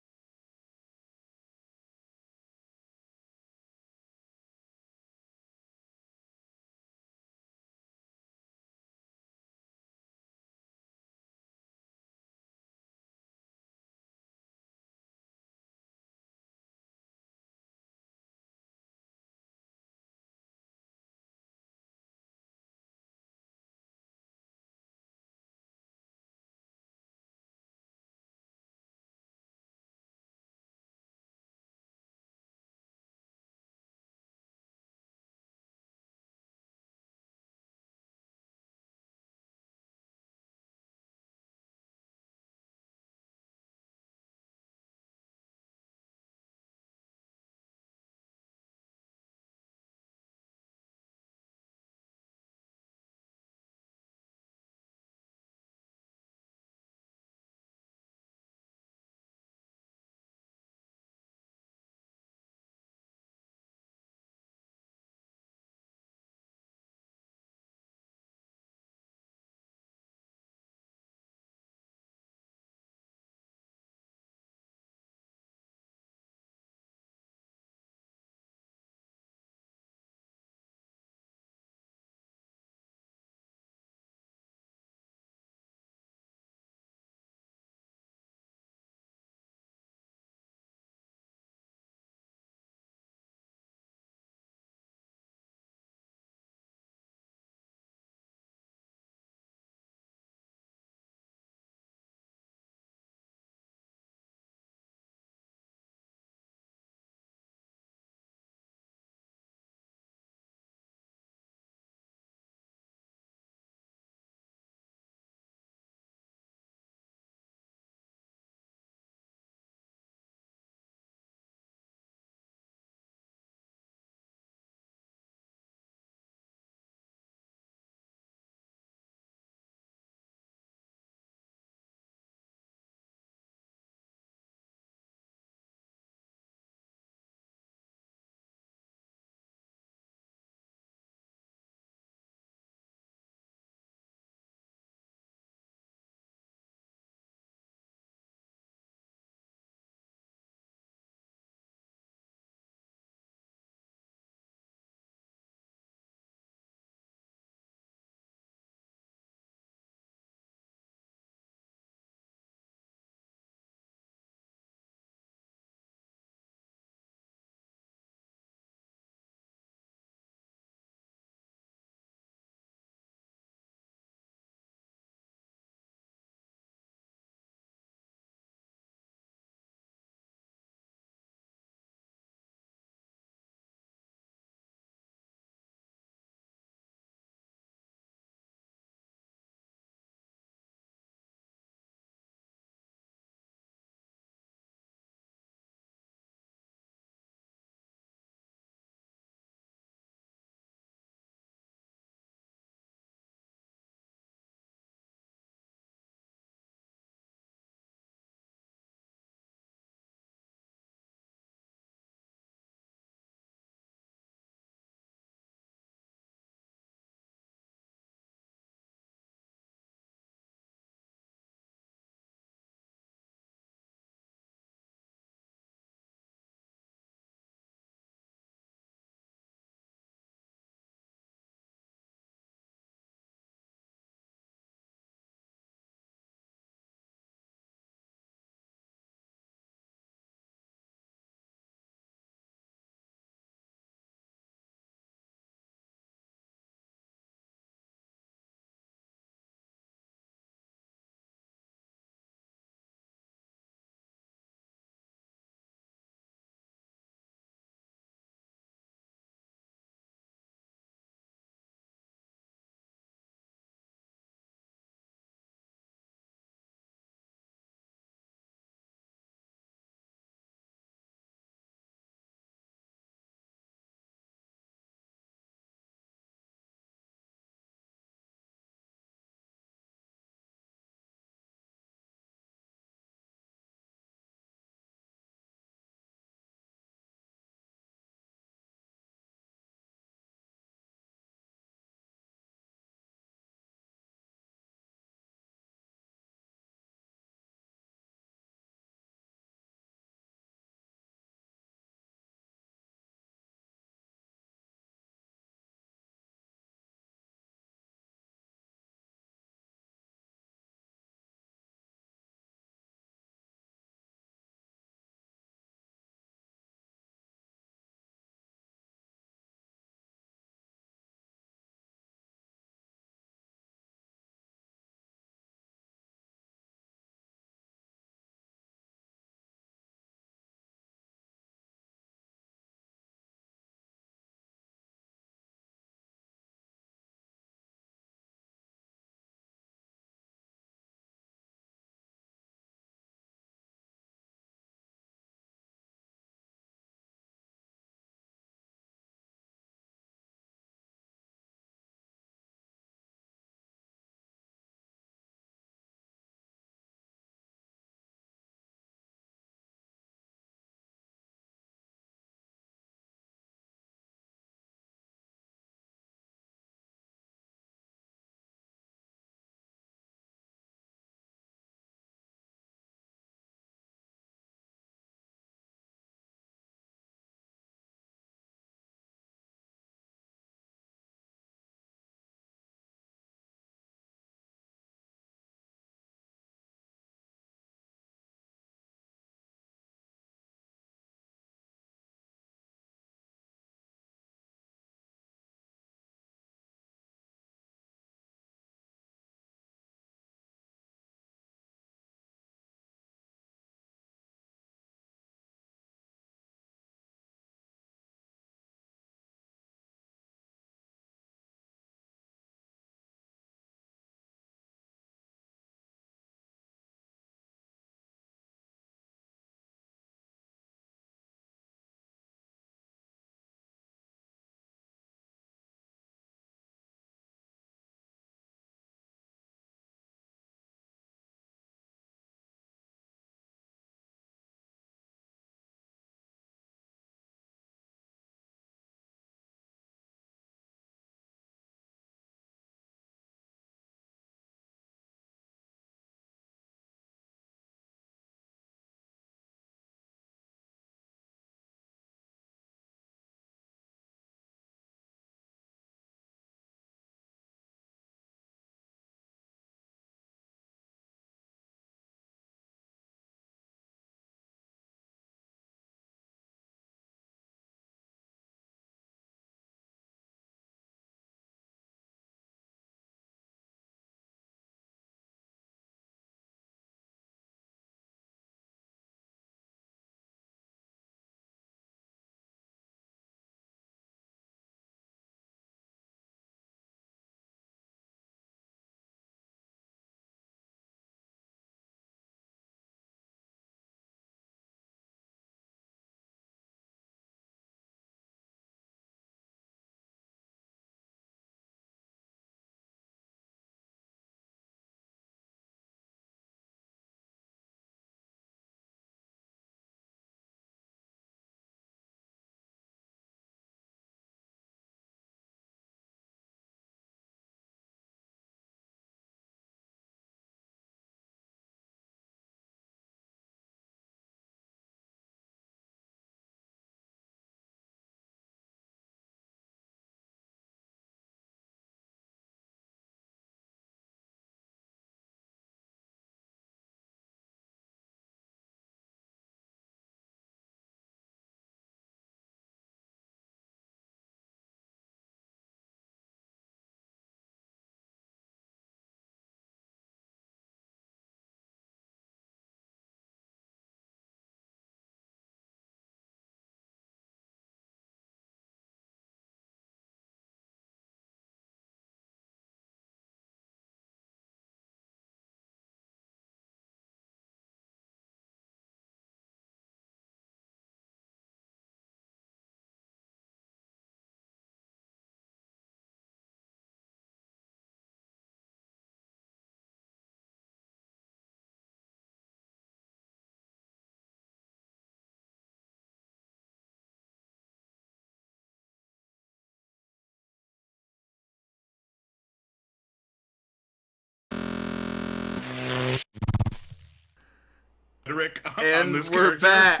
rhetoric on
And
this
we're
character.
back.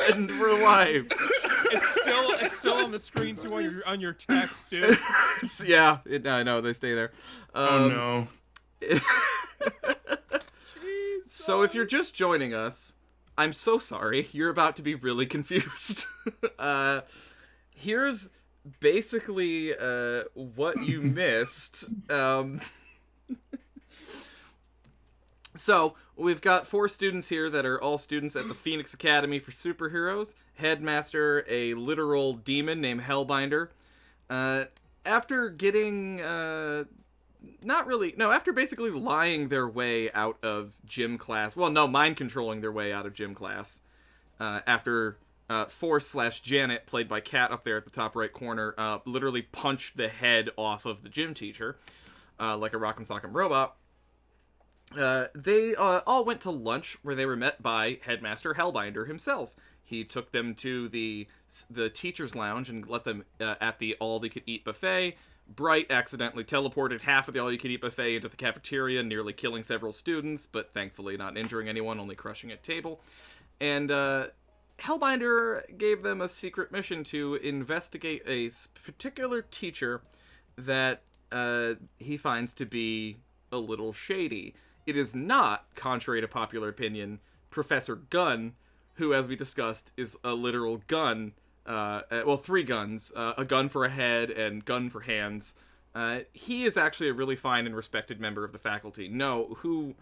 And we're live.
It's still on the screen too on your text, dude.
I know they stay there.
Oh no.
So if you're just joining us, I'm so sorry. You're about to be really confused. Here's basically what you missed. So we've got 4 students here that are all students at the Phoenix Academy for Superheroes. Headmaster, a literal demon named Hellbinder. After getting after basically lying their way out of gym class. Well, no, mind controlling their way out of gym class. After Force/Janet, played by Kat up there at the top right corner, literally punched the head off of the gym teacher like a Rock'em Sock'em robot. They all went to lunch where they were met by Headmaster Hellbinder himself. He took them to the teacher's lounge and let them at the all-they-could-eat buffet. Bright accidentally teleported half of the all-you-can-eat buffet into the cafeteria, nearly killing several students, but thankfully not injuring anyone, only crushing a table. And Hellbinder gave them a secret mission to investigate a particular teacher that he finds to be a little shady. It is not, contrary to popular opinion, Professor Gunn, who, as we discussed, is a literal gun. 3 guns, a gun for a head and gun for hands. He is actually a really fine and respected member of the faculty. No, who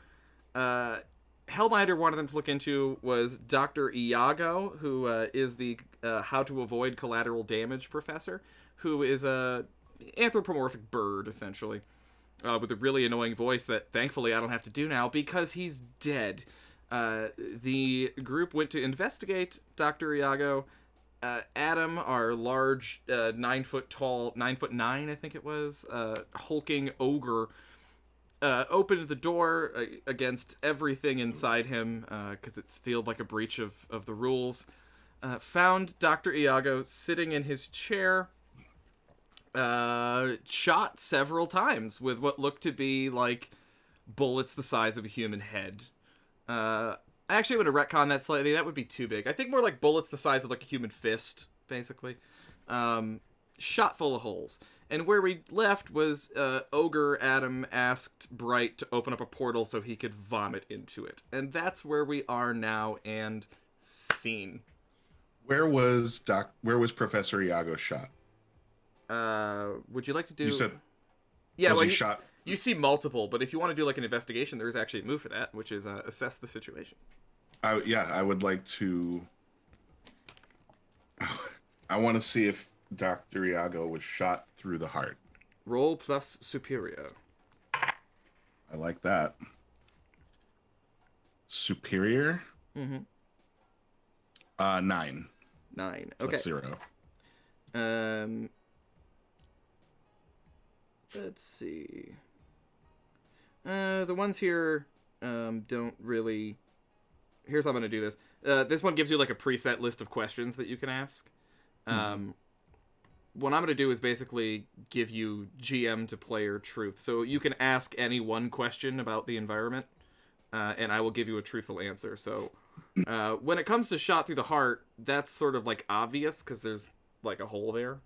Hellbinder wanted them to look into was Dr. Iago, who is the how to avoid collateral damage professor, who is a anthropomorphic bird, essentially, with a really annoying voice that thankfully I don't have to do now because he's dead. The group went to investigate Dr. Iago. Adam, our large 9 foot tall, 9'9", I think it was, hulking ogre, opened the door against everything inside him because it feels like a breach of the rules. Found Dr. Iago sitting in his chair, shot several times with what looked to be like bullets the size of a human head. I actually want to retcon that slightly. That would be too big. I think more like bullets the size of like a human fist, basically. Shot full of holes. And where we left was Ogre Adam asked Bright to open up a portal so he could vomit into it. And that's where we are now and scene.
Where was Professor Iago shot?
Would you like to do...
You said
he
shot?
You see multiple, but if you want to do like an investigation, there is actually a move for that, which is assess the situation.
I would like to... I want to see if Dr. Iago was shot through the heart.
Roll plus superior.
I like that. Superior?
Mm-hmm.
9.
9.
Plus
Okay.
0.
Let's see. The ones here don't really... Here's how I'm going to do this. This one gives you like a preset list of questions that you can ask. What I'm going to do is basically give you GM to player truth. So you can ask any one question about the environment, and I will give you a truthful answer. So when it comes to shot through the heart, that's sort of like obvious because there's like a hole there.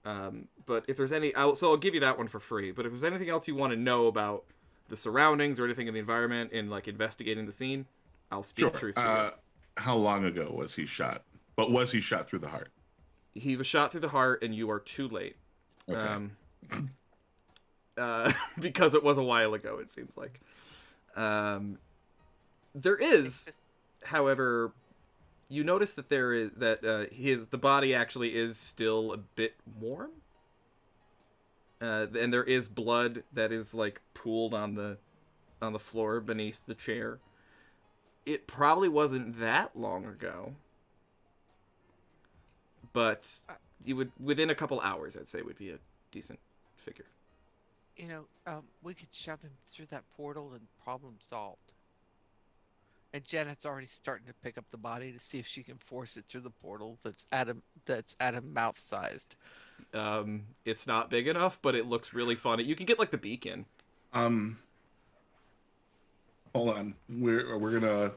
But if there's any... So I'll give you that one for free. But if there's anything else you want to know about the surroundings or anything in the environment in like investigating the scene, I'll speak truth to you.
How long ago was he shot? But was he shot through the heart?
He was shot through the heart, and you are too late.
Okay.
Because it was a while ago, it seems like. There is, however, you notice that there is the body actually is still a bit warm, and there is blood that is like pooled on the floor beneath the chair. It probably wasn't that long ago, but you would within a couple hours, I'd say, would be a decent figure.
We could shove him through that portal and problem solved. And Janet's already starting to pick up the body to see if she can force it through the portal that's Adam mouth sized.
It's not big enough, but it looks really funny. You can get like the beacon.
Hold on. We're gonna.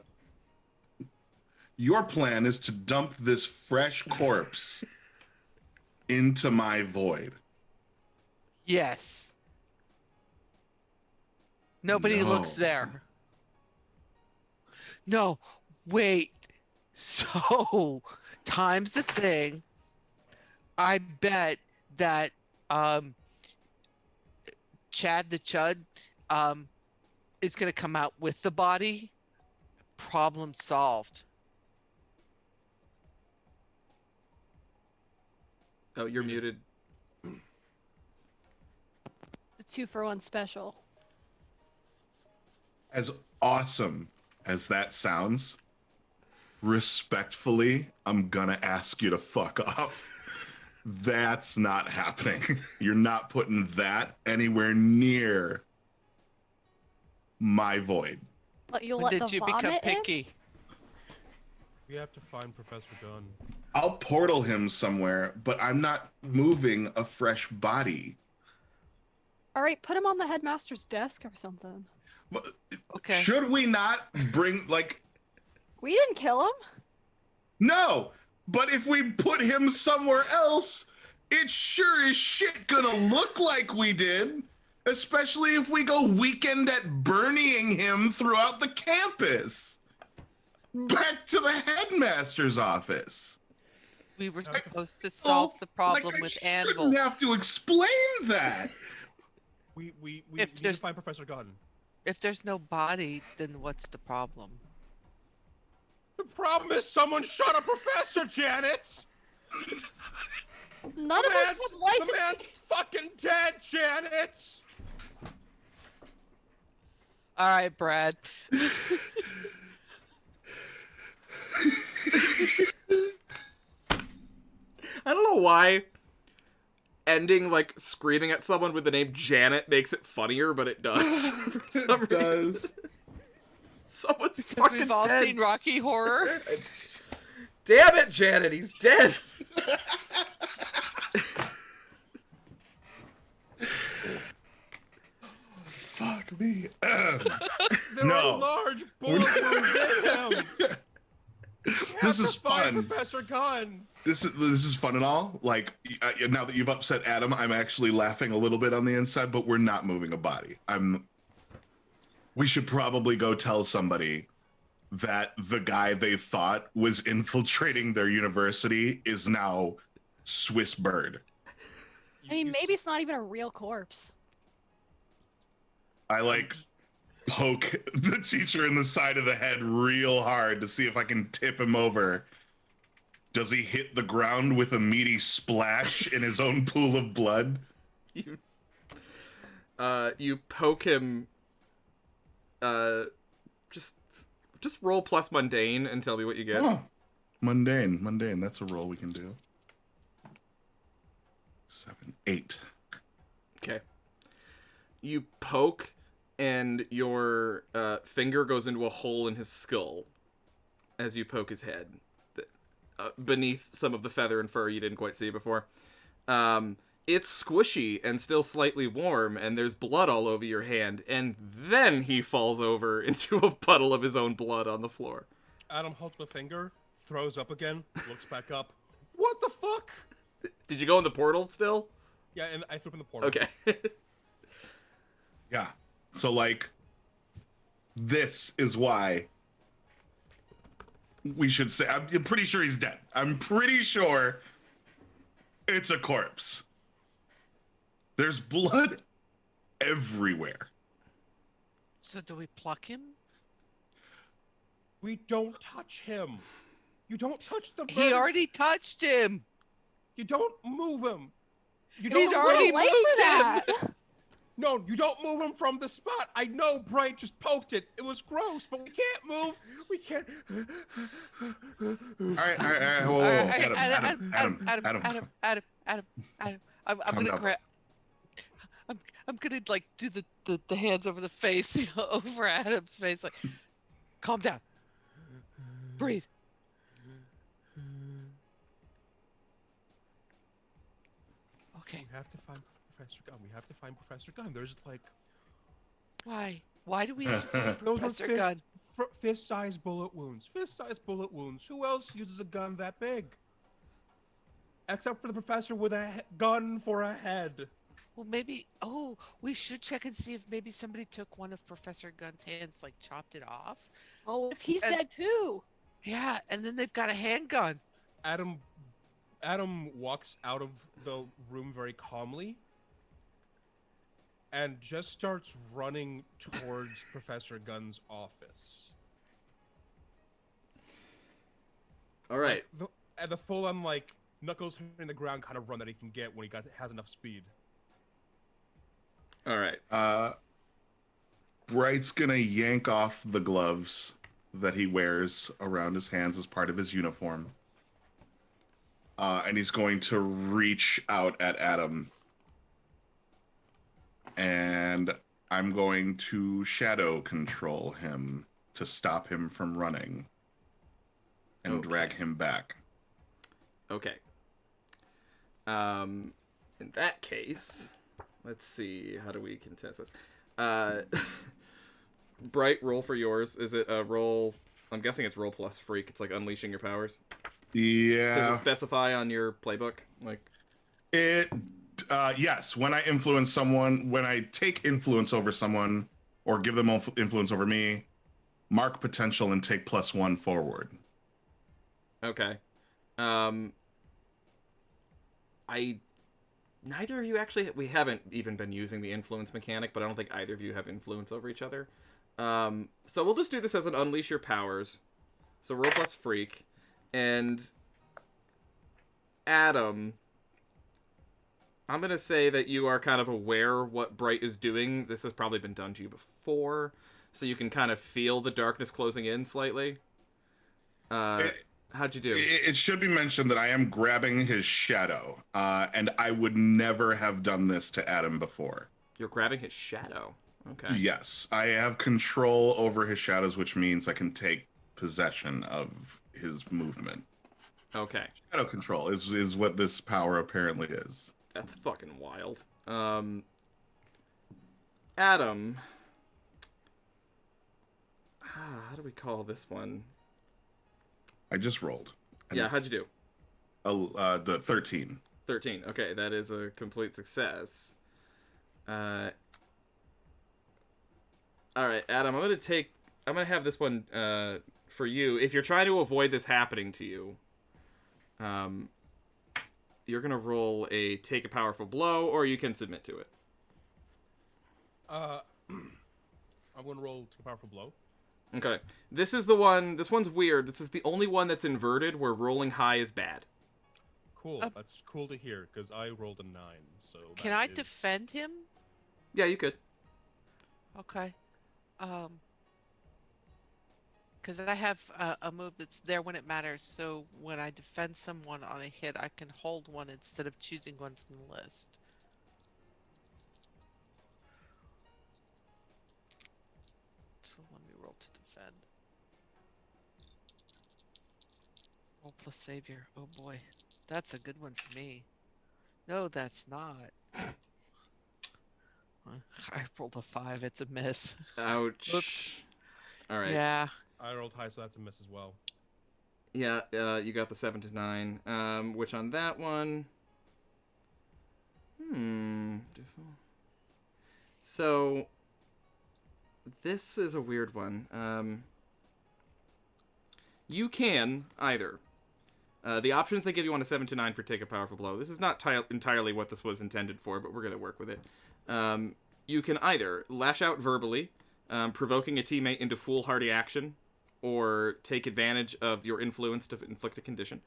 Your plan is to dump this fresh corpse into my void.
Yes. Nobody
No.
looks there. No, wait. So, time's the thing. I bet that Chad the Chud is gonna come out with the body. Problem solved.
Oh, you're muted.
The 2-for-1 special.
As awesome as that sounds, respectfully, I'm gonna ask you to fuck off. That's not happening. You're not putting that anywhere near my void.
But you'll
When
let
did
the
you become
vomit in?
picky?
We have to find Professor Gunn.
I'll portal him somewhere, but I'm not moving a fresh body.
All right, put him on the headmaster's desk or something.
But
Okay.
should we not bring, like,
We didn't kill him.
no, but if we put him somewhere else, it sure as shit gonna look like we did, especially if we go weekend at Bernieing him throughout the campus. Back to the headmaster's office.
We were supposed to solve the problem
I
with
shouldn't
Anvil.
have to explain that.
We
If
need to
there's-
find Professor Gunn.
If there's no body, then what's the problem?
The problem is someone shot a professor, Janet!
None of us have
The man's
license.
fucking dead, Janet!
All right, Brad.
I don't know why ending like screaming at someone with the name Janet makes it funnier, but it does. For some
It
reason.
does.
Someone's
Because
fucking
we've all
dead.
seen Rocky Horror.
Damn it, Janet, he's dead.
Fuck me.
There
No.
are large bullet wounds in him!
This is
Find
fun.
Professor Gunn!
This is fun and all. Like, now that you've upset Adam, I'm actually laughing a little bit on the inside, but we're not moving a body. We should probably go tell somebody that the guy they thought was infiltrating their university is now Swiss Bird.
I mean, maybe it's not even a real corpse.
I like poke the teacher in the side of the head real hard to see if I can tip him over. Does he hit the ground with a meaty splash in his own pool of blood?
You poke him. Just roll plus mundane and tell me what you get.
Oh, mundane. That's a roll we can do. 7, 8.
Okay. You poke, and your finger goes into a hole in his skull as you poke his head, beneath some of the feather and fur you didn't quite see before. It's squishy and still slightly warm, and there's blood all over your hand, and then he falls over into a puddle of his own blood on the floor.
Adam holds the finger, throws up again, looks back up. What the fuck?
Did you go in the portal still?
Yeah, and I threw him in the portal.
Okay.
Yeah. So, like, this is why we should say, I'm pretty sure he's dead. I'm pretty sure it's a corpse. There's blood everywhere.
So do we pluck him?
We don't touch him. You don't touch the bird.
He already touched him.
You don't move him. You
He's
don't
already
Late for that.
No, you don't move him from the spot. I know Bright just poked it. It was gross, but we can't move. We can't.
All right. Whoa,
All right,
Adam.
I'm
Calm
gonna
down.
grab. I'm gonna like do the hands over the face, you know, over Adam's face, like, calm down, breathe. Okay.
We have to find Professor Gunn. There's like
Why? Why do we have to fight
Those were
Professor Gunn?
fist-sized bullet wounds. Fist-sized bullet wounds. Who else uses a gun that big? Except for the professor with a gun for a head.
Well, maybe. Oh, we should check and see if maybe somebody took one of Professor Gunn's hands, like chopped it off.
Oh, what if he's
And-
dead too?
Yeah, and then they've got a handgun.
Adam walks out of the room very calmly and just starts running towards Professor Gunn's office.
All right.
At the full on like knuckles hitting the ground kind of run that he can get when has enough speed.
All right.
Bright's gonna yank off the gloves that he wears around his hands as part of his uniform. And he's going to reach out at Adam. And I'm going to shadow control him to stop him from running and
Okay.
drag him back.
Okay. In that case, let's see. How do we contest this? Bright, roll for yours. Is it a roll? I'm guessing it's roll plus freak. It's like unleashing your powers. Does
Yeah.
it specify on your playbook? Like,
Yes. When I influence someone, when I take influence over someone or give them influence over me, mark potential and take +1 forward.
okay. Neither of you actually, we haven't even been using the influence mechanic, but I don't think either of you have influence over each other. So we'll just do this as an unleash your powers. So roll plus freak. And Adam, I'm going to say that you are kind of aware what Bright is doing. This has probably been done to you before, so you can kind of feel the darkness closing in slightly. How'd you do?
It should be mentioned that I am grabbing his shadow, and I would never have done this to Adam before.
You're grabbing his shadow. Okay.
Yes, I have control over his shadows, which means I can take possession of his movement.
Okay.
Shadow control is what this power apparently is.
That's fucking wild. Adam. How do we call this one?
I just rolled. And
Yeah,
it's,
how'd you do?
The 13.
13. Okay, that is a complete success. Alright, Adam, I'm gonna have this one for you. If you're trying to avoid this happening to you, you're gonna roll a take a powerful blow, or you can submit to it.
I'm gonna roll to a powerful blow.
Okay. This is the one. This one's weird. This is the only one that's inverted where rolling high is bad.
Cool. That's cool to hear because I rolled a 9. So
Can
that
I
is-
defend him?
Yeah, you could.
Okay. Because I have a move that's there when it matters. So when I defend someone on a hit, I can hold one instead of choosing one from the list. So let me roll to defend. Roll plus savior. Oh boy, that's a good one for me. No, that's not. I rolled a 5. It's a miss.
Ouch.
Oops.
All right.
Yeah.
I rolled high, so that's a miss as well.
Yeah, you got the 7 to 9. Which on that one... So, this is a weird one. You can, either. The options they give you on a 7 to 9 for take a powerful blow. This is not entirely what this was intended for, but we're going to work with it. You can either lash out verbally, provoking a teammate into foolhardy action, or take advantage of your influence to inflict a condition.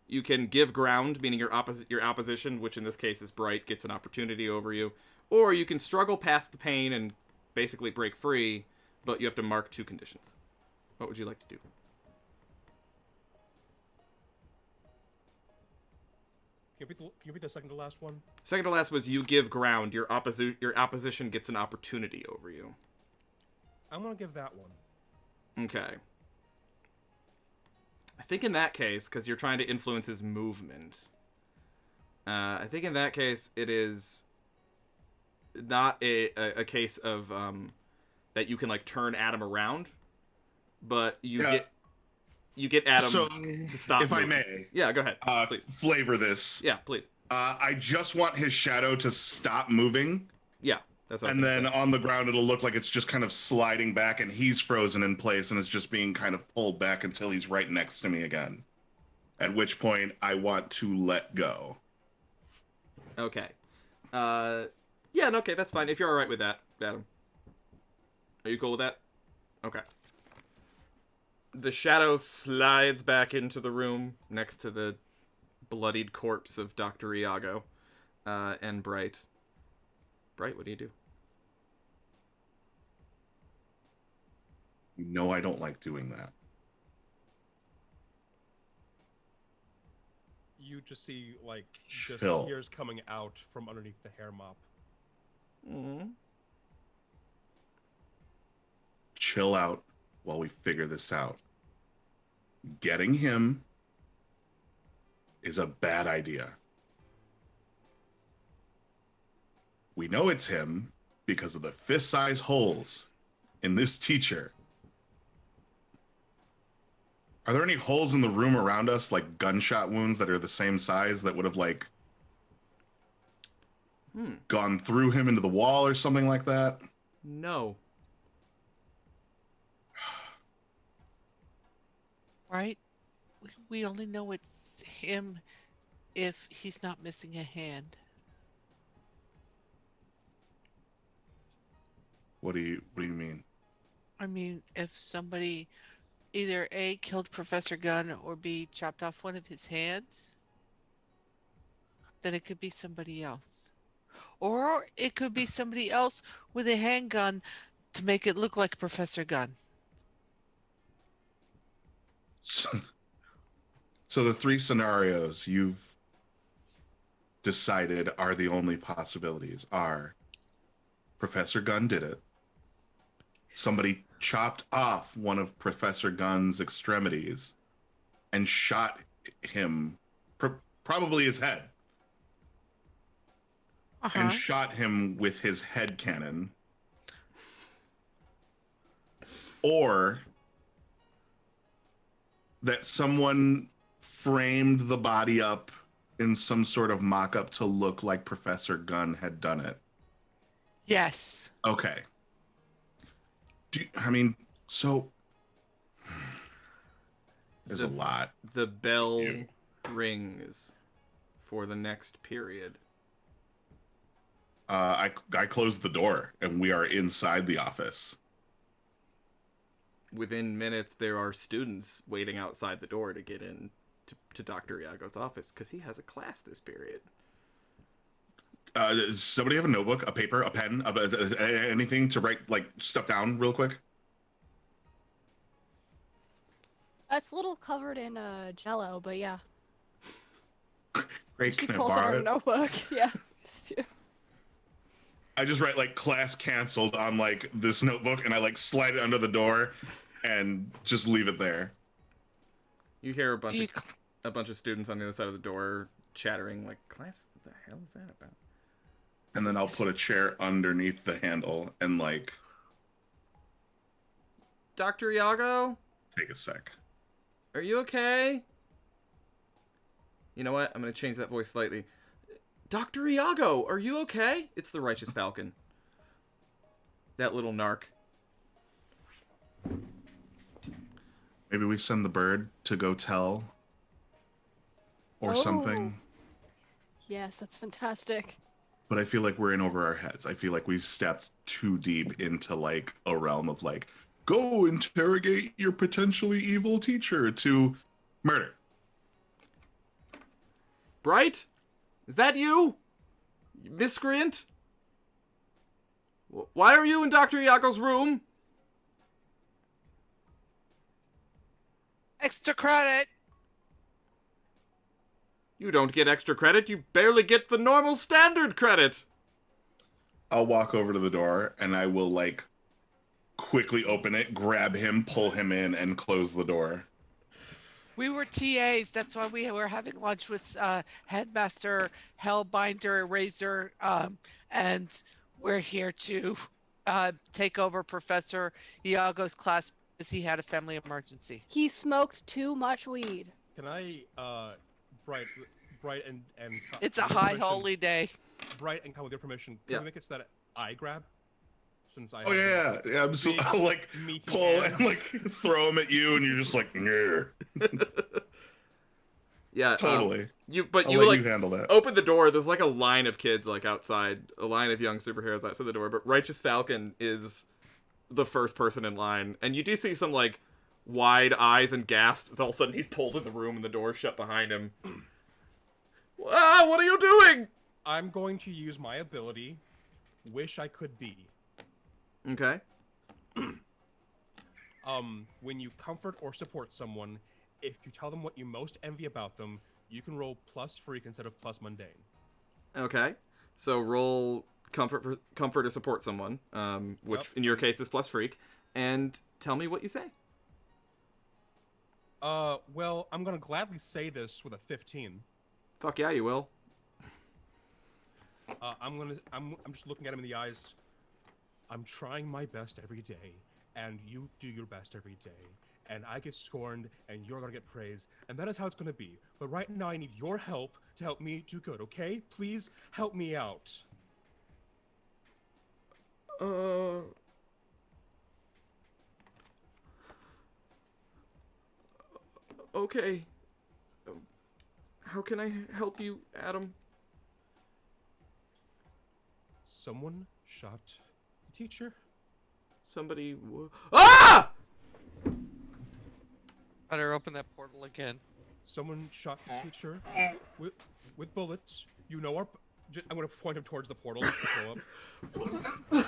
You can give ground, meaning your opposition, which in this case is Bright, gets an opportunity over you. Or you can struggle past the pain and basically break free, but you have to mark 2 conditions. What would you like to do?
Can you repeat the second to last one?
Second to last was you give ground. Your opposition gets an opportunity over you.
I'm gonna give that one.
Okay. I think in that case, because you're trying to influence his movement, I think in that case it is not a case of that you can like turn Adam around, but you
Yeah.
get Adam
So,
to stop.
if I
moving.
may,
Yeah, go ahead, please.
flavor this.
Yeah, please.
I just want his shadow to stop moving,
Yeah, that's what I was
and
gonna
then
say.
on the ground it'll look like it's just kind of sliding back, and he's frozen in place, and it's just being kind of pulled back until he's right next to me again. At which point, I want to let go.
Okay. Yeah, okay, that's fine. If you're all right with that, Adam. Are you cool with that? Okay. The shadow slides back into the room next to the bloodied corpse of Dr. Iago and Bright. Bright, what do you do?
No, I don't like doing that.
You just see like just
Chill.
tears coming out from underneath the hair mop.
Mm-hmm.
Chill out while we figure this out. Getting him is a bad idea. We know it's him because of the fist-sized holes in this teacher. Are there any holes in the room around us, like gunshot wounds that are the same size that would have like gone through him into the wall or something like that?
No.
Right? We only know it's him if he's not missing a hand.
What do you mean?
I mean, if somebody either A, killed Professor Gunn, or B, chopped off one of his hands, then it could be somebody else. Or it could be somebody else with a handgun to make it look like Professor Gunn.
So the three scenarios you've decided are the only possibilities are Professor Gunn did it. Somebody chopped off one of Professor Gunn's extremities and shot him, probably his head, and shot him with his head cannon. Or that someone framed the body up in some sort of mock-up to look like Professor Gunn had done it.
Yes.
Okay. So there's a lot.
The bell rings for the next period.
I closed the door and we are inside the office.
Within minutes, there are students waiting outside the door to get in to Dr. Iago's office because he has a class this period.
Does somebody have a notebook, a paper, a pen, anything to write like stuff down real quick?
It's a little covered in jello, but yeah.
Great,
She
can I
pulls out
borrow
her
it?
notebook. Yeah.
I just write like class canceled on like this notebook and I like slide it under the door and just leave it there.
You hear a bunch of students on the other side of the door chattering like, "Class, what the hell is that about?"
And then I'll put a chair underneath the handle and like
Dr. Iago,
take a sec.
are you okay? You know what? I'm gonna change that voice slightly. Dr. Iago, are you okay? It's the Righteous Falcon. That little narc.
Maybe we send the bird to go tell or something.
Yes, that's fantastic.
But I feel like we're in over our heads. I feel like we've stepped too deep into like a realm of like, go interrogate your potentially evil teacher to murder.
Bright? Is that you? You miscreant? Why are you in Dr. Iago's room?
Extra credit.
You don't get extra credit. You barely get the normal standard credit.
I'll walk over to the door and I will like quickly open it, grab him, pull him in, and close the door.
We were TAs. That's why we were having lunch with Headmaster, Hellbinder, Razor, and we're here to Take over Professor Iago's class because he had a family emergency.
He smoked too much weed.
Can I, Bright, and
It's a
with
high
permission-
holy day.
Bright and with your permission, can
Yeah.
we make it so that I grab? Since I
Oh
have
yeah. I'm so,
big,
I'll like
meaty
pull
hands.
and like throw them at you, and you're just like, "Nah."
Yeah,
Totally.
you
I'll
you
let
like
you handle that.
open the door. There's like a line of kids like outside, a line of young superheroes outside the door. But Righteous Falcon is the first person in line, and you do see some like wide eyes and gasps as all of a sudden he's pulled in the room and the door's shut behind him. Ah, what are you doing?
I'm going to use my ability, Wish I Could Be.
Okay.
When you comfort or support someone, if you tell them what you most envy about them, you can roll plus freak instead of plus mundane.
Okay. So roll comfort or support someone, which
Yep.
in your case is plus freak, and tell me what you say.
Well, I'm gonna gladly say this with a 15.
Fuck yeah, you will.
I'm just looking at him in the eyes. I'm trying my best every day, and you do your best every day, and I get scorned, and you're gonna get praised, and that is how it's gonna be. But right now, I need your help to help me do good, okay? Please help me out.
Okay. How can I help you, Adam?
Someone shot the teacher.
Somebody. Ah!
Better open that portal again.
Someone shot the teacher with bullets. You know our. I'm gonna point him towards the portal. Go up.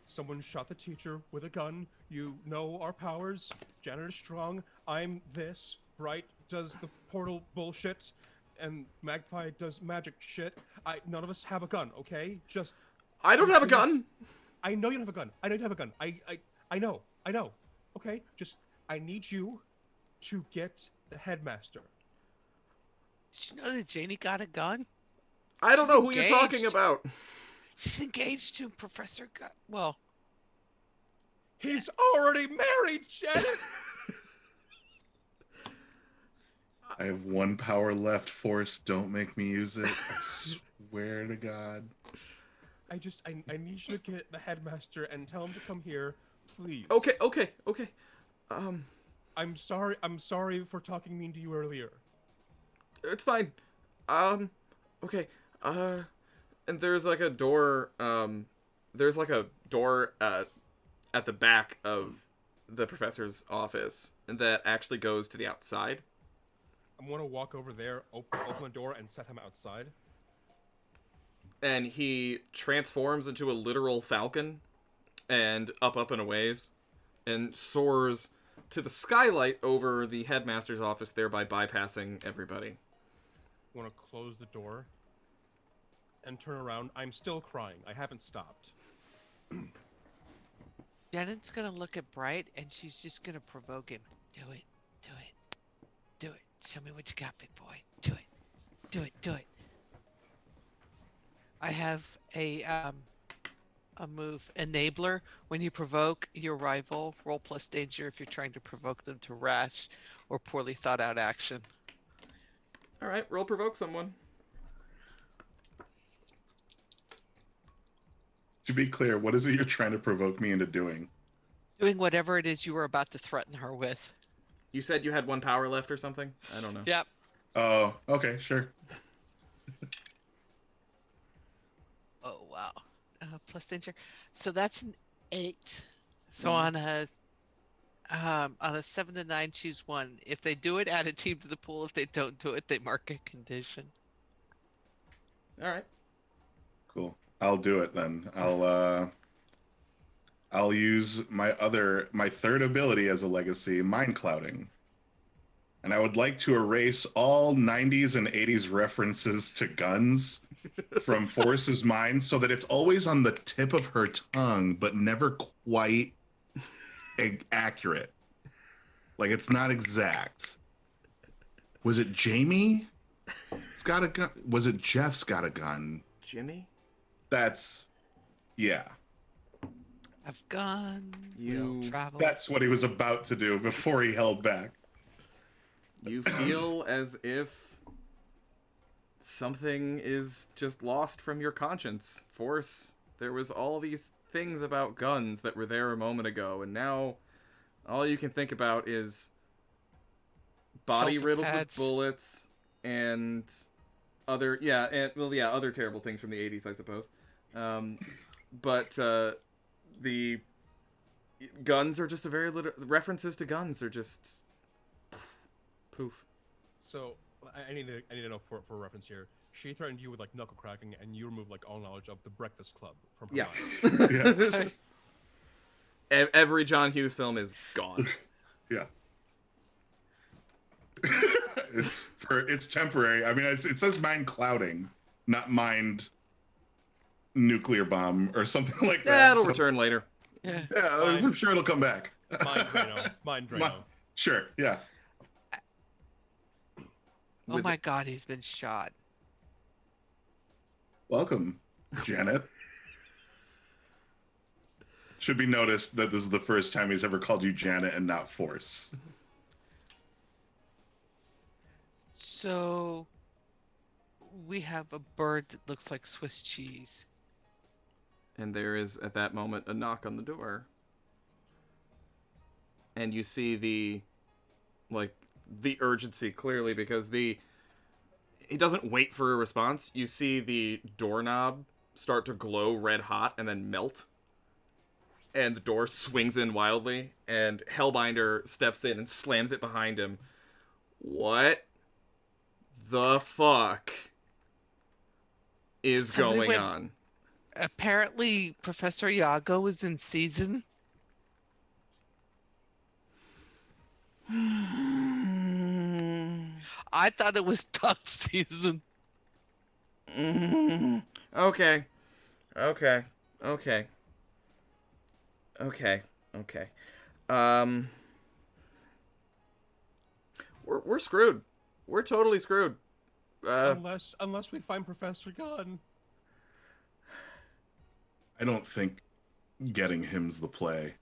Someone shot the teacher with a gun. You know our powers. Janitor's strong. I'm this. Bright does the portal bullshit, and Magpie does magic shit. None of us have a gun, okay? Just.
I don't have a gun.
I know you don't have a gun. I know you have a gun. I know. Okay? Just, I need you to get the headmaster.
Did you know that Janie got a gun?
I don't
She's
know who you're talking
engaged.
about.
She's engaged to Professor well,
He's already married, Janet!
I have one power left. Force, don't make me use it. I swear to God.
I need you to get the headmaster and tell him to come here, please.
Okay.
I'm sorry for talking mean to you earlier.
It's fine. Okay. And there's like a door, there's like a door at the back of the professor's office that actually goes to the outside.
I'm gonna walk over there, open the door, and set him outside.
And he transforms into a literal falcon and up and a ways and soars to the skylight over the headmaster's office, thereby bypassing everybody.
I'm gonna close the door and turn around. I'm still crying. I haven't stopped.
Janet's gonna look at Bright and she's just gonna provoke him. Do it. Show me what you got, big boy. Do it. I have a move, Enabler. When you provoke your rival, roll plus danger if you're trying to provoke them to rash or poorly thought out action.
All right, roll provoke someone.
To be clear, what is it you're trying to provoke me into doing?
Doing whatever it is you were about to threaten her with.
You said you had one power left or something? I don't know.
Yep.
Oh, okay, sure.
Oh wow. Plus danger. So that's an 8. So on a 7 to 9, choose one. If they do it, add a team to the pool. If they don't do it, they mark a condition.
All right.
Cool. I'll do it then. I'll use my third ability as a legacy, mind clouding. And I would like to erase all 90s and 80s references to guns from Force's mind so that it's always on the tip of her tongue, but never quite accurate. Like, it's not exact. Was it Jamie? Got a gun? Was it Jeff's got a gun?
Jimmy?
Yeah.
I've gone.
You-
Will travel.
That's what he was about to do before he held back.
You feel as if something is just lost from your conscience. Force. There was all these things about guns that were there a moment ago, and now all you can think about is body
Shelter
riddled
pads.
with bullets and other other terrible things from the 80s, I suppose. But the guns are just a very little references to guns are just poof.
So I need to know for reference here. She threatened you with like knuckle cracking, and you removed like all knowledge of the Breakfast Club from her
Yeah.
mind.
Yeah.
Every John Hughes film is gone.
Yeah. It's temporary. I mean, it says mind clouding, not mind nuclear bomb or something like that.
That'll
So,
return later.
Yeah.
Yeah,
Mind-
I'm sure it'll come back.
Mind Drano. Mind Drano.
Sure. Yeah.
Oh
With-
my god, he's been shot.
Welcome, Janet. Should be noticed that this is the first time he's ever called you Janet and not Force.
So we have a bird that looks like Swiss cheese.
And there is, at that moment, a knock on the door. And you see the urgency clearly, because he doesn't wait for a response. You see the doorknob start to glow red hot and then melt. And the door swings in wildly, and Hellbinder steps in and slams it behind him. What the fuck is
Somebody
going
went-
on?
Apparently, Professor Iago is in season. I thought it was duck season.
Okay. We're screwed. We're totally screwed.
Unless we find Professor Gunn.
I don't think getting him's the play.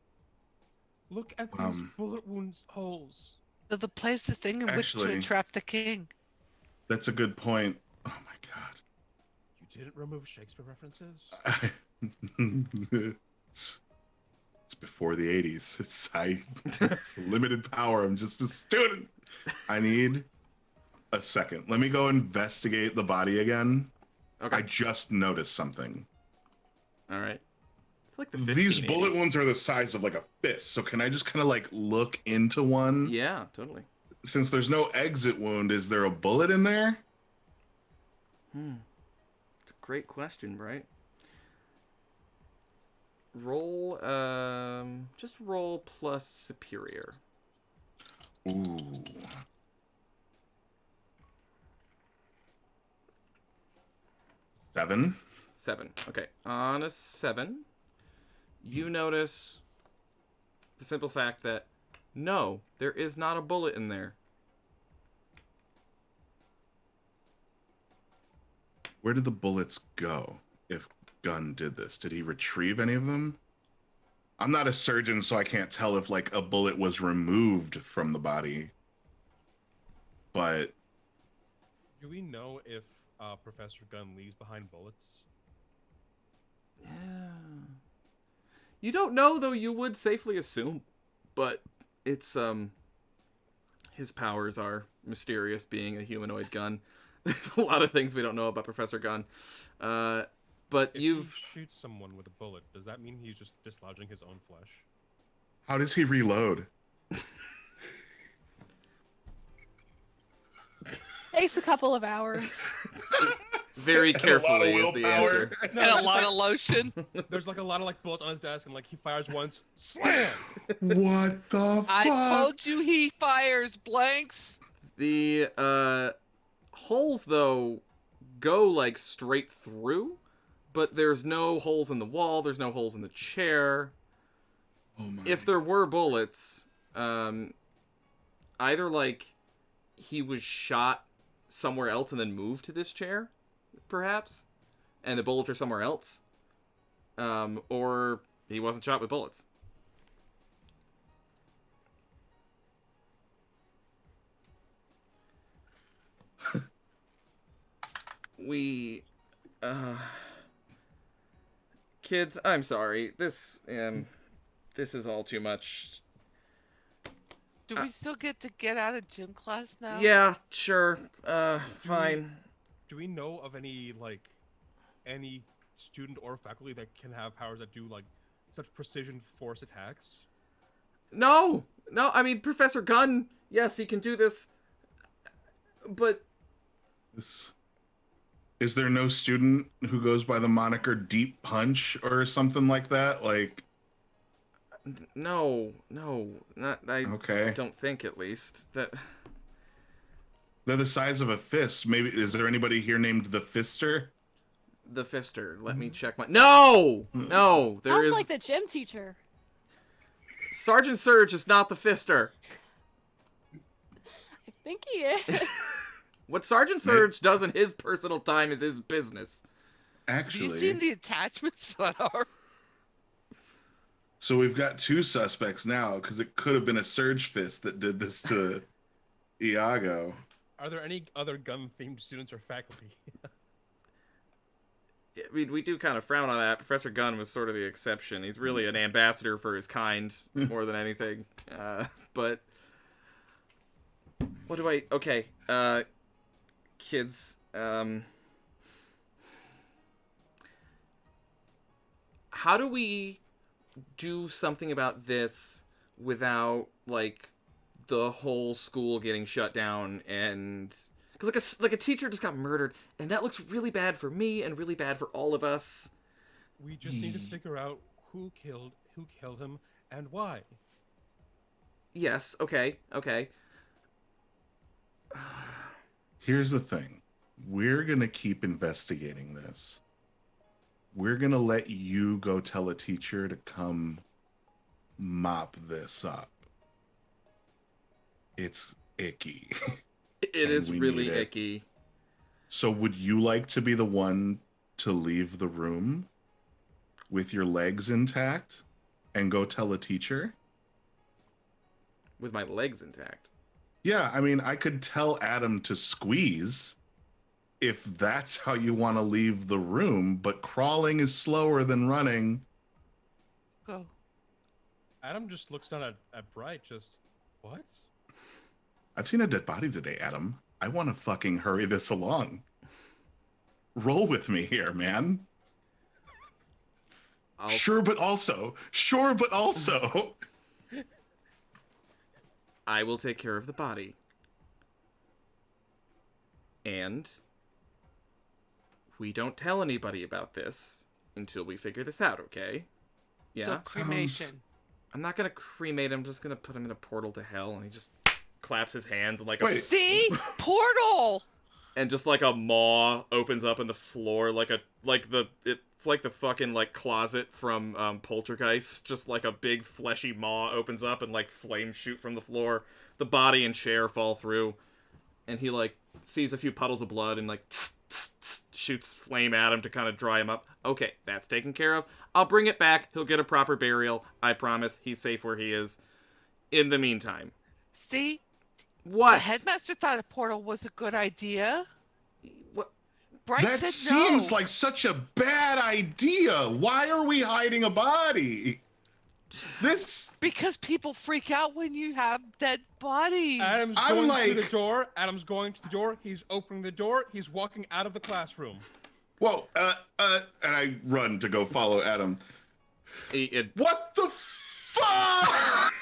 Look at these bullet wounds holes.
So the play's the thing in which to
Actually-
entrap the king.
That's a good point. Oh my god.
You didn't remove Shakespeare references?
It's before the 80s. It's limited power. I'm just a student. I need a second. Let me go investigate the body again.
Okay.
I just noticed something.
All right. It's like the
These
1580s.
bullet wounds are the size of like a fist. So can I just kind of like look into one?
Yeah, totally.
Since there's no exit wound, is there a bullet in there?
It's a great question, right? Roll, just roll plus superior.
Ooh. Seven.
7. Okay. On a 7, you notice the simple fact that no, there is not a bullet in there.
Where did the bullets go? If Gunn did this, did he retrieve any of them? I'm not a surgeon, so I can't tell if like a bullet was removed from the body. But
Do we know if Professor Gunn leaves behind bullets?
Yeah. You don't know, though. You would safely assume, but it's his powers are mysterious, being a humanoid gun. There's a lot of things we don't know about Professor Gunn. But
If
you've
he shoots someone with a bullet, does that mean he's just dislodging his own flesh?
how does he reload?
Takes a couple of hours.
very
And a lot of
carefully is the
willpower.
answer.
And a lot of lotion.
There's like a lot of like bullets on his desk, and like he fires once, slam.
What the fuck?
I told you he fires blanks.
The holes, though, go like straight through, but there's no holes in the wall. There's no holes in the chair.
Oh my.
If there were bullets, either like he was shot somewhere else and then moved to this chair, perhaps, and the bullets are somewhere else, or he wasn't shot with bullets. We, kids, I'm sorry. This is all too much.
Do we still get out of gym class now?
Yeah, sure. Fine.
Do we know of any student or faculty that can have powers that do like such precision force attacks?
No, I mean, Professor Gunn, yes, he can do this, but
Is there no student who goes by the moniker Deep Punch or something like that? Like,
no, not I.
okay,
Don't think, at least, that.
they're the size of a fist. Maybe is there anybody here named the Fister?
The Fister. Let me check my. No, there
Sounds
is.
like the gym teacher.
Sergeant Surge is not the Fister.
I think he is.
What Sergeant Surge does in his personal time is his business.
Have you
Actually,
seen the attachments for our...
so we've got two suspects now because it could have been a Surge Fist that did this to Iago.
Are there any other gun-themed students or faculty?
I mean, we do kind of frown on that. Professor Gunn was sort of the exception. He's really an ambassador for his kind more than anything. But what do I? Okay, kids. How do we do something about this without like the whole school getting shut down? And because like a teacher just got murdered, and that looks really bad for me and really bad for all of us.
We just need to figure out who killed him and why.
Yes. Okay.
Here's the thing. We're going to keep investigating this. We're going to let you go tell a teacher to come mop this up. It's icky.
It is
we
really
need it.
icky.
So would you like to be the one to leave the room with your legs intact and go tell a teacher?
With my legs intact.
Yeah, I mean, I could tell Adam to squeeze if that's how you want to leave the room, but crawling is slower than running.
Go.
Adam just looks down at Bright, just, what?
I've seen a dead body today, Adam. I want to fucking hurry this along. Roll with me here, man. Sure, but also.
I will take care of the body. And we don't tell anybody about this until we figure this out, okay? Yeah?
So cremation.
I'm not gonna cremate him, I'm just gonna put him in a portal to hell, and he just claps his hands and like
Wait.
See? Portal!
and just like a maw opens up in the floor, it's like the fucking like closet from Poltergeist. Just like a big fleshy maw opens up and like flames shoot from the floor. The body and chair fall through, and he like sees a few puddles of blood and like shoots flame at him to kind of dry him up. Okay, that's taken care of. I'll bring it back. He'll get a proper burial. I promise. He's safe where he is. In the meantime.
See?
What?
The headmaster thought a portal was a good idea.
What?
Bright
That
said
seems
no.
like such a bad idea. Why are we hiding a body? This...
Because people freak out when you have dead bodies.
Adam's
I'm
going
like-
to the door. Adam's going to the door. He's opening the door. He's walking out of the classroom.
Whoa, and I run to go follow Adam. What the fuck?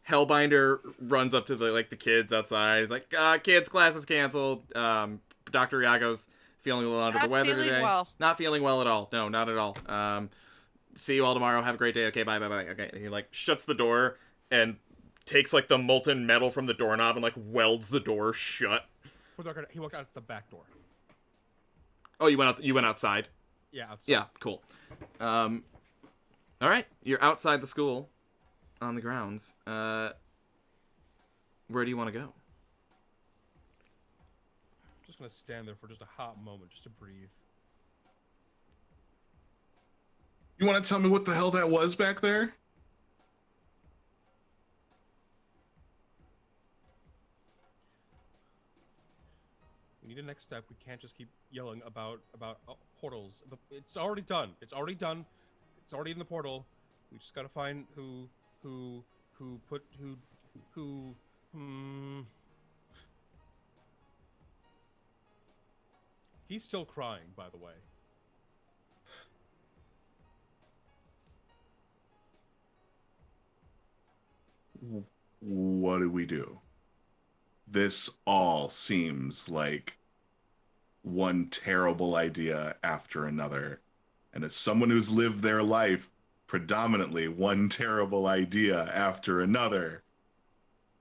Hellbinder runs up to the kids outside. He's like, kids, class is canceled. Dr. Iago's feeling a little under the
Not
weather
feeling
today.
well.
Not feeling well at all. No, not at all. See you all tomorrow. Have a great day. Okay, bye. Okay. And he shuts the door and takes the molten metal from the doorknob and welds the door shut.
For the record, he walked out the back door.
Oh, you went outside?
Yeah, outside.
Yeah, cool. All right, you're outside the school, on the grounds. Where do you want to go?
Just gonna stand there for just a hot moment, just to breathe.
You want to tell me what the hell that was back there?
We need a next step. We can't just keep yelling about portals. It's already done. It's already done. It's already in the portal. We just gotta find who. He's still crying, by the way.
What do we do? This all seems like one terrible idea after another. And as someone who's lived their life predominantly one terrible idea after another,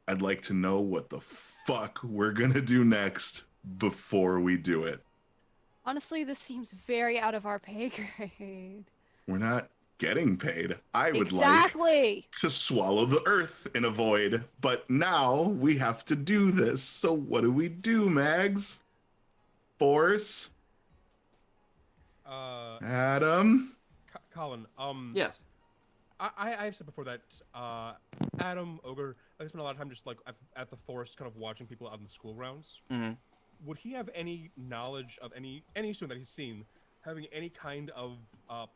I'd like to know what the fuck we're gonna do next before we do it.
Honestly, this seems very out of our pay grade.
We're not getting paid. I would
Exactly.
like to swallow the earth in a void, but now we have to do this. So what do, Mags? Force? Adam?
Colin,
Yes.
I've said before that Adam, Ogre, I spend a lot of time just like at the forest, kind of watching people out in the school grounds.
Mm-hmm.
Would he have any knowledge of any student that he's seen having any kind of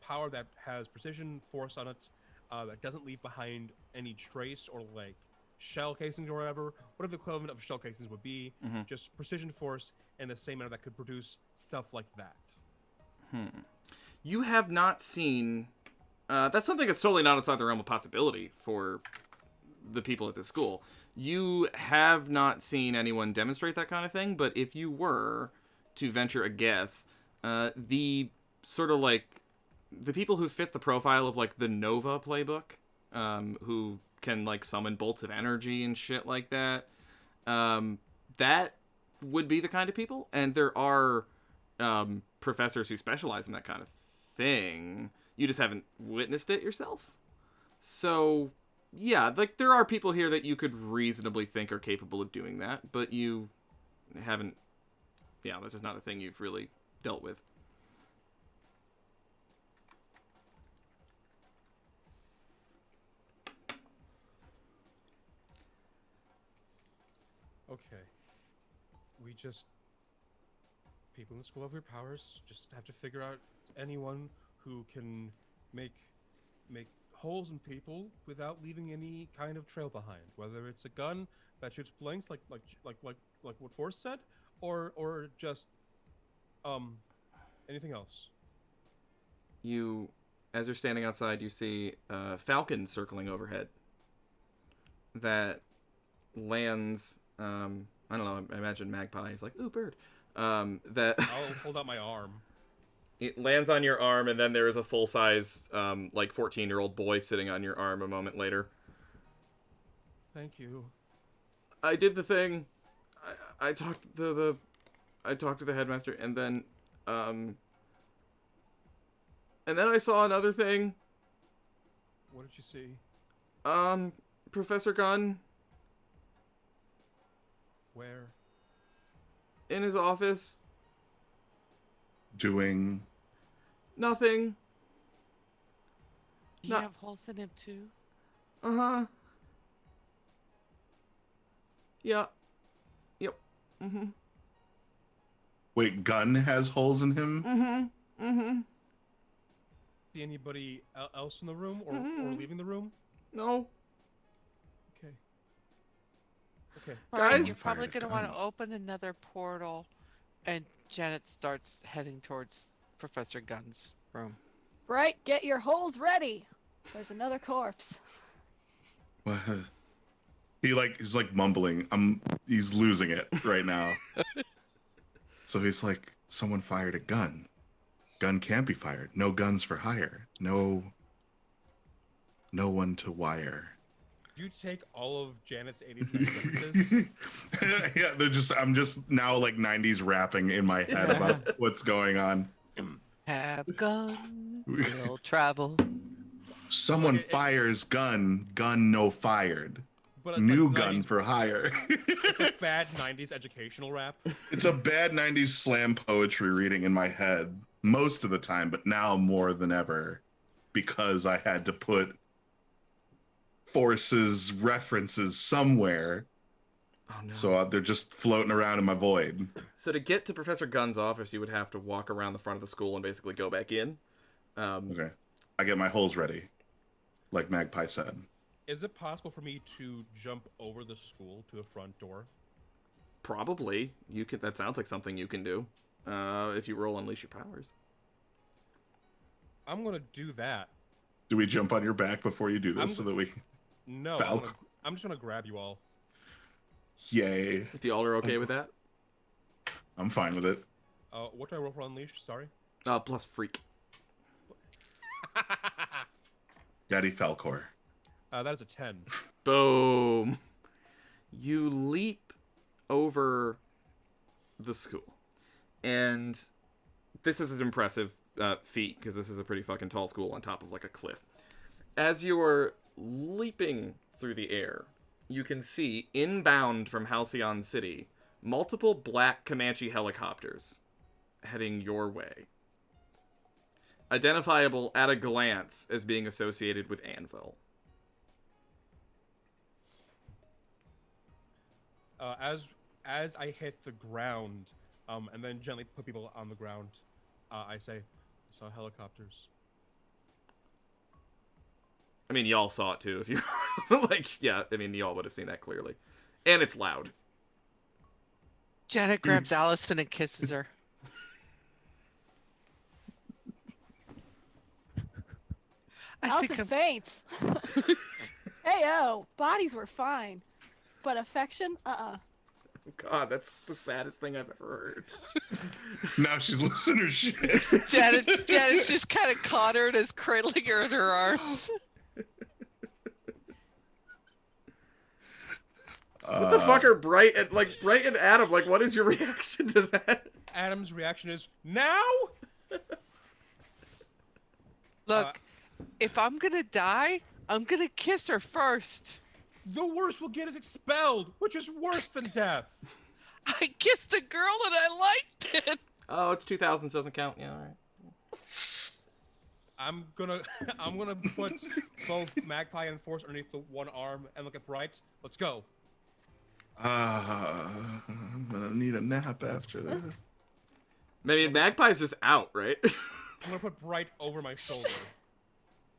power that has precision force on it, that doesn't leave behind any trace or like shell casings or whatever the equivalent of shell casings would be, just precision force in the same manner that could produce stuff like that?
You have not seen... that's something that's totally not outside the realm of possibility for the people at this school. You have not seen anyone demonstrate that kind of thing, but if you were to venture a guess, the sort of like the people who fit the profile of like the Nova playbook, who can like summon bolts of energy and shit like that, that would be the kind of people. And there are professors who specialize in that kind of thing. You just haven't witnessed it yourself. So yeah, like there are people here that you could reasonably think are capable of doing that, but you haven't. Yeah, that's just not a thing you've really dealt with.
Okay. We just... People in the School of Weird Powers just have to figure out anyone who can make holes in people without leaving any kind of trail behind. Whether it's a gun that shoots blanks like what Forrest said, or just anything else.
You, as you're standing outside, you see falcon circling overhead that lands. I don't know. I imagine Magpie is like, ooh, bird. That
I'll hold out my arm.
It lands on your arm, and then there is a full-size, like 14-year-old boy sitting on your arm a moment later.
Thank you.
I did the thing. I talked to the headmaster, and then I saw another thing.
What did you see?
Professor Gunn
Where?
in his office.
Doing
Nothing.
You have holes in him too?
Uh-huh. Yeah. Yep. Mm-hmm.
Wait, Gunn has holes in him?
Mm-hmm. Mm-hmm.
See anybody else in the room or leaving the room?
No.
Okay. Okay.
Guys,
you're probably
fired a
going to want to
gun.
open another portal, and Janet starts heading towards Professor Gunn's room.
Bright, get your holes ready. There's another corpse.
What? He's like mumbling. He's losing it right now. So he's like, someone fired a gun. Gun can't be fired. No guns for hire. No one to wire.
Do you take all of Janet's 80s references?
Yeah, I'm just now like 90s rapping in my head about what's going on.
Have a gun, will travel.
Someone fires gun no fired.
But it's
New
like
gun
90s
for hire.
It's like bad 90s educational rap.
It's a bad 90s slam poetry reading in my head most of the time, but now more than ever. because I had to put forces references somewhere.
Oh no.
So they're just floating around in my void.
So to get to Professor Gunn's office, you would have to walk around the front of the school and basically go back in.
Okay. I get my holes ready, like Magpie said.
Is it possible for me to jump over the school to a front door?
Probably. You could. That sounds like something you can do. If you roll Unleash Your Powers.
I'm gonna do that.
Do we jump on your back before you do this so that we...
No,
Falcon.
I'm just gonna grab you all.
Yay.
If you all are okay with that.
I'm fine with it.
What do I roll for Unleash? Sorry.
Plus Freak.
Daddy Falcor.
That is a 10.
Boom. You leap over the school. And this is an impressive feat, because this is a pretty fucking tall school on top of, like, a cliff. As you are leaping through the air, you can see, inbound from Halcyon City, multiple black Comanche helicopters heading your way. Identifiable at a glance as being associated with Anvil.
As I hit the ground, and then gently put people on the ground, I say, I saw helicopters.
I mean, y'all saw it too. If you like, yeah. I mean, y'all would have seen that clearly, and it's loud.
Janet grabs Allison and kisses her.
Allison faints. Hey, bodies were fine, but affection,
God, that's the saddest thing I've ever heard.
Now she's losing her shit.
Janet's just kind of caught her and is cradling her in her arms.
What the fuck are Bright and Adam? Like, what is your reaction to that?
Adam's reaction is, now?
Look, if I'm gonna die, I'm gonna kiss her first.
The worst we'll get is expelled, which is worse than death.
I kissed a girl and I liked it.
Oh, it's 2000s, doesn't count. Yeah, all right.
I'm gonna put both Magpie and Force underneath the one arm and look at Bright. Let's go.
I'm gonna need a nap after that.
Maybe Magpie's just out, right?
I'm gonna put Bright over my shoulder.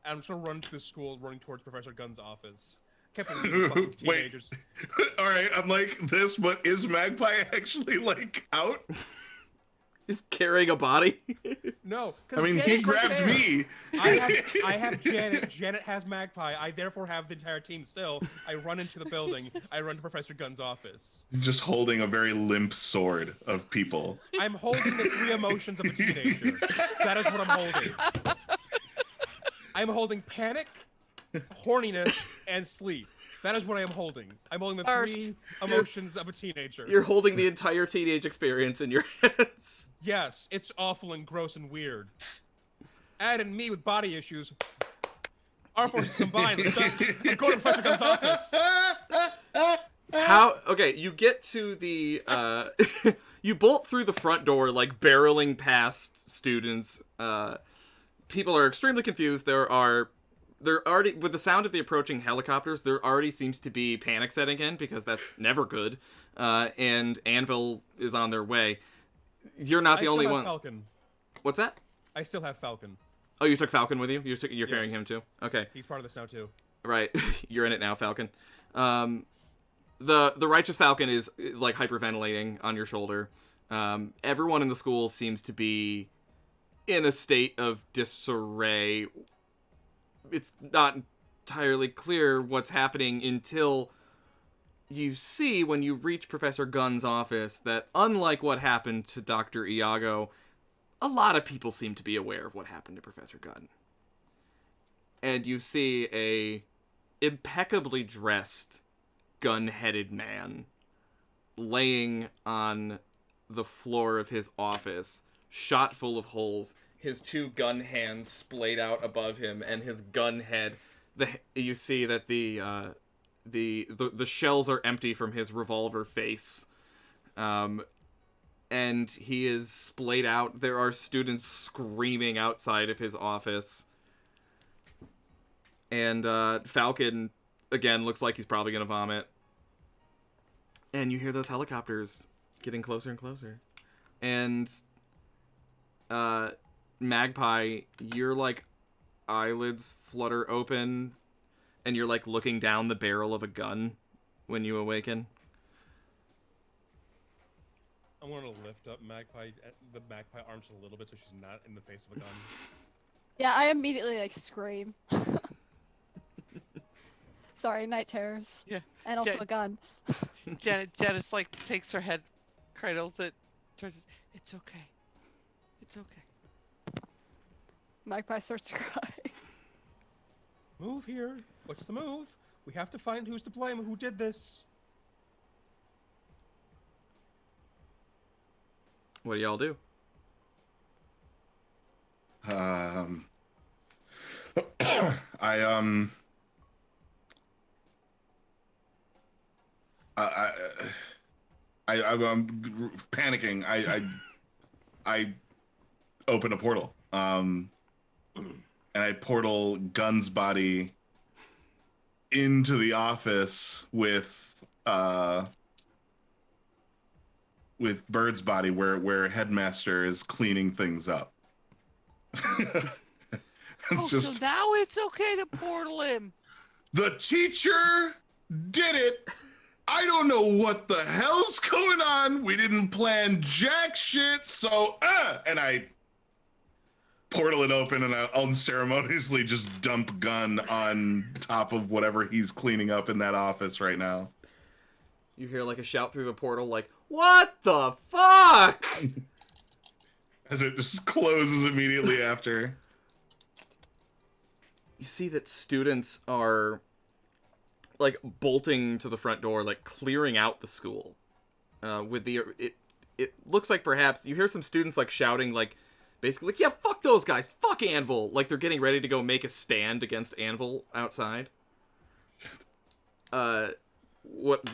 And I'm just gonna run to the school, running towards Professor Gunn's office. Can't believe these fucking teenagers.
Wait. All right, I'm like this, but is Magpie actually like out?
He's carrying a body.
No,
I mean, he grabbed me.
I have Janet. Janet has Magpie. I therefore have the entire team still. I run into the building. I run to Professor Gunn's office.
Just holding a very limp sword of people.
I'm holding the three emotions of a teenager. That is what I'm holding. I'm holding panic, horniness, and sleep. That is what I am holding. I'm holding the three emotions of a teenager.
You're holding the entire teenage experience in your hands.
Yes, it's awful and gross and weird. Add in me with body issues. Our forces combined. I'm going to Professor Gunn's office.
How? Okay, you get to the. You bolt through the front door, like barreling past students. People are extremely confused. There already, with the sound of the approaching helicopters, there already seems to be panic setting in, because that's never good. And Anvil is on their way. You're not the only one.
Falcon. What's
that?
I still have Falcon.
Oh, you took Falcon with you? You're carrying him too? Okay.
He's part of this now too.
Right. You're in it now, Falcon. The Righteous Falcon is, like, hyperventilating on your shoulder. Everyone in the school seems to be in a state of disarray. It's not entirely clear what's happening until you see, when you reach Professor Gunn's office, that unlike what happened to Dr. Iago, a lot of people seem to be aware of what happened to Professor Gunn. And you see a impeccably dressed, gun-headed man laying on the floor of his office, shot full of holes, his two gun hands splayed out above him, and his gun head. You see that the shells are empty from his revolver face, and he is splayed out. There are students screaming outside of his office. And Falcon, again, looks like he's probably going to vomit. And you hear those helicopters getting closer and closer. And Magpie, your, like, eyelids flutter open, and you're, like, looking down the barrel of a gun when you awaken.
I want to lift up Magpie, the Magpie arms a little bit so she's not in the face of a gun.
Yeah, I immediately like scream. Sorry, night terrors.
Yeah.
And also a gun.
Janice like takes her head, cradles it, turns it. It's okay. It's okay.
Magpie starts to cry.
Move here. What's the move? We have to find who's to blame and who did this.
What do y'all do?
I'm panicking. I open a portal. And I portal Gun's body into the office with Bird's body where Headmaster is cleaning things up.
So now it's okay to portal him.
The teacher did it. I don't know what the hell's going on. We didn't plan jack shit. So, and I portal it open and I unceremoniously just dump Gun on top of whatever he's cleaning up in that office right now.
You hear like a shout through the portal like, what the fuck?
As it just closes immediately after.
You see that students are like bolting to the front door, like clearing out the school. It looks like perhaps you hear some students like shouting like basically like, yeah, fuck those guys, fuck Anvil, like they're getting ready to go make a stand against Anvil outside.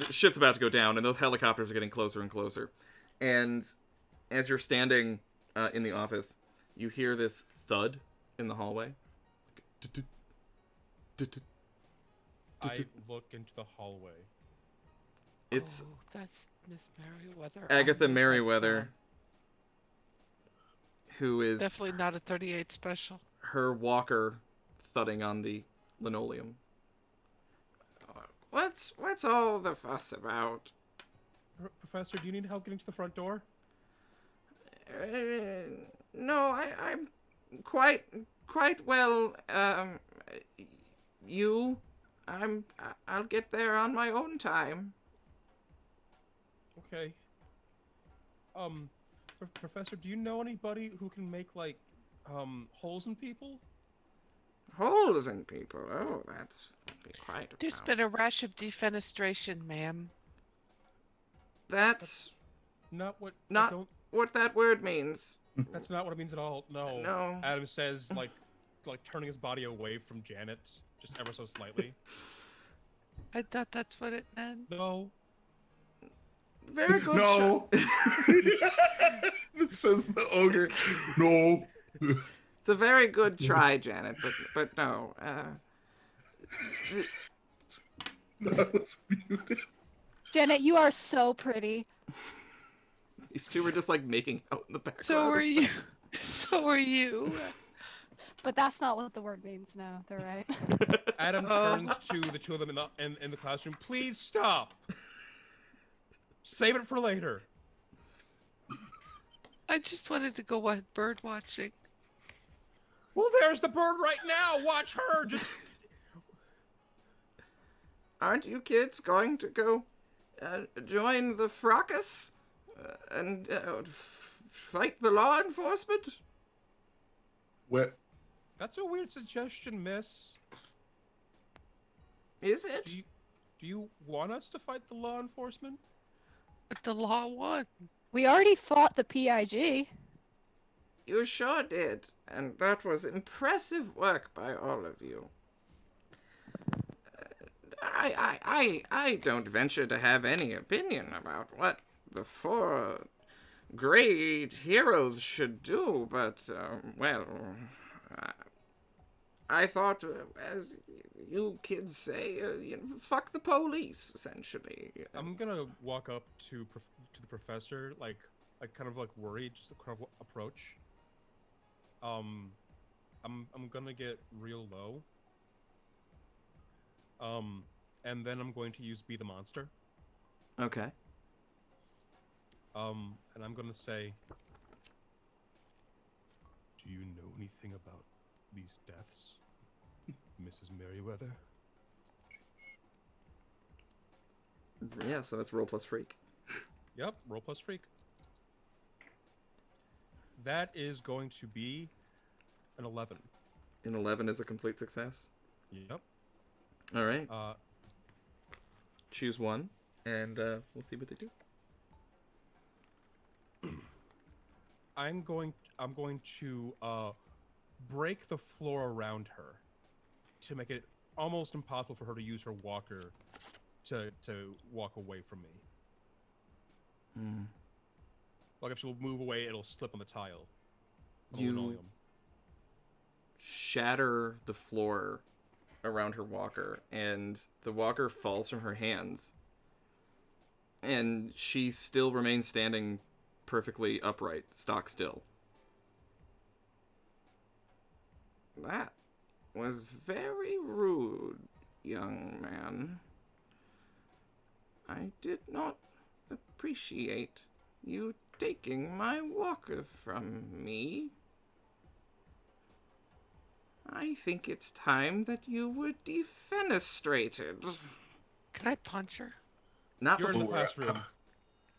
Shit's about to go down, and those helicopters are getting closer and closer. And as you're standing in the office, you hear this thud in the hallway.
I look into the hallway.
It's
that's Miss Merriweather.
Agatha Merriweather, who is
Definitely not a 38 special.
her walker thudding on the linoleum. What's all the fuss about?
Professor, do you need help getting to the front door?
No, I'm quite well. I'll get there on my own time.
Okay. Professor, do you know anybody who can make like holes in people?
Holes in people. Oh, that's be quite.
There's been a rash of defenestration, ma'am.
That's
Not what.
not what that word means.
That's not what it means at all. No.
No.
Adam says like turning his body away from Janet just ever so slightly.
I thought that's what it meant.
No.
Very good.
No. This says the ogre. No.
It's a very good try, Janet, but no.
Janet, you are so pretty.
These two were just like making out in the background.
So are you. So are you.
But that's not what the word means. No, they're right.
Adam turns to the two of them in the classroom. Please stop. Save it for later.
I just wanted to go bird watching.
Well, there's the bird right now. Watch her. Just.
Aren't you kids going to go join the fracas and fight the law enforcement?
What?
That's a weird suggestion, miss.
Is it?
Do you want us to fight the law enforcement?
But the law won.
We already fought the PIG.
You sure did, and that was impressive work by all of you. I don't venture to have any opinion about what the four great heroes should do, but, well, I thought, as you kids say, fuck the police, essentially.
I'm gonna walk up to the professor, like kind of like worried, just a kind of approach. I'm gonna get real low. And then I'm going to use Be the Monster.
Okay.
And I'm gonna say, do you know anything about these deaths, Mrs. Merriweather?
Yeah, so that's roll plus freak.
Yep, roll plus freak. That is going to be an 11.
An 11 is a complete success.
Yep.
All right.
Uh,
Choose one, and we'll see what they do.
I'm going to break the floor around her to make it almost impossible for her to use her walker to walk away from me.
Hmm.
Like if she'll move away, it'll slip on the tile.
You
Linoleum.
shatter the floor around her walker, and the walker falls from her hands. And she still remains standing perfectly upright, stock still. That was very rude, young man. I did not appreciate you taking my walker from me. I think it's time that you were defenestrated.
Can I punch her?
Not
You're in the
before,
classroom.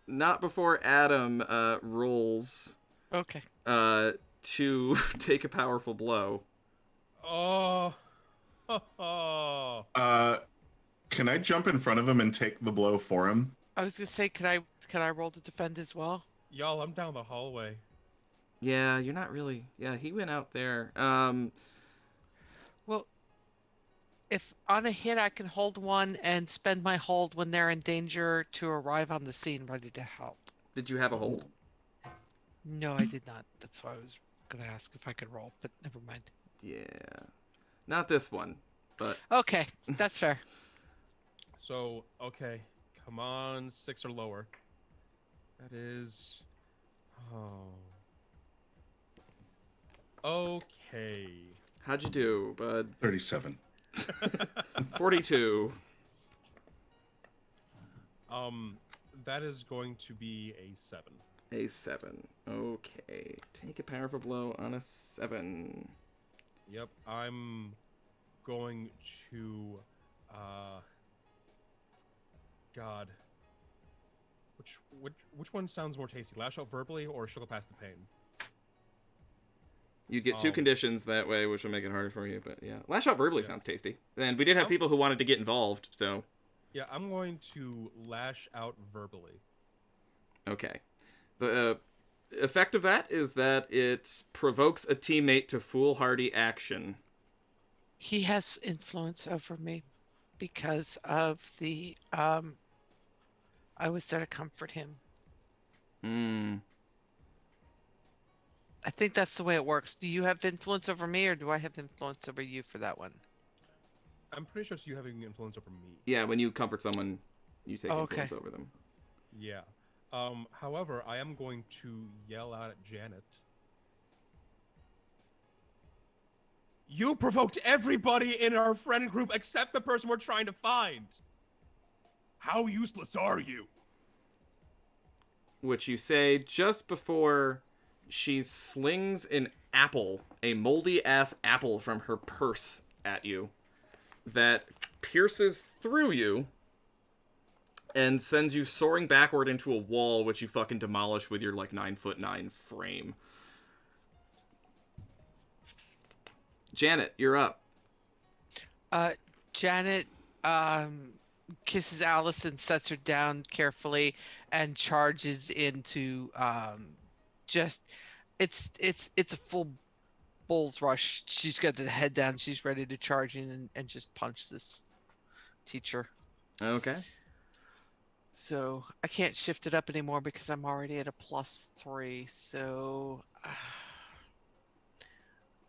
not before Adam rolls
Okay.
to take a powerful blow.
Oh. Oh.
Can I jump in front of him and take the blow for him?
I was gonna say, can I roll to defend as well?
Y'all, I'm down the hallway.
Yeah, you're not really. Yeah, he went out there.
Well, if on a hit I can hold one and spend my hold when they're in danger to arrive on the scene ready to help.
Did you have a hold?
No, I did not. That's why I was gonna ask if I could roll, but never mind.
Yeah. Not this one, but
Okay, that's fair.
So, okay. Come on, 6 or lower. That is... Oh. Okay.
how'd you do, bud?
37.
42.
That is going to be a 7.
A 7. Okay. Take a powerful blow on a 7.
Yep, I'm going to, God. Which one sounds more tasty? Lash out verbally or sugar past the pain?
You'd get 2 conditions that way, which will make it harder for you, but yeah. Lash out verbally sounds tasty. And we did have people who wanted to get involved, so...
Yeah, I'm going to lash out verbally.
Okay. The effect of that is that it provokes a teammate to foolhardy action.
He has influence over me because of the I was there to comfort him.
Hmm.
I think that's the way it works. Do you have influence over me or do I have influence over you for that one?
I'm pretty sure it's you having influence over me.
Yeah, when you comfort someone, you take
Oh, okay.
influence over them.
Yeah. However, I am going to yell out at Janet. You provoked everybody in our friend group except the person we're trying to find. How useless are you?
Which you say just before she slings an apple, a moldy-ass apple from her purse at you that pierces through you and sends you soaring backward into a wall, which you fucking demolish with your, 9'9" frame. Janet, you're up.
Janet kisses Allison, sets her down carefully, and charges into it's a full bull's rush. She's got the head down. She's ready to charge in and just punch this teacher.
Okay.
So I can't shift it up anymore because I'm already at a +3. So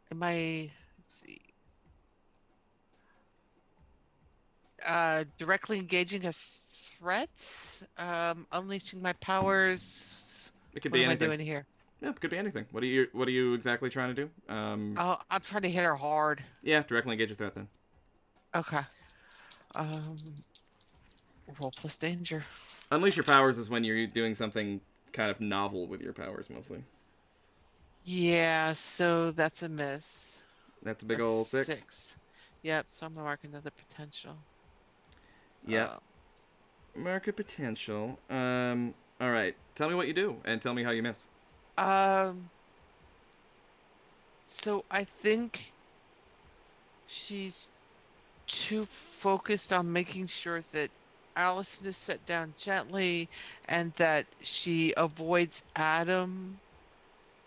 am I? Let's see. Directly engaging a threat, unleashing my powers.
It could
What
be
am I
anything.
doing here?
Yeah, it could be anything. What are you exactly trying to do?
Oh, I'm trying to hit her hard.
Yeah, directly engage a threat then.
Okay. Um, roll plus danger.
Unleash your powers is when you're doing something kind of novel with your powers, mostly.
Yeah, so that's a miss.
That's a big
That's
ol' 6.
6. Yep, so I'm gonna mark another potential.
Yep. Market potential. All right. Tell me what you do, and tell me how you miss.
Um, so I think she's too focused on making sure that Allison is set down gently and that she avoids Adam.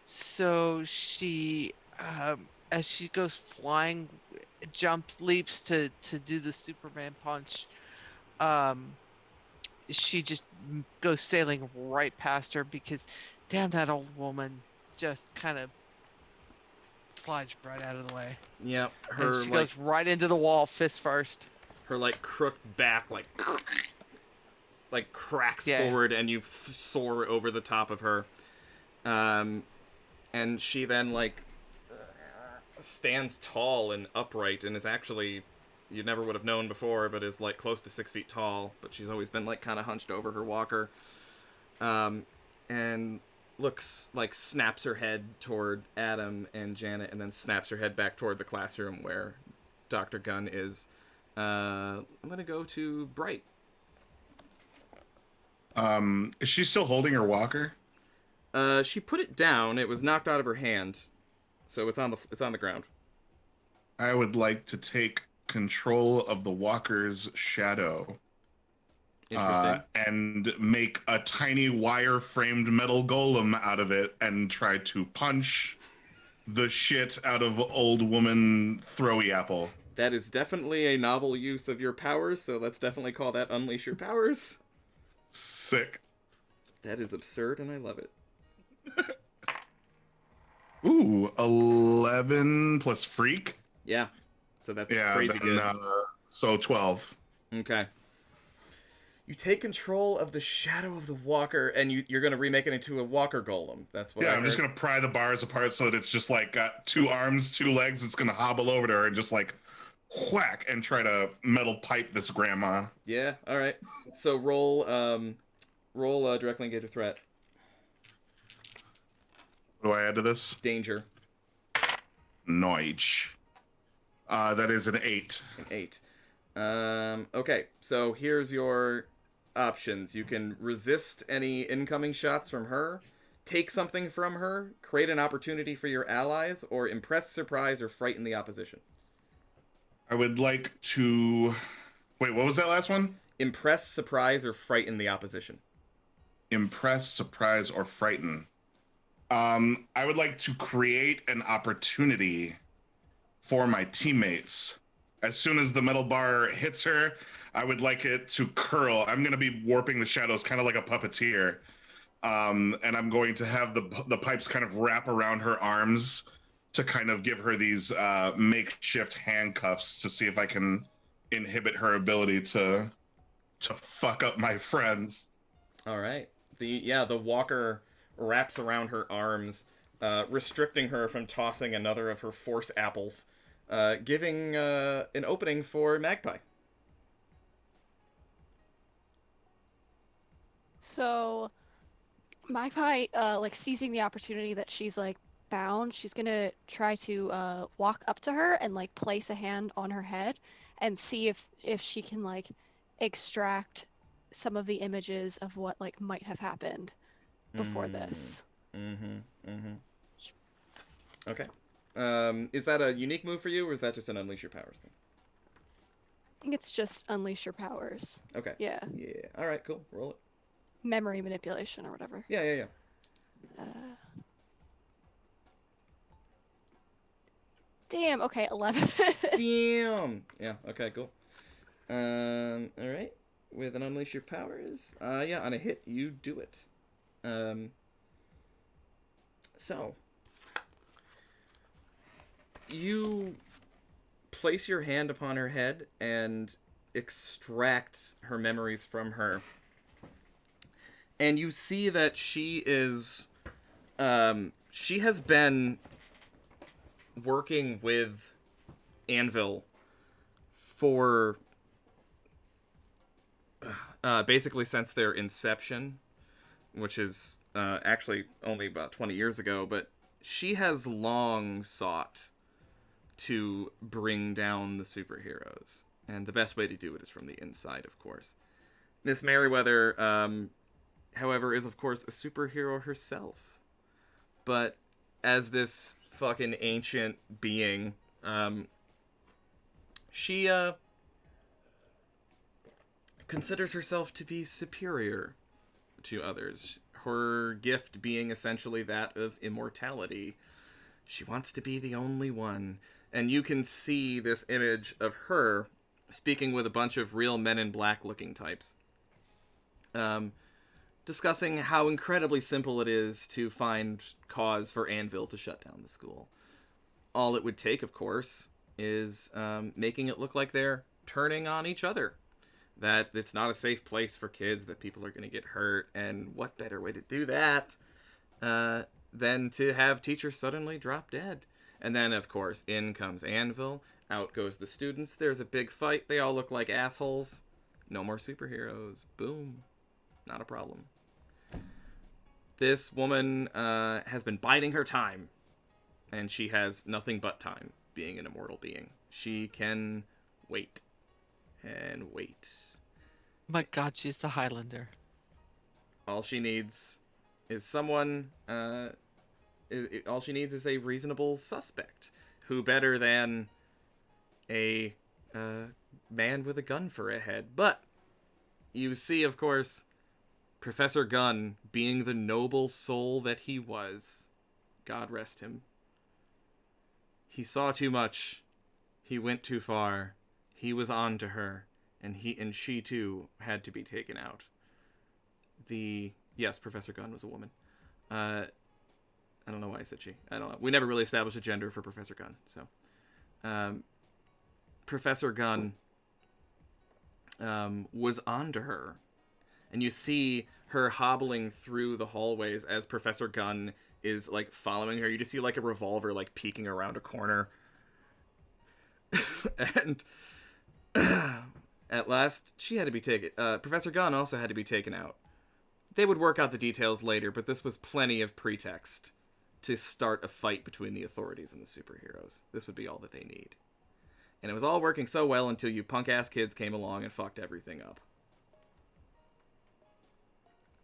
So she, as she goes flying, jumps, leaps to do the Superman punch. Um, she just goes sailing right past her because, damn, that old woman just kind of slides right out of the way.
Yep.
And
Her
she
like
goes right into the wall, fist first.
her like crooked back like cracks
Yeah.
forward, and you soar over the top of her. And she then like stands tall and upright, and is actually, you never would have known before, but is like close to 6 feet tall. But she's always been like kind of hunched over her walker, and looks like snaps her head toward Adam and Janet, and then snaps her head back toward the classroom where Dr. Gunn is. I'm gonna go to Bright.
Is she still holding her walker?
She put it down. It was knocked out of her hand, so it's on the ground.
I would like to take control of the walker's shadow.
Interesting.
And make a tiny wire-framed metal golem out of it and try to punch the shit out of old woman throwy apple.
That is definitely a novel use of your powers, so let's definitely call that unleash your powers.
Sick.
That is absurd, and I love it.
Ooh, 11 plus freak.
Yeah. So that's
Yeah,
crazy
then,
good.
so 12.
Okay. You take control of the shadow of the walker, and you're going to remake it into a walker golem. That's what
Yeah, I'm just going to pry the bars apart so that it's just like got 2 arms, 2 legs. It's going to hobble over to her and just like whack and try to metal pipe this grandma.
Yeah, all right. So roll directly engage a threat.
What do I add to this?
Danger.
Noige. That is an 8.
An 8. Okay, so here's your options. You can resist any incoming shots from her, take something from her, create an opportunity for your allies, or impress, surprise, or frighten the opposition.
I would like to... Wait, what was that last one?
Impress, surprise, or frighten the opposition.
Impress, surprise, or frighten. I would like to create an opportunity for my teammates. As soon as the metal bar hits her, I would like it to curl. I'm going to be warping the shadows kind of like a puppeteer. And I'm going to have the pipes kind of wrap around her arms to kind of give her these makeshift handcuffs to see if I can inhibit her ability to fuck up my friends.
All right. The walker wraps around her arms, restricting her from tossing another of her force apples, giving an opening for Magpie.
So, Magpie, like seizing the opportunity that she's like bound, she's gonna try to walk up to her and like place a hand on her head and see if she can like extract some of the images of what like might have happened before this.
Okay. Is that a unique move for you, or is that just an unleash your powers thing?
I think it's just unleash your powers.
Okay.
Yeah.
Yeah. All right. Cool. Roll it.
Memory manipulation or whatever.
Yeah.
Damn. Okay, 11.
Damn. Yeah. Okay. Cool. All right. With an unleash your powers. Yeah. On a hit, you do it. So you place your hand upon her head, and extract her memories from her. And you see that she is, she has been working with Anvil for basically since their inception, which is actually only about 20 years ago, but she has long sought to bring down the superheroes. And the best way to do it is from the inside, of course. Miss Merriweather, however, is of course a superhero herself. But as this fucking ancient being, she considers herself to be superior to others. Her gift being essentially that of immortality. She wants to be the only one. And you can see this image of her speaking with a bunch of real Men in Black looking types. Discussing how incredibly simple it is to find cause for Anvil to shut down the school. All it would take, of course, is making it look like they're turning on each other. That it's not a safe place for kids, that people are going to get hurt, and what better way to do that than to have teachers suddenly drop dead. And then, of course, in comes Anvil, out goes the students, there's a big fight, they all look like assholes. No more superheroes. Boom. Not a problem. This woman has been biding her time, and she has nothing but time, being an immortal being. She can wait and wait.
My God, she's the Highlander.
All she needs is someone. All she needs is a reasonable suspect. Who better than a man with a gun for a head? But you see, of course, Professor Gunn, being the noble soul that he was, God rest him. He saw too much. He went too far. He was on to her, and she too had to be taken out. Yes, Professor Gunn was a woman. I don't know why I said she. I don't know. We never really established a gender for Professor Gunn, so Professor Gunn was on to her. And you see her hobbling through the hallways as Professor Gunn is, like, following her. You just see, like, a revolver, like, peeking around a corner. And at last, she had to be taken. Professor Gunn also had to be taken out. They would work out the details later, but this was plenty of pretext to start a fight between the authorities and the superheroes. This would be all that they need. And it was all working so well until you punk-ass kids came along and fucked everything up.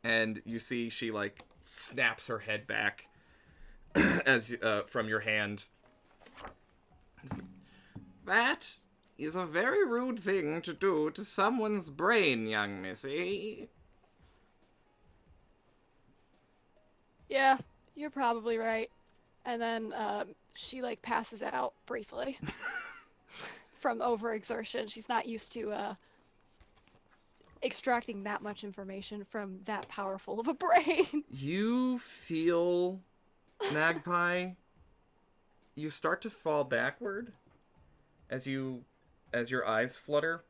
And you see she, like, snaps her head back as from your hand. That is a very rude thing to do to someone's brain, young missy.
Yeah, you're probably right. And then she, like, passes out briefly from overexertion. She's not used to extracting that much information from that powerful of a brain.
You feel, Magpie, you start to fall backward as your eyes flutter.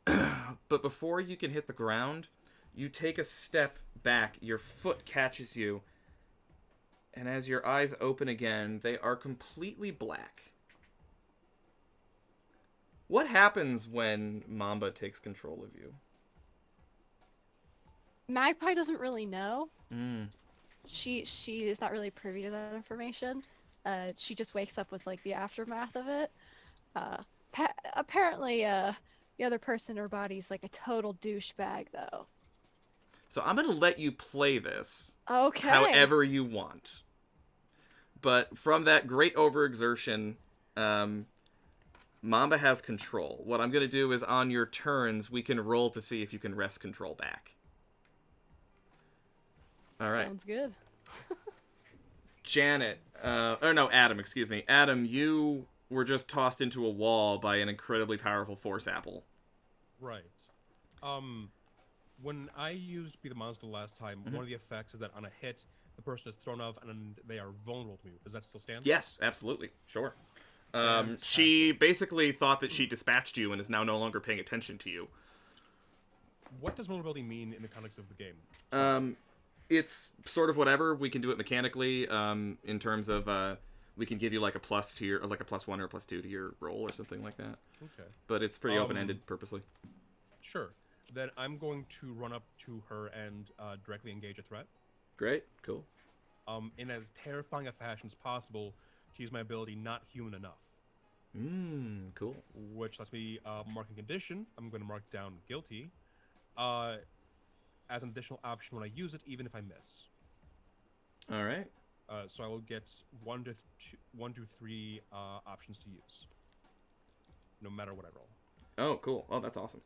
But before you can hit the ground, you take a step back, your foot catches you, and as your eyes open again, they are completely black. What happens when Mamba takes control of you?
Magpie doesn't really know.
Mm.
She is not really privy to that information. She just wakes up with, like, the aftermath of it. Apparently, the other person in her body's, like, a total douchebag, though.
So I'm going to let you play this
Okay.
however you want. But from that great overexertion, Mamba has control. What I'm going to do is on your turns, we can roll to see if you can wrest control back. All right.
Sounds good.
Janet, Adam, excuse me. Adam, you were just tossed into a wall by an incredibly powerful force apple.
Right. When I used Be the Monster last time, one of the effects is that on a hit, the person is thrown off and they are vulnerable to me. Does that still stand?
Yes, absolutely. Sure. She basically thought that she dispatched you and is now no longer paying attention to you.
What does vulnerability mean in the context of the game?
It's sort of whatever. We can do it mechanically, in terms of we can give you like a plus to your, or like a +1 or a +2 to your roll or something like that.
Okay.
But it's pretty open-ended purposely.
Sure. Then I'm going to run up to her and directly engage a threat.
Great, cool.
In as terrifying a fashion as possible to use my ability Not Human Enough.
Cool.
Which lets me mark a condition. I'm going to mark down guilty as an additional option when I use it, even if I miss.
All right.
So I will get 1 to 3 options to use, no matter what I roll.
Oh, cool. Oh, that's awesome.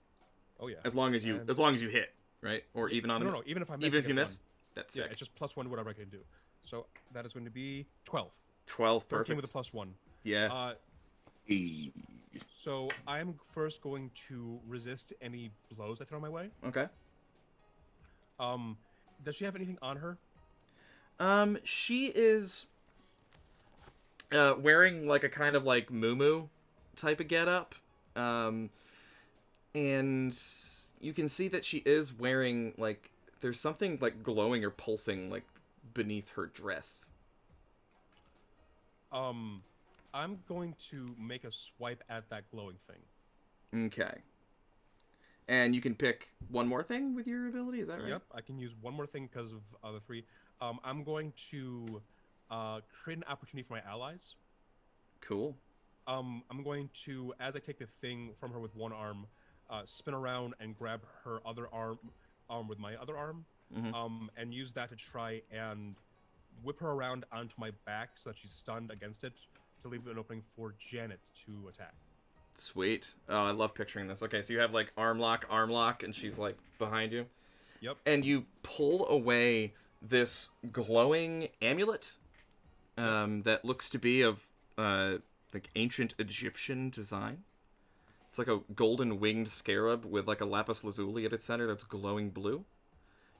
Oh yeah.
As long as you hit, right? Or even on
no, even if I miss.
Even if you miss, that's sick.
Yeah, it's just +1 to whatever I can do. So that is going to be 12.
12,
13
perfect.
with a +1.
Yeah.
So I'm first going to resist any blows I throw my way.
Okay.
Does she have anything on her?
She is wearing like a kind of like muumuu type of getup. And you can see that she is wearing like there's something like glowing or pulsing like beneath her dress.
I'm going to make a swipe at that glowing thing.
Okay. And you can pick one more thing with your ability, is that right?
Yep, I can use one more thing because of the 3. I'm going to create an opportunity for my allies.
Cool.
I'm going to, as I take the thing from her with one arm, spin around and grab her other arm with my other arm, and use that to try and whip her around onto my back so that she's stunned against it, to leave an opening for Janet to attack.
Sweet. Oh, I love picturing this. Okay, so you have like arm lock, and she's like behind you.
Yep.
And you pull away this glowing amulet that looks to be of like ancient Egyptian design. It's like a golden winged scarab with like a lapis lazuli at its center that's glowing blue.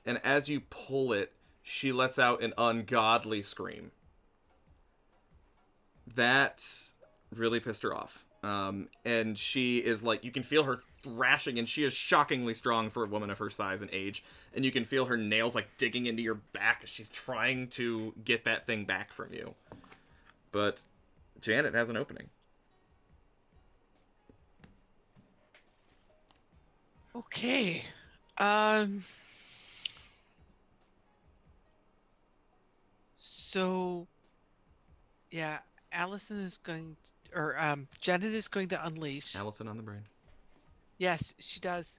And as you pull it, she lets out an ungodly scream. That really pissed her off. And she is like, you can feel her thrashing, and she is shockingly strong for a woman of her size and age. And you can feel her nails like digging into your back as she's trying to get that thing back from you. But Janet has an opening.
Okay. So, yeah, Allison is going to, or Janet is going to unleash.
Allison on the brain.
Yes, she does.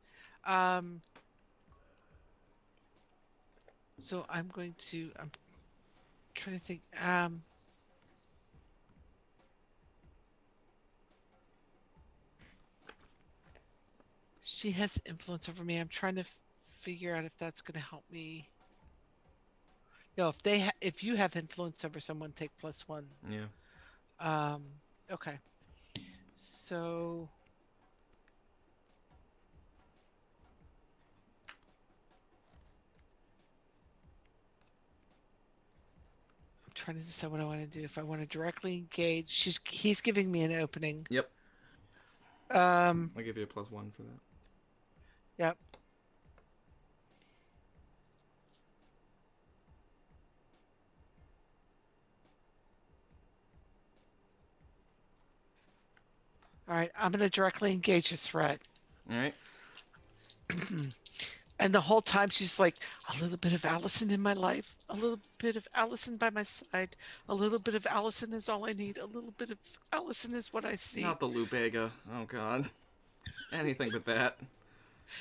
So I'm trying to think. She has influence over me. I'm trying to figure out if that's going to help me. No, if you have influence over someone, take +1.
Yeah.
Okay. So I'm trying to decide what I want to do. If I want to directly engage, he's giving me an opening.
Yep. I'll give you a +1 for that.
Yep. All right, I'm going to directly engage a threat.
All right.
And the whole time she's like, a little bit of Allison in my life, a little bit of Allison by my side, a little bit of Allison is all I need, a little bit of Allison is what I see.
Not the Lubega. Oh, God. Anything but that.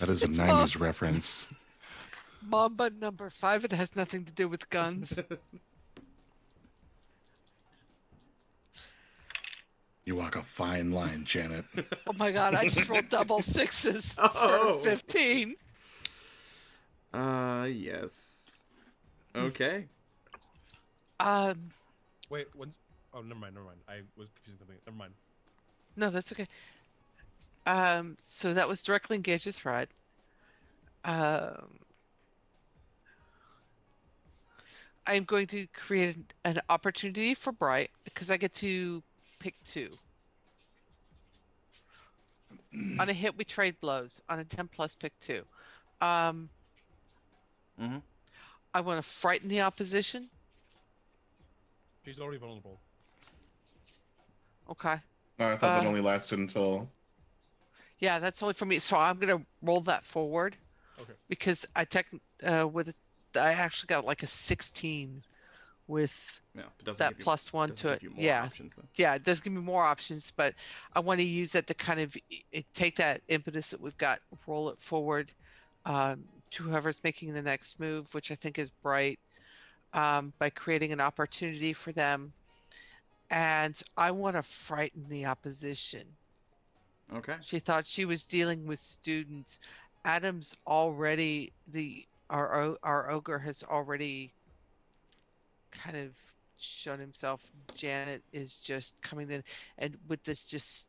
That is a 90s reference.
Mamba number 5, it has nothing to do with guns.
You walk a fine line, Janet.
Oh my god, I just rolled double 6s for 15.
Yes. Okay.
Wait, oh, never mind. I was confusing something. Never mind.
No, that's okay. So that was directly engage a threat. I'm going to create an opportunity for Bright because I get to pick 2. On a hit, we trade blows. On a 10 plus, pick 2. Um,
Mm-hmm.
I want to frighten the opposition.
She's already vulnerable.
Okay.
I thought that only lasted until.
Yeah, that's only for me. So I'm gonna roll that forward.
Okay.
Because I actually got like a 16 with
Yeah, it doesn't
that
give you,
plus 1
doesn't
to
give
it.
you more
Yeah.
options though.
Yeah, it does give me more options, but I want to use that to kind of take that impetus that we've got, roll it forward to whoever's making the next move, which I think is bright, by creating an opportunity for them. And I want to frighten the opposition.
Okay.
She thought she was dealing with students. Adam's already our ogre has already kind of shown himself. Janet is just coming in and with this just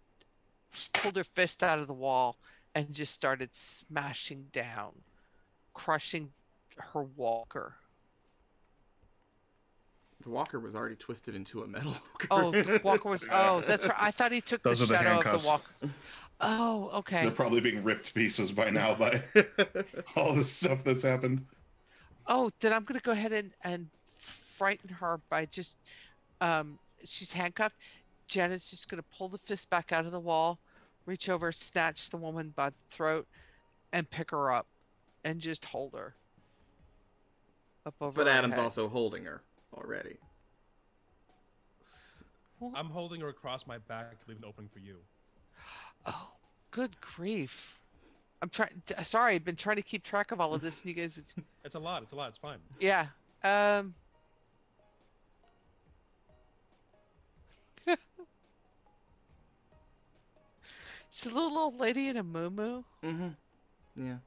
pulled her fist out of the wall and just started smashing down, crushing her walker.
The walker was already twisted into a metal walker.
Oh, the walker was. Oh, that's right. I thought he took
Those
the
are the
shadow of
handcuffs.
the walker. Oh, okay.
They're probably being ripped to pieces by now by all the stuff that's happened.
Oh, then I'm gonna go ahead and frighten her by just she's handcuffed. Janet's just gonna pull the fist back out of the wall, reach over, snatch the woman by the throat, and pick her up, and just hold her up over.
But
her
Adam's
head.
also holding her already.
I'm holding her across my back to leave an opening for you.
Oh, good grief! I'm trying. Sorry, I've been trying to keep track of all of this, and you guys.
It's a lot. It's a lot. It's fine.
Yeah. It's a little old lady in a muumuu.
Mm-hmm. Yeah.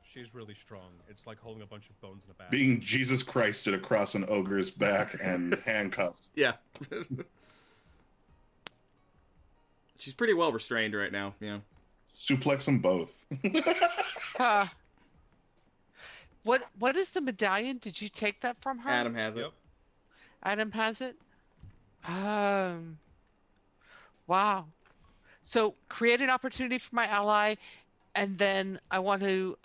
She's really strong. It's like holding a bunch of bones in a bag.
Being Jesus Christed across an ogre's back and handcuffed.
Yeah. She's pretty well restrained right now. Yeah.
Suplex them both.
What is the medallion? Did you take that from her?
Adam has it.
Yep.
Adam has it. Wow. So create an opportunity for my ally, and then I want to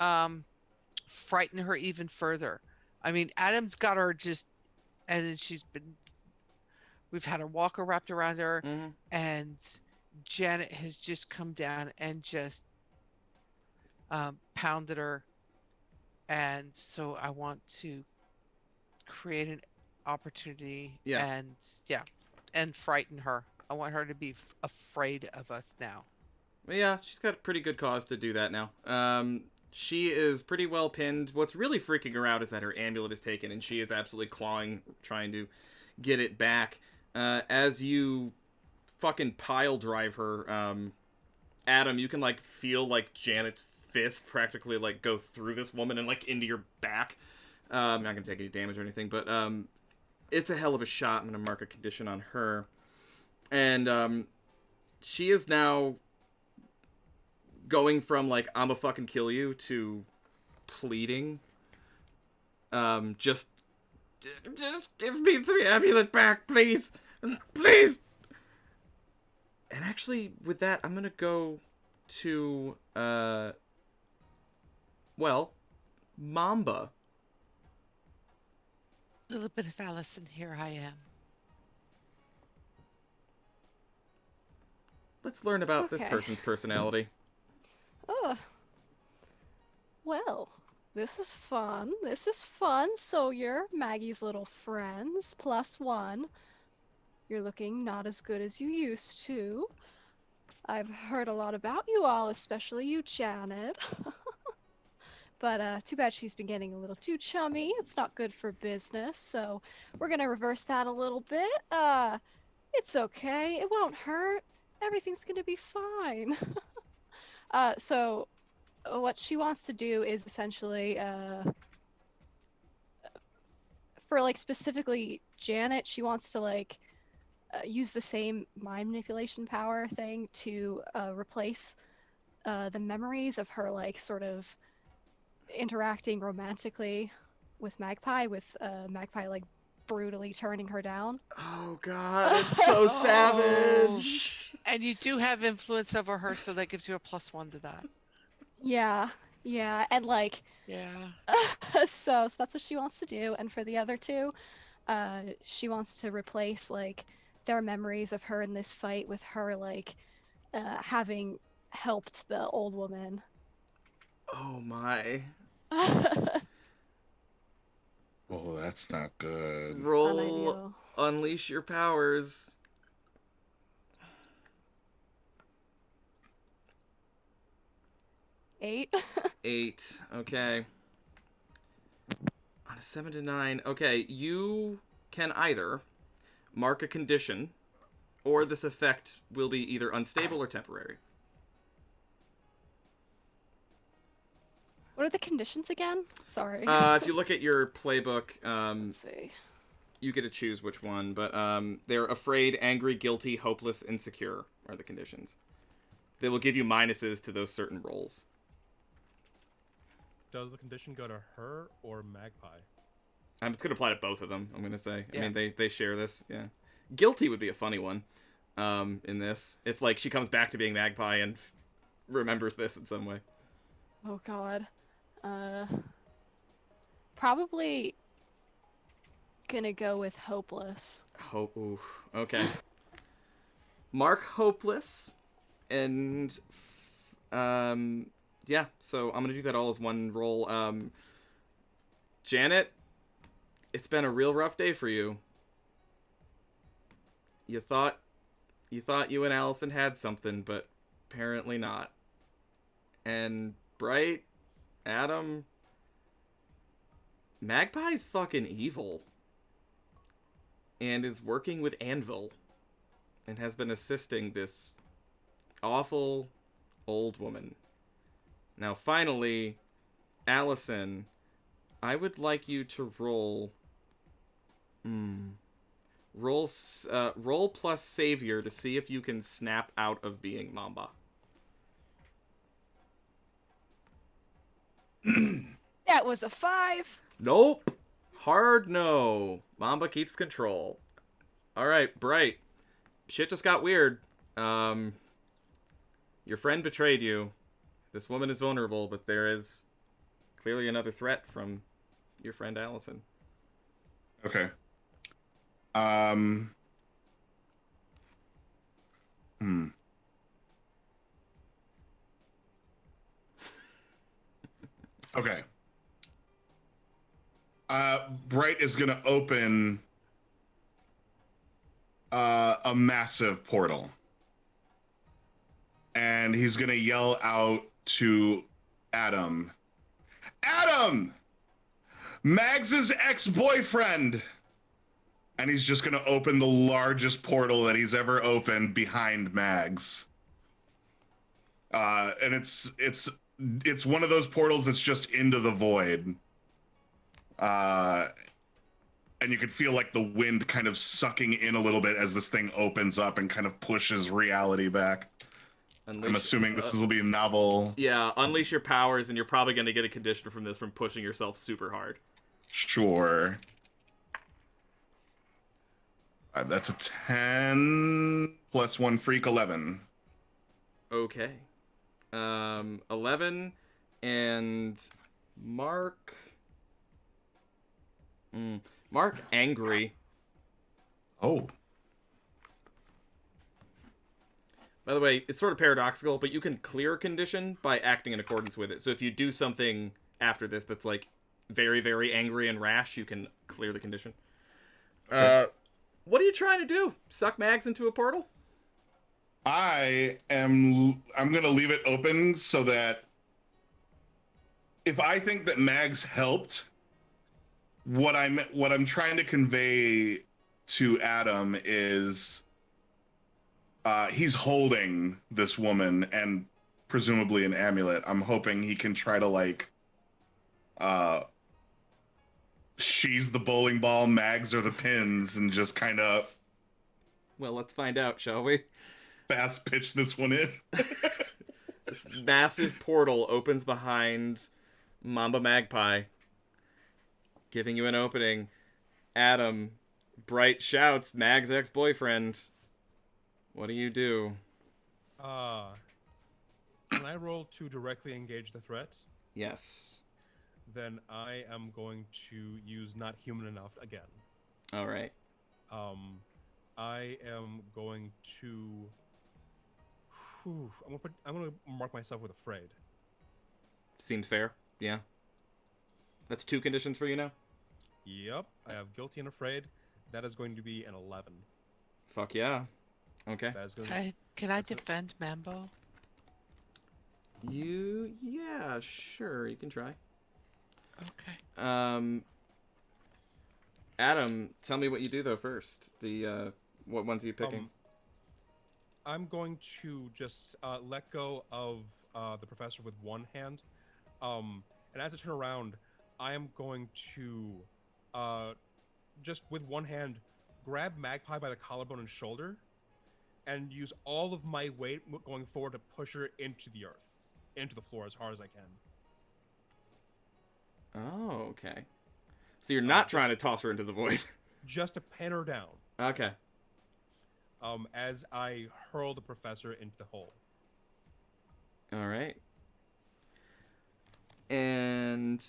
frighten her even further. I mean, Adam's got her just, and then we've had her walker wrapped around her,
Mm-hmm.
and Janet has just come down and just pounded her. And so I want to create an opportunity and frighten her. I want her to be afraid of us now.
Well, yeah, she's got a pretty good cause to do that now. She is pretty well pinned. What's really freaking her out is that her amulet is taken, and she is absolutely clawing, trying to get it back. As you fucking pile drive her, Adam, you can, like, feel, like, Janet's fist practically, like, go through this woman and, like, into your back. I'm not gonna take any damage or anything, but, it's a hell of a shot. I'm gonna mark a condition on her. And, she is now going from, like, I'ma fucking kill you to pleading. Just give me the amulet back, please. Please. And actually, with that, I'm gonna go to, Mamba.
A little bit of Allison, here I am.
Let's learn about this
Okay.
person's personality.
Well, this is fun. This is fun. So you're Maggie's little friends, +1. You're looking not as good as you used to. I've heard a lot about you all, especially you, Janet. But too bad she's been getting a little too chummy. It's not good for business, so we're gonna reverse that a little bit. It's okay. It won't hurt. Everything's gonna be fine. So what she wants to do is essentially, for, like, specifically Janet, she wants to, like, use the same mind manipulation power thing to replace the memories of her, like, sort of interacting romantically with Magpie, with Magpie, like, brutally turning her down.
Oh god, it's so savage.
And you do have influence over her, so that gives you a +1 to that.
Yeah, yeah, and like,
Yeah.
so that's what she wants to do. And for the other two, she wants to replace like their memories of her in this fight with her like having helped the old woman.
Oh my.
Oh, that's not good.
Roll
Unideal.
unleash your powers.
8.
8. Okay. On a 7 to 9. Okay, you can either mark a condition, or this effect will be either unstable or temporary.
What are the conditions again? Sorry.
If you look at your playbook,
Let's see.
you get to choose which one, but they're afraid, angry, guilty, hopeless, insecure are the conditions. They will give you minuses to those certain rolls.
Does the condition go to her or Magpie?
It's going to apply to both of them, I'm going to say.
Yeah.
I mean, they share this, yeah. Guilty would be a funny one in this. If, like, she comes back to being Magpie and remembers this in some way.
Oh god. Probably gonna go with hopeless.
Oof. Okay. Mark hopeless. And, yeah, so I'm going to do that all as one roll. Janet, it's been a real rough day for you. You thought you and Allison had something, but apparently not. And Bright, Adam, Magpie's fucking evil. And is working with Anvil. And has been assisting this awful old woman. Now, finally, Allison, I would like you to roll... roll plus Savior to see if you can snap out of being Mamba.
That was a 5.
Nope. Hard no. Mamba keeps control. Alright, Bright. Shit just got weird. Your friend betrayed you. This woman is vulnerable, but there is clearly another threat from your friend Allison.
Okay. Okay. Bright is gonna open a massive portal. And he's gonna yell out to Adam. Adam! Mags's ex-boyfriend! And he's just gonna open the largest portal that he's ever opened behind Mags. And it's one of those portals that's just into the void. And you can feel like the wind kind of sucking in a little bit as this thing opens up and kind of pushes reality back. I'm assuming this will be a novel.
Yeah, unleash your powers, and you're probably going to get a condition from this from pushing yourself super hard.
Sure. That's a 10 plus 1 freak, 11.
Okay. 11 and Mark... Mark angry.
Oh.
By the way, it's sort of paradoxical, but you can clear a condition by acting in accordance with it. So if you do something after this that's like very, very angry and rash, you can clear the condition. What are you trying to do? Suck Mags into a portal?
I'm going to leave it open so that if I think that Mags helped, what I'm trying to convey to Adam is he's holding this woman and presumably an amulet. I'm hoping he can try to like she's the bowling ball, Mags are the pins, and just kind of
Well, let's find out, shall we?
fast pitch this one in.
This massive portal opens behind Mamba Magpie, giving you an opening. Adam, Bright shouts, Mag's ex-boyfriend. What do you do?
Can I roll to directly engage the threat?
Yes.
Then I am going to use not human enough again.
All right.
I am going to. I'm gonna mark myself with afraid.
Seems fair. Yeah. That's 2 conditions for you now?
Yep, I have guilty and afraid. That is going to be an 11.
Fuck yeah. Okay.
That is going
Can I defend Mambo?
Yeah, sure, you can try.
Okay.
Adam, tell me what you do though first. What ones are you picking?
I'm going to just let go of the professor with one hand, and as I turn around, I am going to just with one hand grab Magpie by the collarbone and shoulder, and use all of my weight going forward to push her into the earth, into the floor as hard as I can.
Oh, okay. So you're not trying to toss her into the void.
Just to pin her down.
Okay.
As I hurl the professor into the hole.
All right. And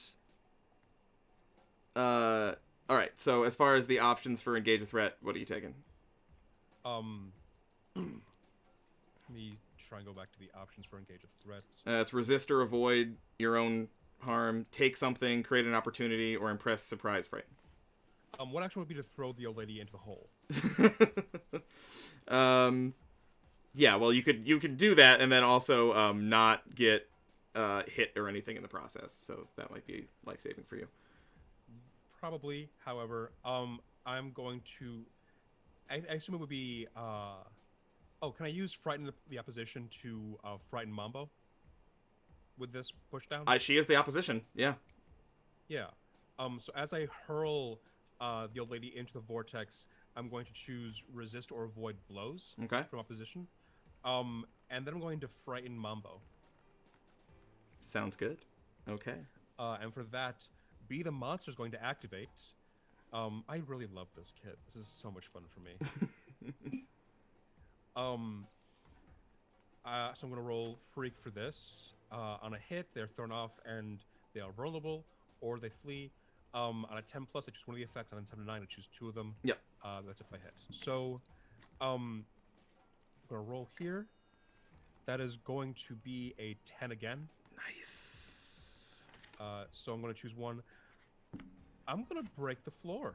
all right. So as far as the options for engage a threat, what are you taking?
Let me try and go back to the options for engage a threat.
It's resist or avoid your own harm, take something, create an opportunity, or impress, surprise, frighten.
What action would be to throw the old lady into the hole?
Yeah, well, you could do that and then also not get hit or anything in the process. So that might be life-saving for you.
Probably. However, I'm going to. I assume it would be. Oh, can I use frighten the opposition to frighten Mambo? With this push down?
She is the opposition. Yeah.
Yeah. So as I hurl the old lady into the vortex, I'm going to choose resist or avoid blows
Okay.
from opposition. And then I'm going to frighten Mambo.
Sounds good. Okay.
And for that, Be the Monster is going to activate. I really love this kit. This is so much fun for me. So I'm going to roll Freak for this. On a hit, they're thrown off and they are vulnerable, or they flee. On a 10+, I choose one of the effects. On a 10 to 9, I choose 2 of them.
Yep.
That's if I hit. So, I'm going to roll here. That is going to be a 10 again.
Nice.
So I'm going to choose one. I'm going to break the floor.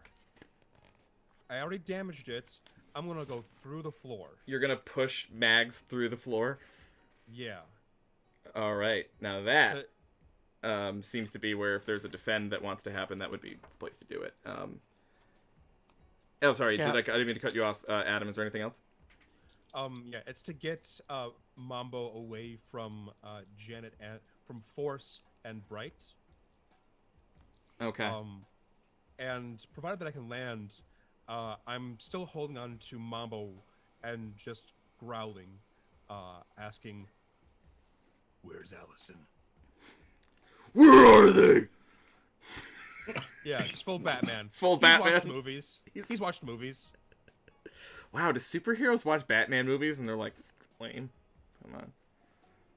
I already damaged it. I'm going to go through the floor.
You're going to push Mags through the floor?
Yeah.
All right. Now that seems to be where if there's a defend that wants to happen, that would be the place to do it. Oh, sorry.
Yeah.
I didn't mean to cut you off. Adam, is there anything else?
Yeah, it's to get Mambo away from Janet and from Force and Bright.
Okay.
And provided that I can land, I'm still holding on to Mambo and just growling, asking, "Where's Allison?"
Where are they?
Yeah, just full Batman.
Full
He's
Batman.
watched movies. He's watched movies.
Wow, do superheroes watch Batman movies and they're like, lame? Come on.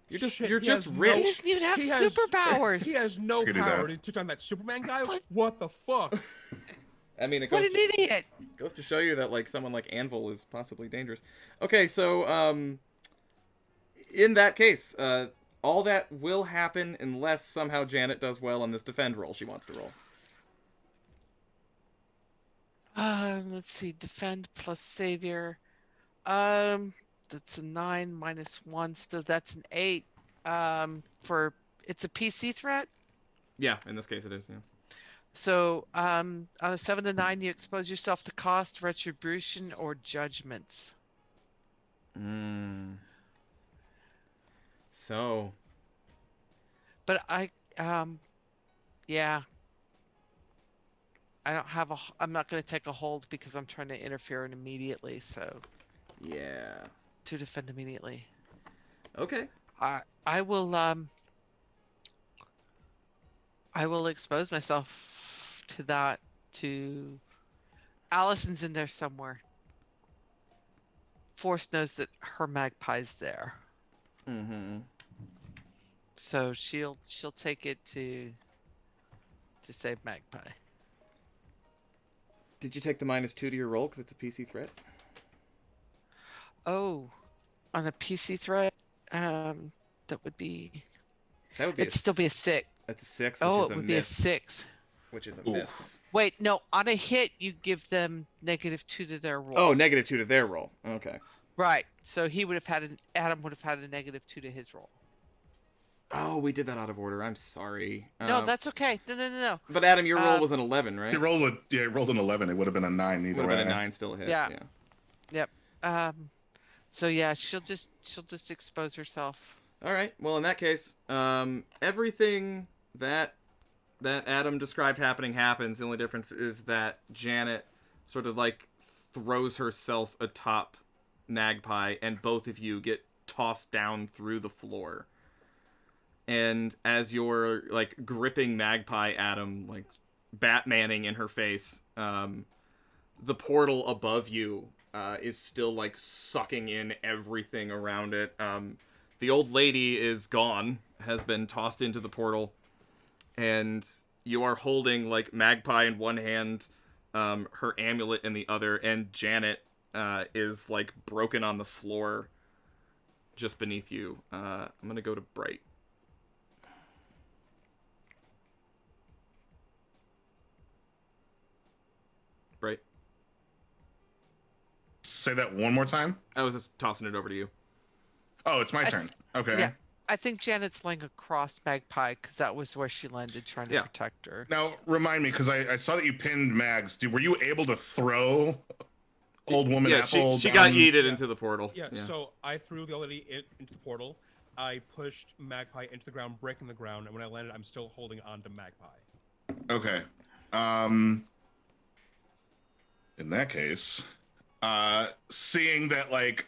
You're just rich.
You'd have
He has-
superpowers.
He has no
could do
power
that.
to turn that Superman guy.
What?
What the fuck?
I mean, it
What
goes
an idiot!
goes to show you that like someone like Anvil is possibly dangerous. Okay, so in that case, all that will happen unless somehow Janet does well on this defend roll she wants to roll.
Let's see. Defend plus savior. That's a 9 minus 1, so that's an 8. For it's a PC threat.
Yeah, in this case it is. Yeah.
So, on a 7 to 9, you expose yourself to cost, retribution, or judgments.
So.
But yeah. I don't have I'm not going to take a hold because I'm trying to interfere immediately, so.
Yeah.
To defend immediately.
Okay.
I will expose myself to that to Allison's in there somewhere. Force knows that her Magpie's there,
Mm-hmm.
so she'll take it to save Magpie.
Did you take the -2 to your roll because it's a PC threat?
Oh, on a PC threat, that would be.
That would be
It'd still be a 6.
That's a 6, which
Oh,
is
it
a
would be a
miss.
6.
Which is a
Oof.
miss.
Wait, no. On a hit, you give them -2 to their roll.
Oh, -2 to their roll. Okay.
Right. So he would have had Adam would have had a -2 to his roll.
Oh, we did that out of order. I'm sorry.
No, that's okay. No.
But Adam, your roll was an 11, right?
He rolled an 11. It would have been a 9 either
Would
way.
have been a 9, still a hit.
Yeah.
Yeah.
Yep. So yeah, she'll just expose herself.
All right. Well, in that case, everything that Adam described happens. The only difference is that Janet sort of like throws herself atop Magpie, and both of you get tossed down through the floor. And as you're like gripping Magpie, Adam, like Batmaning in her face, the portal above you is still like sucking in everything around it. The old lady is gone, has been tossed into the portal, and you are holding like Magpie in one hand, her amulet in the other, and Janet is like broken on the floor just beneath you. I'm gonna go to Bright. Bright.
Say that one more time.
I was just tossing it over to you.
Oh, it's my turn. Okay.
Yeah. I think Janet's laying across Magpie because that was where she landed, trying to protect her.
Now, remind me, because I saw that you pinned Mags. Were you able to throw Old Woman Apple?
She got
down?
yeeted into the portal.
Yeah, so I threw the old lady into the portal. I pushed Magpie into the ground, breaking the ground, and when I landed, I'm still holding on to Magpie.
Okay. In that case, seeing that, like,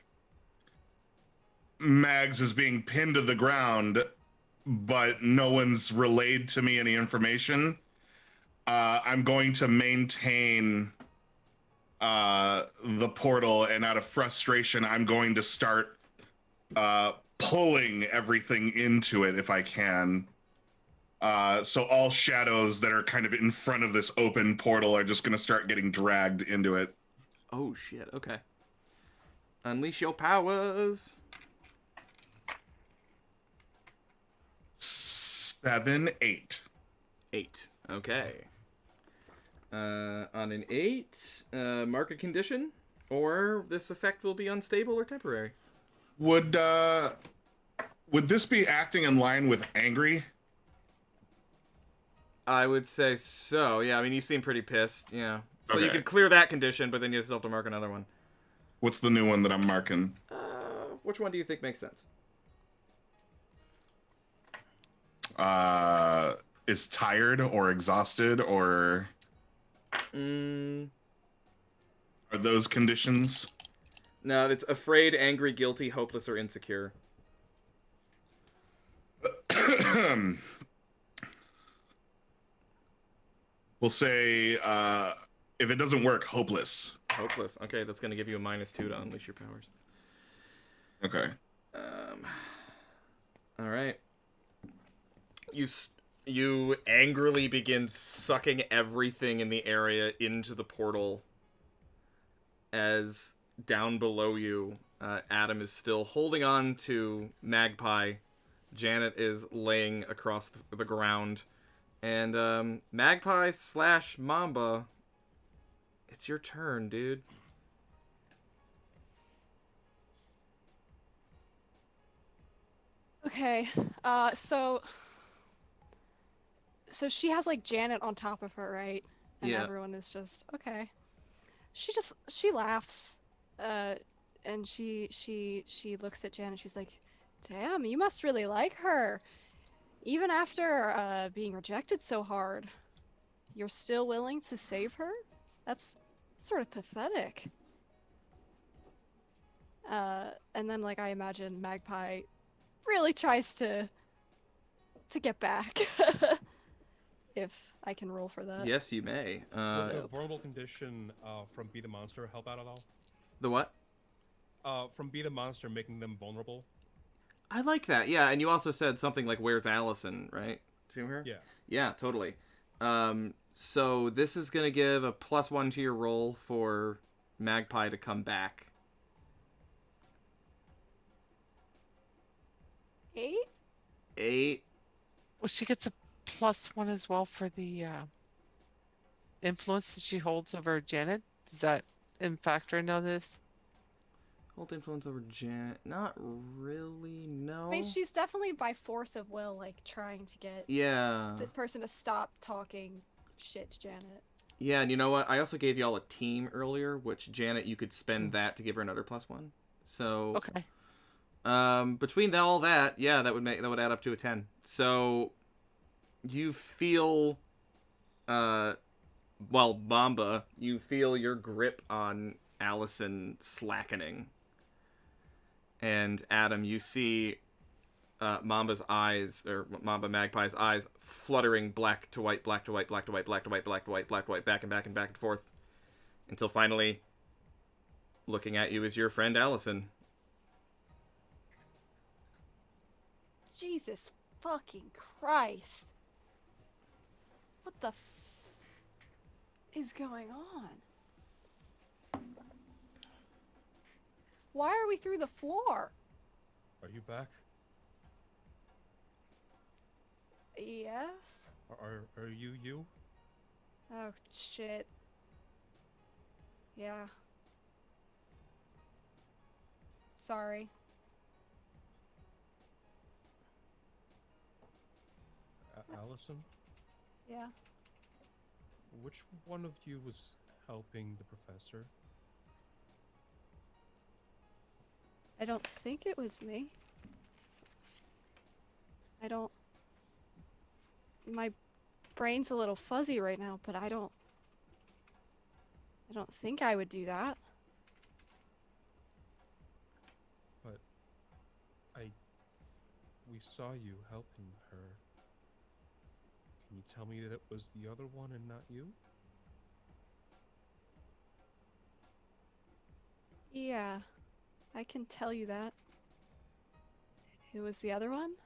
Mags is being pinned to the ground, but no one's relayed to me any information, I'm going to maintain the portal, and out of frustration, I'm going to start pulling everything into it if I can. So all shadows that are kind of in front of this open portal are just going to start getting dragged into it.
Oh, shit. Okay. Unleash your powers.
7, 8.
8. Okay. On an 8, mark a condition, or this effect will be unstable or temporary.
Would this be acting in line with angry?
I would say so. Yeah, I mean, you seem pretty pissed. Yeah. So you
Okay.
can clear that condition, but then you still have to mark another one.
What's the new one that I'm marking?
Which one do you think makes sense?
Is tired or exhausted, or
Mm,
are those conditions?
no, it's afraid, angry, guilty, hopeless, or insecure.
We'll say, if it doesn't work, hopeless.
Hopeless. Okay, that's going to give you a -2 to unleash your powers.
Okay.
All right. You angrily begin sucking everything in the area into the portal, as down below you, Adam is still holding on to Magpie. Janet is laying across the ground. And Magpie / Mamba, it's your turn, dude.
Okay. So she has like Janet on top of her, right? And
Yeah.
everyone is just okay. She laughs, and she looks at Janet. She's like, "Damn, you must really like her, even after being rejected so hard. You're still willing to save her? That's sort of pathetic." And then like I imagine Magpie really tries to get back. if I can roll for that.
Yes, you may.
Would the
Dope.
vulnerable condition from Be the Monster help out at all?
The what?
From Be the Monster making them vulnerable?
I like that. Yeah, and you also said something like, "Where's Allison?" Right? To her.
Yeah.
Yeah, totally. So this is gonna give a +1 to your roll for Magpie to come back.
8?
8.
Well, she gets a +1 as well for the influence that she holds over Janet. Does that in factor into this?
Hold influence over Janet. Not really. No.
I mean, she's definitely by force of will, like, trying to get
Yeah.
this person to stop talking shit to Janet.
Yeah, and you know what? I also gave y'all a team earlier, which Janet, you could spend that to give her another +1. So
Okay.
between all that, yeah, that would add up to a 10. So you feel Mamba, you feel your grip on Allison slackening. And Adam, you see Mamba's eyes, or Mamba Magpie's eyes, fluttering black to white, black to white, black to white, black to white, black to white, black to white, back and back and back and forth, until finally, looking at you is your friend Allison.
Jesus fucking Christ. What the is going on? Why are we through the floor?
Are you back?
Yes?
Are you you?
Oh, shit. Yeah. Sorry.
Allison?
Yeah.
Which one of you was helping the professor?
I don't think it was me. I don't... My brain's a little fuzzy right now, but I don't think I would do that.
But we saw you helping her. Can you tell me that it was the other one and not you?
Yeah, I can tell you that. It was the other one?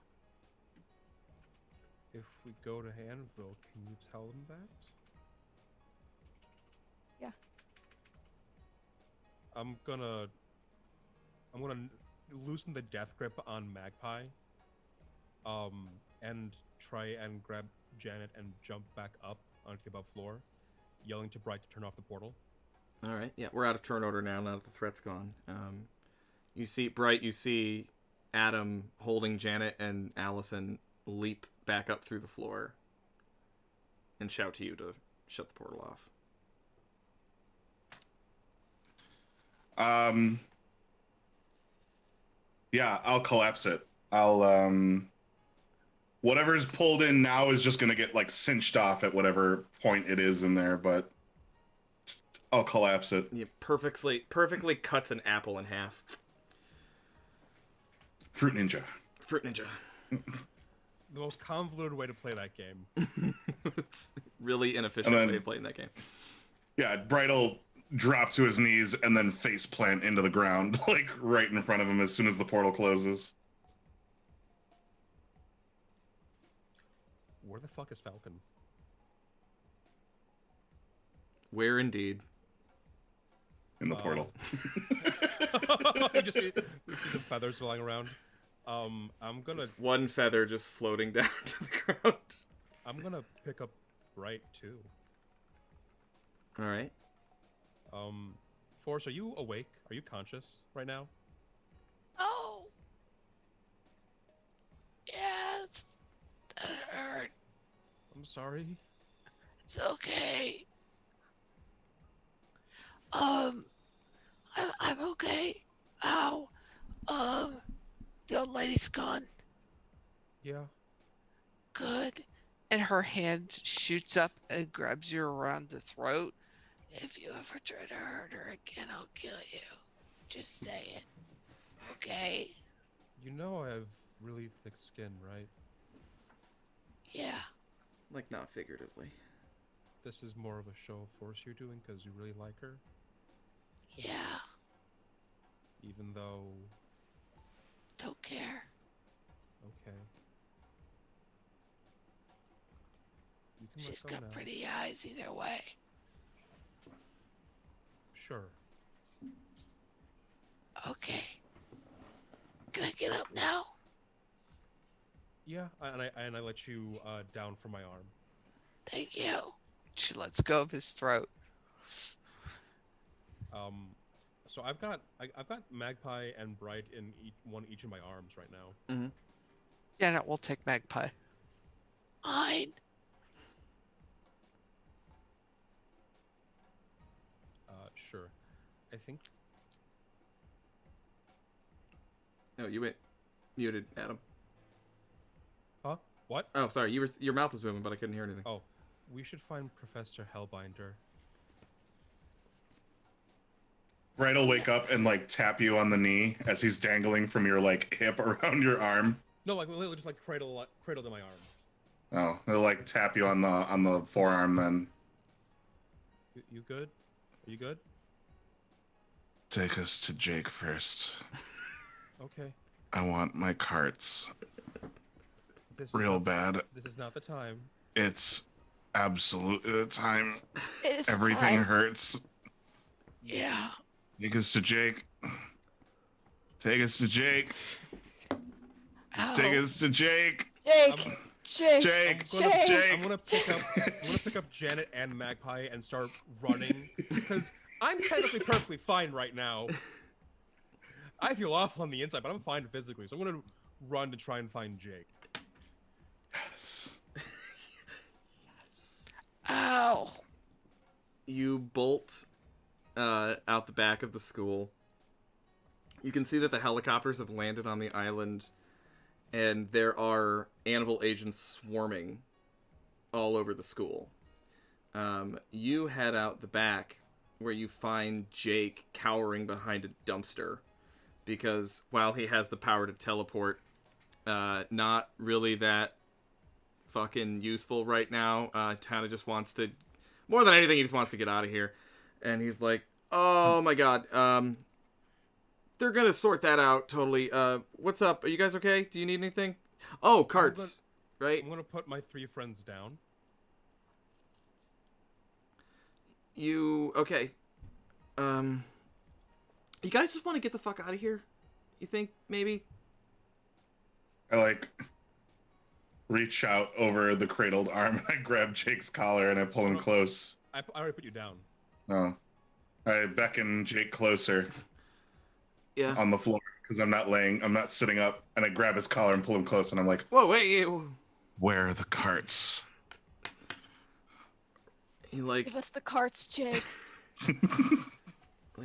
If we go to Anvil, can you tell them that?
Yeah.
I'm gonna loosen the death grip on Magpie. And try and grab Janet and jump back up onto the above floor, yelling to Bright to turn off the portal.
All right, yeah, we're out of turn order now that the threat's gone. You see Bright, you see Adam holding Janet and Allison leap back up through the floor and shout to you to shut the portal off.
Yeah, I'll collapse it. Whatever's pulled in now is just gonna get like cinched off at whatever point it is in there, but I'll collapse it.
You perfectly cuts an apple in half.
Fruit Ninja.
Fruit Ninja.
The most convoluted way to play that game.
It's really inefficient way of playing that game.
Yeah, Bright will drop to his knees and then face plant into the ground, like right in front of him as soon as the portal closes.
Where the fuck is Falcon?
Where indeed.
In the portal.
You just see the feathers flying around. I'm gonna...
Just one feather just floating down to the ground.
I'm gonna pick up Bright, too.
Alright.
Force, are you awake? Are you conscious right now?
Oh. Yes. That hurt.
I'm sorry.
It's okay. I'm okay. Ow. The old lady's gone.
Yeah.
Good. And her hand shoots up and grabs you around the throat. If you ever try to hurt her again, I'll kill you. Just say it. Okay?
You know I have really thick skin, right?
Yeah.
Like, not figuratively.
This is more of a show of force you're doing because you really like her,
Yeah,
even though.
don't care.
Okay. You can
She's
let go
got
now.
pretty eyes either way.
Sure.
Okay. Can I get up now?
Yeah, and I let you down from my arm.
Thank you. She lets go of his throat.
So I've got Magpie and Bright in each in my arms right now.
Mm-hmm.
Yeah, no, we'll take Magpie. Fine.
Sure. I think.
No, you went muted, Adam.
Huh? What?
Oh, sorry. Your mouth was moving, but I couldn't hear anything.
Oh, we should find Professor Hellbinder.
Bright will wake up and like tap you on the knee as he's dangling from your like hip around your arm.
No, like literally just like cradled in my arm.
Oh, he'll like tap you on the forearm then.
You good? Are you good?
Take us to Jake first.
Okay.
I want my carts
This is
real
not-
bad.
This is not the time.
It's absolutely the time.
It's
Everything
time.
hurts.
Yeah.
Take us to Jake. Take us to Jake.
Ow.
Take us to Jake.
Jake,
I'm-
Jake,
Jake.
Jake.
I'm gonna pick up Janet and Magpie and start running because I'm technically perfectly fine right now. I feel awful on the inside, but I'm fine physically. So I'm gonna run to try and find Jake.
Ow.
You bolt out the back of the school. You can see that the helicopters have landed on the island, and there are Anvil agents swarming all over the school. You head out the back, where you find Jake cowering behind a dumpster, because while he has the power to teleport, not really that fucking useful right now. Kind of just wants to, more than anything, he just wants to get out of here. And he's like, oh my god, they're gonna sort that out totally. What's up? Are you guys okay? Do you need anything? Oh, carts, right?
I'm gonna put my 3 friends down.
You, okay. You guys just want to get the fuck out of here? You think, maybe?
I like reach out over the cradled arm and I grab Jake's collar and I pull him close.
I already put you down.
Oh. I beckon Jake closer
Yeah.
on the floor because I'm not sitting up, and I grab his collar and pull him close and I'm like,
Whoa, wait.
where are the carts?
He, like,
Give us the carts, Jake.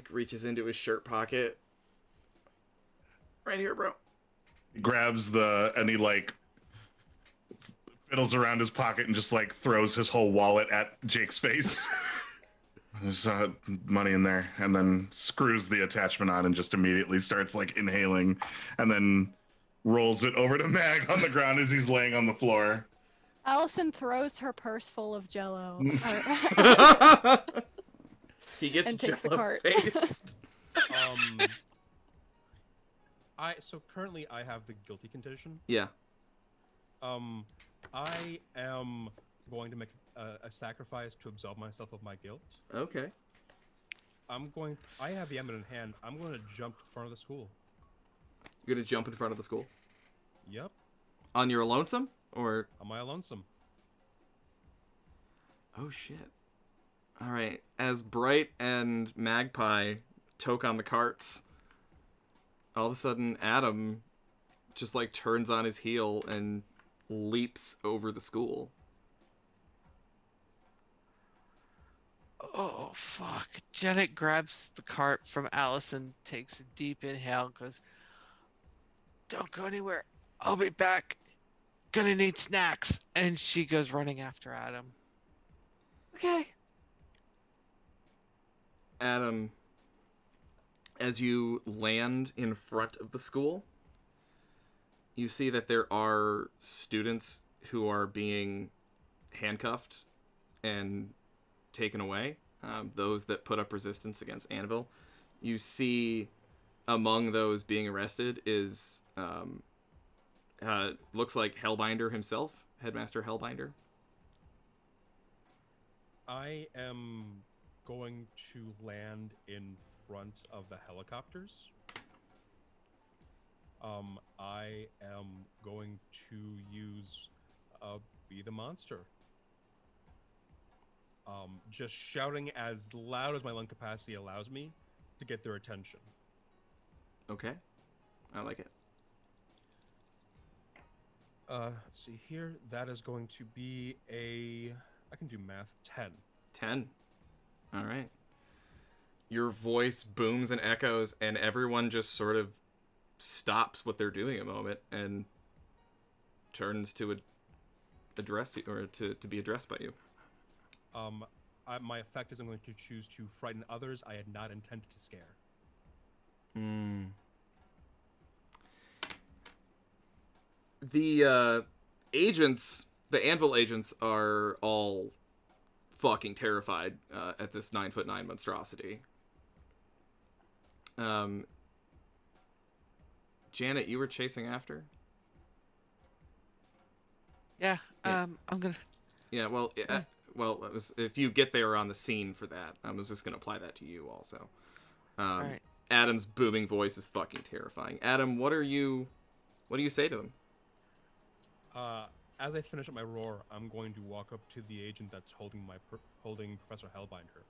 reaches into his shirt pocket. Right here, bro.
He grabs and he like fiddles around his pocket and just like throws his whole wallet at Jake's face. There's money in there, and then screws the attachment on and just immediately starts like inhaling, and then rolls it over to Mag on the ground as he's laying on the floor.
Allison throws her purse full of Jello
He gets
and takes the
Jello
cart.
faced.
So currently I have the guilty condition.
Yeah.
I am going to make a sacrifice to absolve myself of my guilt.
Okay.
I have the eminent hand. I'm going to jump in front of the school.
You're gonna jump in front of the school?
Yep.
On your lonesome? Or...
Am I lonesome?
Oh, shit. Alright. As Bright and Magpie toke on the carts, all of a sudden Adam just, like, turns on his heel and leaps over the school.
Oh, fuck. Janet grabs the cart from Allison, takes a deep inhale, and goes, don't go anywhere. I'll be back. Gonna need snacks. And she goes running after Adam.
Okay.
Adam, as you land in front of the school, you see that there are students who are being handcuffed and taken away. Those that put up resistance against Anvil. You see among those being arrested is looks like Hellbinder himself, Headmaster Hellbinder.
I am going to land in front of the helicopters. I am going to use Be the Monster. Just shouting as loud as my lung capacity allows me to get their attention.
Okay. I like it.
Let's see here. That is going to be I can do math, 10.
10. All right. Your voice booms and echoes, and everyone just sort of stops what they're doing a moment and turns to address you, or to be addressed by you.
My effect is I'm going to choose to frighten others I had not intended to scare.
The agents, the Anvil agents, are all fucking terrified at this 9'9" monstrosity. Janet, you were chasing after?
Yeah.
Yeah.
I'm gonna.
Yeah, well, well, it was, if you get there on the scene for that, I was just going to apply that to you also.
All right.
Adam's booming voice is fucking terrifying. Adam, what do you say to them?
As I finish up my roar, I'm going to walk up to the agent that's holding Professor Hellbinder.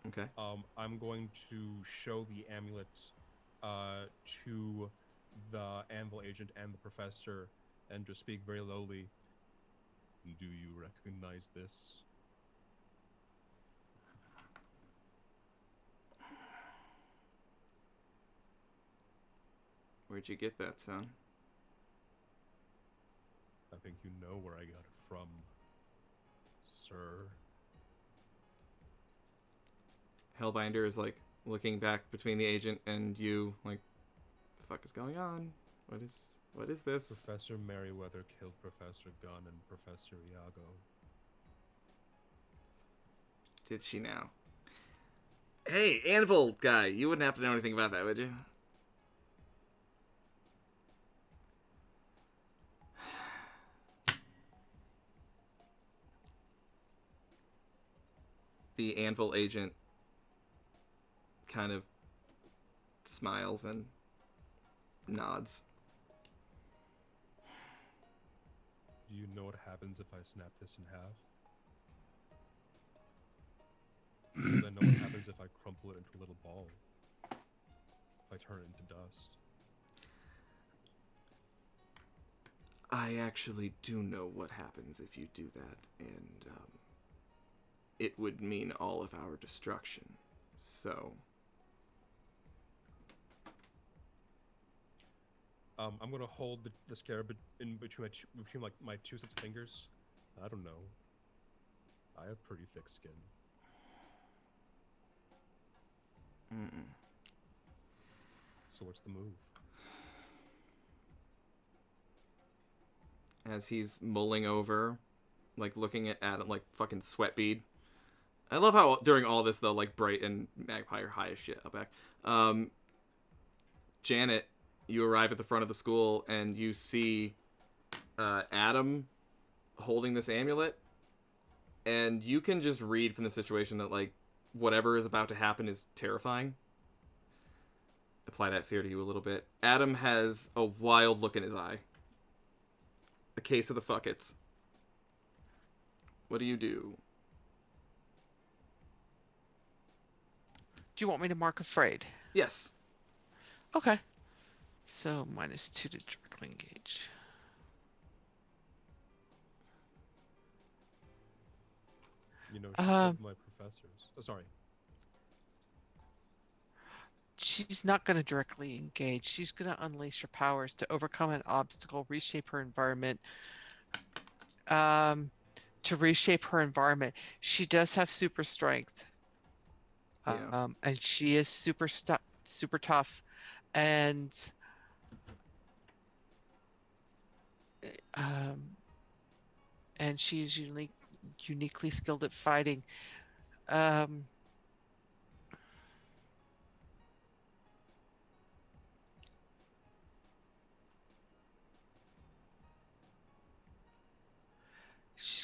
Okay.
I'm going to show the amulet to the Anvil agent and the professor, and just speak very lowly. Do you recognize this?
Where'd you get that, son?
I think you know where I got it from, sir.
Hellbinder is like looking back between the agent and you, like, the fuck is going on? What is this?
Professor Merriweather killed Professor Gunn and Professor Iago.
Did she now? Hey, Anvil guy, you wouldn't have to know anything about that, would you? The Anvil agent kind of smiles and nods.
Do you know what happens if I snap this in half? Because I know what happens if I crumple it into a little ball. If I turn it into dust.
I actually do know what happens if you do that, and it would mean all of our destruction. So
I'm gonna hold the scarab in between my two sets of fingers. I don't know. I have pretty thick skin. So what's the move?
as he's mulling over, like looking at Adam, like fucking sweat bead. I love how during all this though, like Bright and Magpie are high as shit up back. Janet, you arrive at the front of the school and you see Adam holding this amulet, and you can just read from the situation that like whatever is about to happen is terrifying. Apply that fear to you a little bit. Adam has a wild look in his eye. A case of the fuckets. What do you do?
Do you want me to mark afraid?
Yes.
Okay. So -2 to directly engage.
You know, she killed my professors. Oh, sorry.
She's not going to directly engage. She's going to unleash her powers to overcome an obstacle, reshape her environment. To reshape her environment. She does have super strength.
Yeah.
And she is super tough. And and she's uniquely skilled at fighting. Um,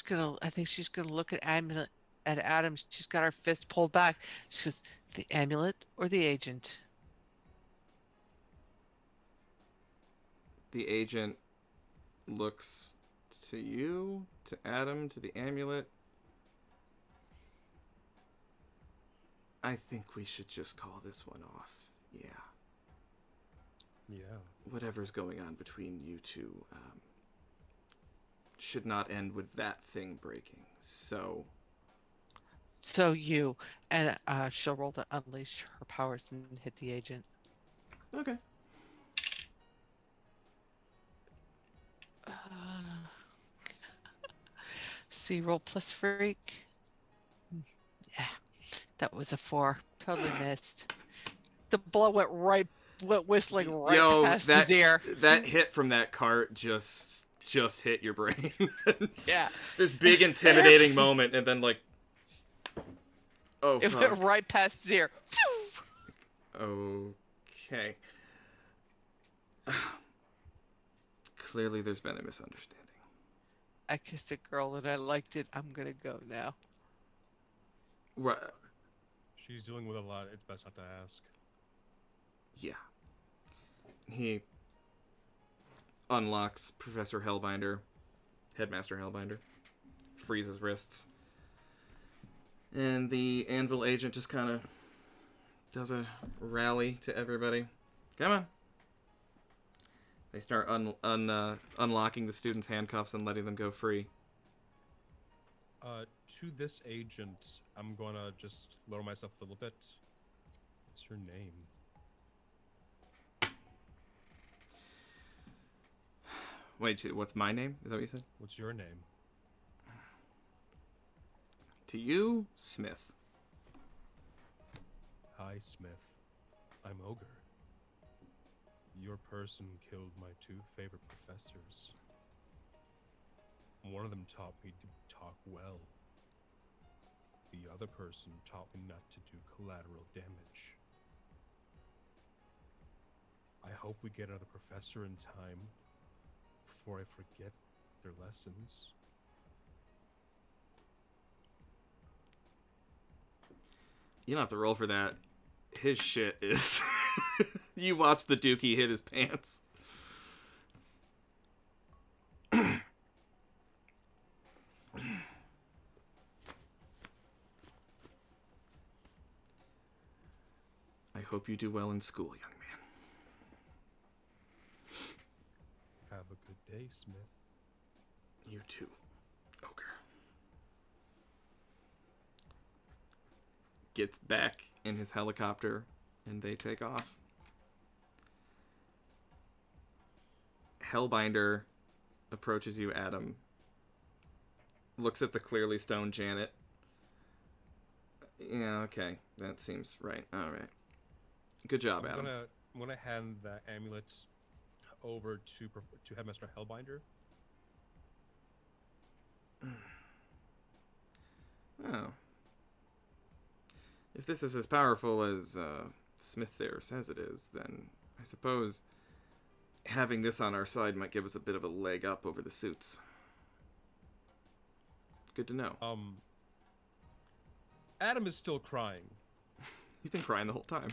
I think she's gonna look at amulet at Adam. She's got her fist pulled back. She goes, the amulet or the agent?
The agent looks to you, to Adam, to the amulet. I think we should just call this one off. Yeah.
Yeah.
Whatever's going on between you two should not end with that thing breaking. So
You and she'll roll to unleash her powers and hit the agent.
okay.
Uh, see, roll plus freak. Yeah, that was a 4. Totally missed. The blow went whistling right past his ear.
That hit from that cart just hit your brain.
Yeah.
This big intimidating moment, and then like, oh,
it
fuck.
went right past his ear.
Okay. Clearly, there's been a misunderstanding.
I kissed a girl and I liked it. I'm gonna go now.
Right.
She's dealing with a lot. It's best not to ask.
Yeah. He unlocks Professor Hellbinder, Headmaster Hellbinder, frees his wrists, and the Anvil agent just kind of does a rally to everybody. Come on. They start unlocking the students' handcuffs and letting them go free.
To this agent, I'm gonna just lower myself a little bit. What's your name?
Wait, what's my name? Is that what you said?
What's your name?
To you, Smith.
Hi, Smith. I'm Ogre. Your person killed my 2 favorite professors. One of them taught me to talk well. The other person taught me not to do collateral damage. I hope we get another professor in time before I forget their lessons.
You don't have to roll for that. His shit is... You watch the Dookie hit his pants. I hope you do well in school, young man.
Have a good day, Smith.
You too, Ogre. Gets back in his helicopter, and they take off. Hellbinder approaches you, Adam. Looks at the clearly stoned Janet. Yeah, okay. That seems right. All right. Good job, Adam.
I'm gonna hand the amulet over to Headmaster Hellbinder.
Oh. If this is as powerful as Smith there says it is, then I suppose having this on our side might give us a bit of a leg up over the suits. Good to know.
Adam is still crying.
He's been crying the whole time.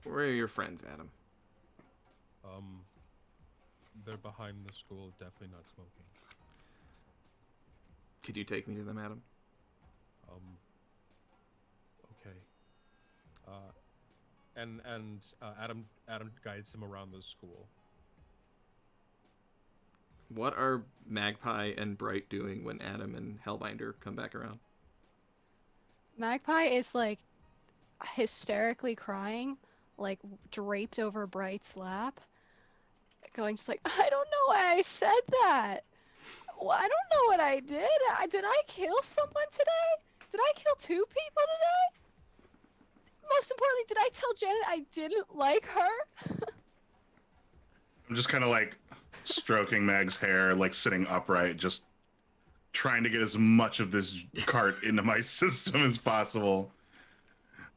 Where are your friends, Adam?
They're behind the school, definitely not smoking.
Could you take me to them, Adam?
Okay. Adam guides him around the school.
What are Magpie and Bright doing when Adam and Hellbinder come back around?
Magpie is like hysterically crying, like draped over Bright's lap, going just like, I don't know why I said that. Well, I don't know what I did. Did I kill someone today? Did I kill 2 people today? Most importantly, did I tell Janet I didn't like her?
I'm just kind of like, stroking Mag's hair, like sitting upright, just trying to get as much of this cart into my system as possible.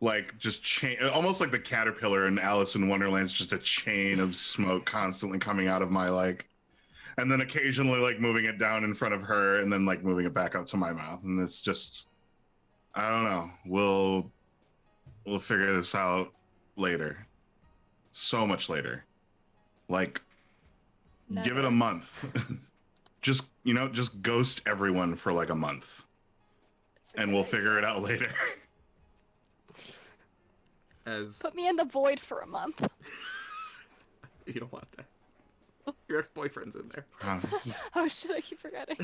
Like just almost like the caterpillar in Alice in Wonderland's just a chain of smoke constantly coming out of my like, and then occasionally like moving it down in front of her and then like moving it back up to my mouth. And it's just, I don't know. We'll figure this out later. So much later. Like, give it a month. Just ghost everyone for like a month. And we'll figure it out later.
Put me in the void for a month.
You don't want that. Your ex-boyfriend's in there.
Oh shit, I keep forgetting.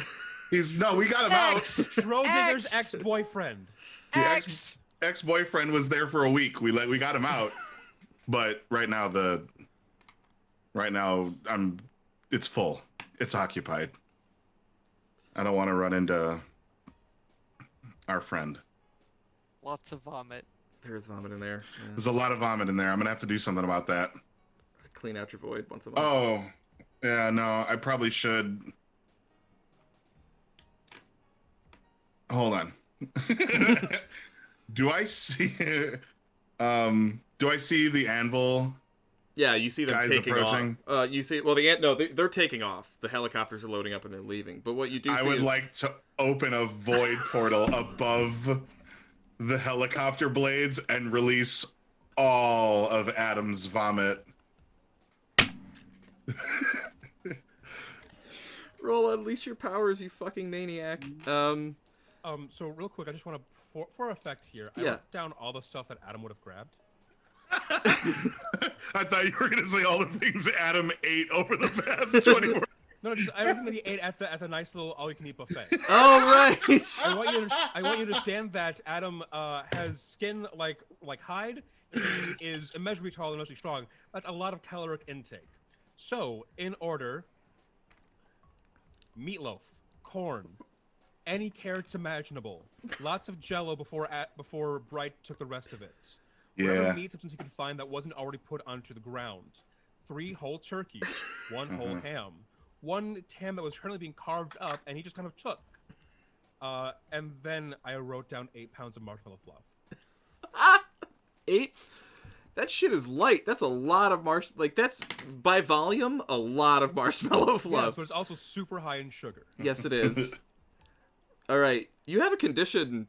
We got him out.
Schrodinger's ex-boyfriend.
The ex-boyfriend was there for a week. We got him out. But right now it's full. It's occupied. I don't want to run into our friend.
Lots of vomit.
There's vomit in there. Yeah.
There's a lot of vomit in there. I'm gonna have to do something about that.
Clean out your void once a month.
Oh, yeah, no, I probably should. Hold on. Do I see the anvil?
Yeah, you see them
guys
taking
approaching?
off. You see, well, they're taking off. The helicopters are loading up and they're leaving. But what you do see
I would like to open a void portal above the helicopter blades and release all of Adam's vomit.
Roll unleash your powers, you fucking maniac.
So real quick, I just want to, for effect here, I wrote down all the stuff that Adam would have grabbed.
I thought you were gonna say all the things Adam ate over the past 24.
No, just everything that he ate at the nice little all-you-can-eat buffet.
Oh right.
I want you to understand that Adam has skin like hide. He is immeasurably tall and immensely strong. That's a lot of caloric intake. So, in order: meatloaf, corn, any carrots imaginable, lots of Jello before Bright took the rest of it. Whatever meat substance he could find that wasn't already put onto the ground. 3 whole turkeys, 1 whole ham, 1 ham that was currently being carved up, and he just kind of took. And then I wrote down 8 pounds of marshmallow fluff.
8? That shit is light. That's a lot of that's by volume a lot of marshmallow fluff.
But it's also super high in sugar.
Yes, it is. All right, you have a condition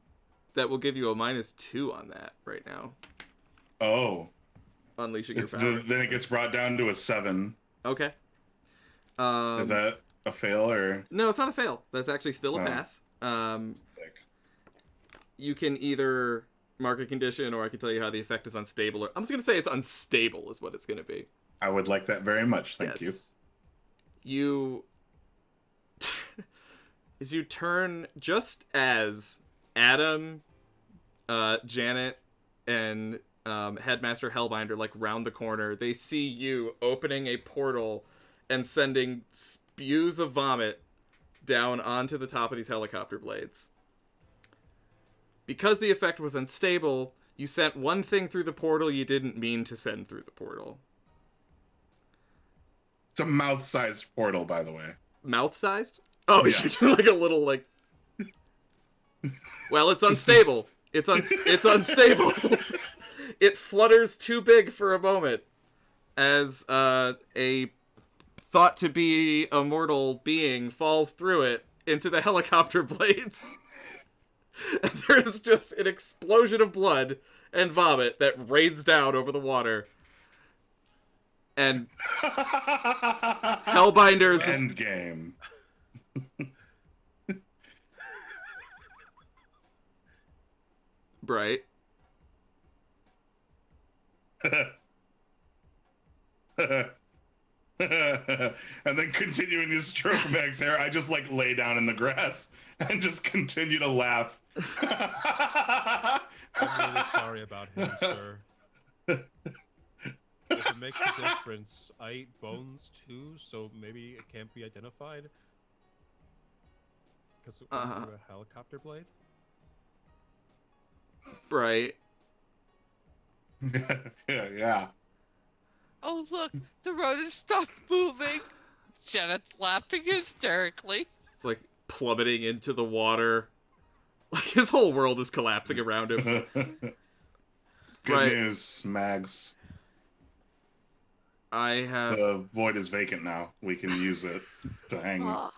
that will give you a -2 on that right now.
Oh.
Unleashing your power.
Then it gets brought down to a 7.
Okay.
Is that a fail or?
No, it's not a fail. That's actually still a pass. You can either mark a condition, or I can tell you how the effect is unstable. I'm just gonna say it's unstable is what it's gonna be.
I would like that very much. Thank you.
You you turn just as Adam, Janet, and Headmaster Hellbinder like round the corner. They see you opening a portal and sending spews of vomit down onto the top of these helicopter blades. Because the effect was unstable, you sent one thing through the portal you didn't mean to send through the portal.
It's a mouth-sized portal, by the way.
Mouth-sized? Oh, yes. You're like a little like. Well, it's unstable. It's unstable. It flutters too big for a moment as a thought to be a mortal being falls through it into the helicopter blades. And there's just an explosion of blood and vomit that rains down over the water. And Hellbinder's
end game.
Bright.
And then continuing to stroke Meg's hair, I just like lay down in the grass and just continue to laugh.
I'm really sorry about him, sir. If it makes a difference, I eat bones too, so maybe it can't be identified. Because it was a helicopter blade?
Bright.
Yeah.
Oh look, the rotor stopped moving. Janet's laughing hysterically.
It's like plummeting into the water. Like his whole world is collapsing around him.
Good
Right.
news, Mags.
I have...
The void is vacant now. We can use it to hang.
Oh,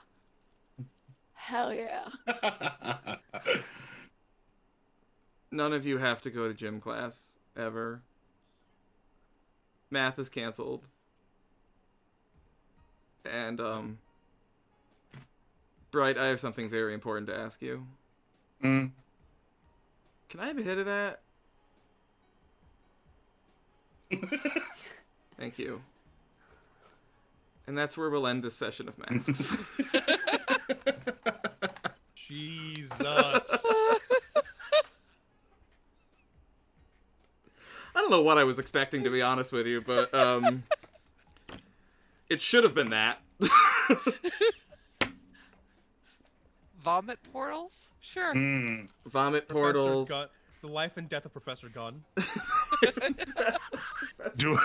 hell yeah.
None of you have to go to gym class, ever. Math is canceled. And, Bright, I have something very important to ask you.
Mm.
Can I have a hit of that? Thank you. And that's where we'll end this session of masks.
Jesus.
I don't know what I was expecting, to be honest with you, but it should have been that.
Vomit portals? Sure.
Mm.
Vomit
Professor
portals.
Gun, the life and death of Professor Gunn.
Do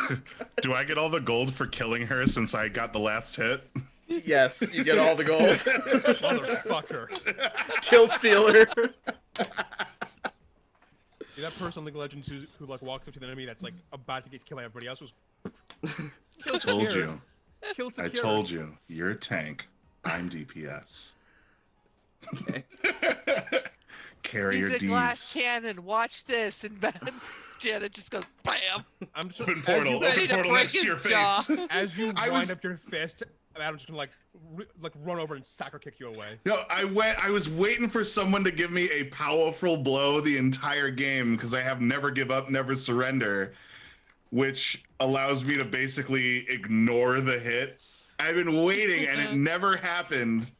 I get all the gold for killing her since I got the last hit?
Yes, you get all the gold.
Motherfucker.
Kill stealer.
Yeah, that person on League of Legends who like walks up to the enemy that's like about to get killed by everybody else was.
I told you.
Killed
I
secure.
told you. You're a tank. I'm DPS.
Okay.
Carrier
He's a
D's.
glass cannon. Watch this. And Janet just goes, bam.
I'm just
Open portal.
ready
Open
to
portal
break
next to your
his jaw.
face.
as you
I
wind
was-
up your fist, Adam's just gonna like run over and soccer kick you away.
No, I was waiting for someone to give me a powerful blow the entire game because I have never give up, never surrender, which allows me to basically ignore the hit. I've been waiting and it never happened,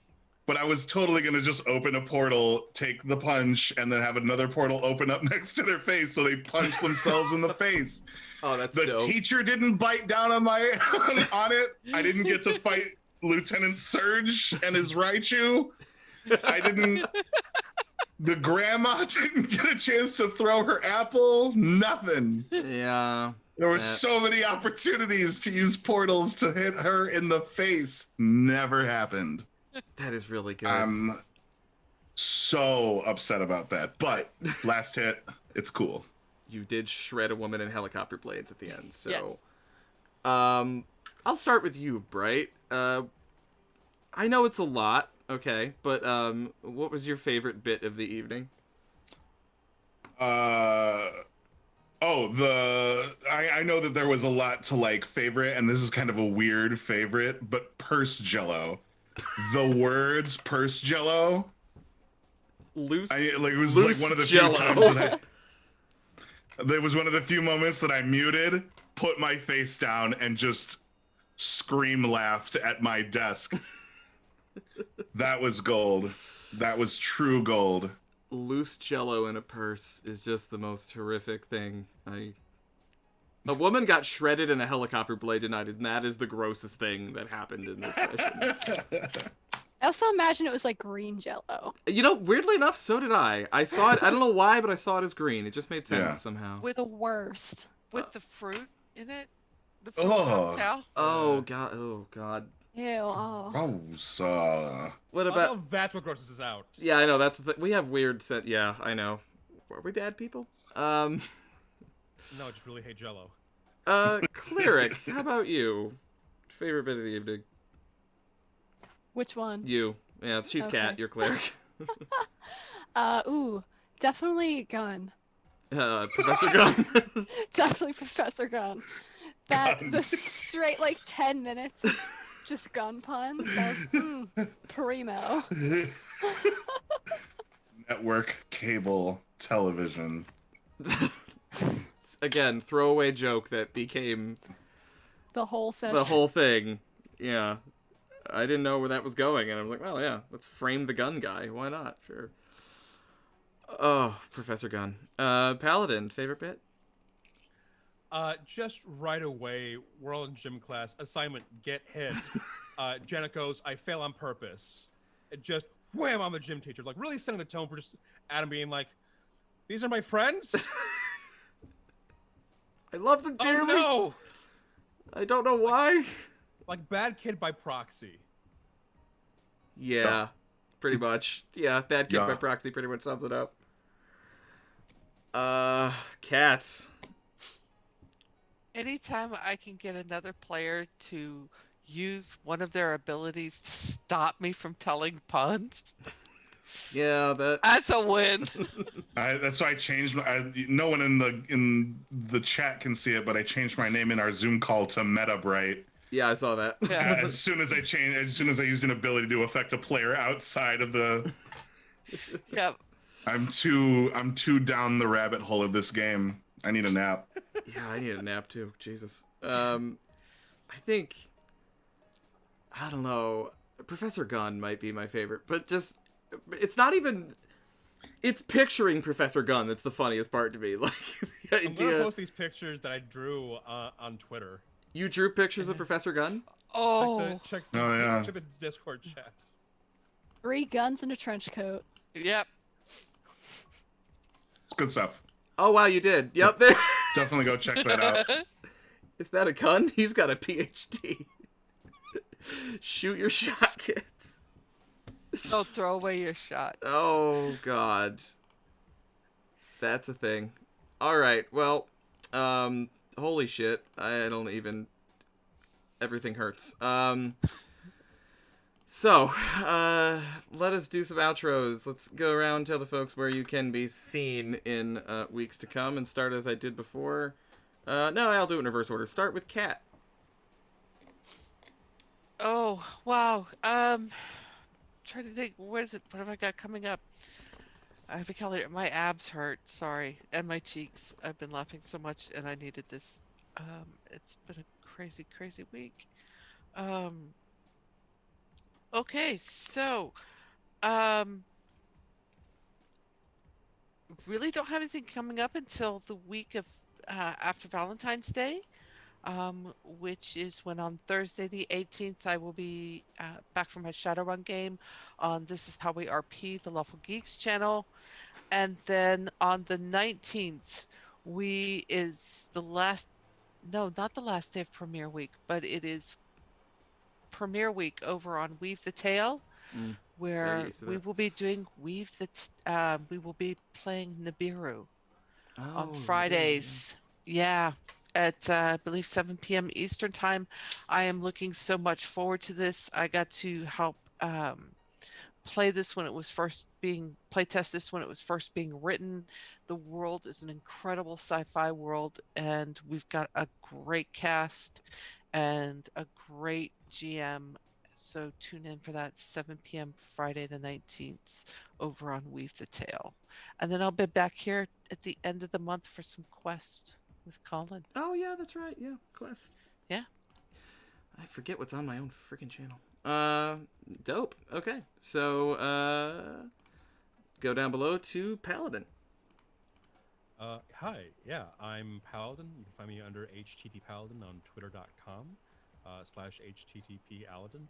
but I was totally gonna just open a portal, take the punch, and then have another portal open up next to their face so they punch themselves in the face.
Oh, that's
The
dope.
teacher didn't bite down on my on it. I didn't get to fight Lieutenant Surge and his Raichu. I didn't. The grandma didn't get a chance to throw her apple. Nothing.
Yeah.
There were
That-
so many opportunities to use portals to hit her in the face. Never happened.
That is really good.
I'm so upset about that. But last hit, it's cool.
You did shred a woman in helicopter blades at the end, so...
Yes.
I'll start with you, Bright. I know it's a lot, okay, but what was your favorite bit of the evening?
I know that there was a lot to like favorite, and this is kind of a weird favorite, but purse jello. The words purse jello.
Loose.
It was
Loose
like one of the
Jell-O.
few times that there was one of the few moments that I muted, put my face down, and just scream laughed at my desk. That was gold. That was true gold.
Loose Jell-O in a purse is just the most horrific thing. A woman got shredded in a helicopter blade tonight, and that is the grossest thing that happened in this session.
I also imagine it was like green jello.
You know, weirdly enough, so did I. I saw it, I don't know why, but I saw it as green. It just made sense
Yeah.
somehow.
With
The worst.
the fruit in it. The fruit
Oh.
cocktail.
Oh, God. Oh, God.
Ew. Oh.
Gross.
What
I
about...
love that's what grosses us out.
Yeah, I know, that's the we have weird set... Yeah, I know. Are we bad people?
No, I just really hate Jello.
Cleric, how about you? Favorite bit of the evening?
Which one?
You. Yeah, she's Cat,
Okay.
you're Cleric.
Ooh, definitely Gun.
Professor Gunn.
Definitely Professor Gun. That
Gun.
the straight like 10 minutes of just gun puns. That was primo.
Network, cable, television.
Again, throwaway joke that became
The whole session.
the whole thing. Yeah. I didn't know where that was going, and I was like, well, yeah, let's frame the gun guy. Why not? Sure. Oh, Professor Gunn. Paladin, favorite bit?
Just right away, we're all in gym class. Assignment, get hit. Janet goes, I fail on purpose. It just wham on the gym teacher. Like really setting the tone for just Adam being like, these are my friends?
I love them
Oh
dearly.
no!
I don't know why.
Like bad kid by proxy.
Yeah, pretty much. Yeah, bad kid by
Yeah.
proxy pretty much sums it up. Cats.
Anytime I can get another player to use one of their abilities to stop me from telling puns,
Yeah, that.
that's a win.
That's why I changed. No one in the chat can see it, but I changed my name in our Zoom call to Meta Bright.
Yeah, I saw that.
Yeah.
As soon as I used an ability to affect a player outside of the,
Yep.
I'm too down the rabbit hole of this game. I need a nap.
Yeah, I need a nap too. Jesus. I think. I don't know. Professor Gunn might be my favorite, but just it's not even. It's picturing Professor Gunn that's the funniest part to me. Like the
I'm gonna
idea.
post these pictures that I drew on Twitter.
You drew pictures of Professor Gunn?
Oh.
Check
Oh, yeah.
the Discord chat.
3 guns and a trench coat.
Yep.
It's good stuff.
Oh wow, you did. Yep, there.
Definitely go check that out.
Is that a gun? He's got a PhD. Shoot your shot, kids.
Don't throw away your shot.
Oh god. That's a thing. Alright, well, holy shit. I don't even everything hurts. So, let us do some outros. Let's go around and tell the folks where you can be seen in weeks to come and start as I did before. No, I'll do it in reverse order. Start with Kat.
Oh, wow. Trying to think, what have I got coming up? I have a calendar. My abs hurt, sorry, and my cheeks. I've been laughing so much, and I needed this. It's been a crazy, crazy week. Okay, so, really don't have anything coming up until the week of after Valentine's Day, which is when on Thursday the 18th I will be back from my Shadowrun game on This Is How We RP, the Lawful Geeks channel, and then on the 19th is the last, no, not the last day of Premiere Week, but it is Premiere Week over on Weave the Tale. Where
used to
we
that.
will be doing we will be playing Nibiru on
Oh,
Fridays. Yeah, at I believe 7 p.m. Eastern time. I am looking so much forward to this. I got to help play this when it was playtest this when it was first being written. The world is an incredible sci-fi world, and we've got a great cast and a great GM. So tune in for that 7 p.m. Friday the 19th over on Weave the Tale. And then I'll be back here at the end of the month for some Quest with Colin.
Oh yeah, that's right. Yeah, Quest.
Yeah.
I forget what's on my own freaking channel. Dope. Okay. So, go down below to Paladin.
Hi, yeah, I'm Paladin. You can find me under httpaladin on twitter.com /httpaladin.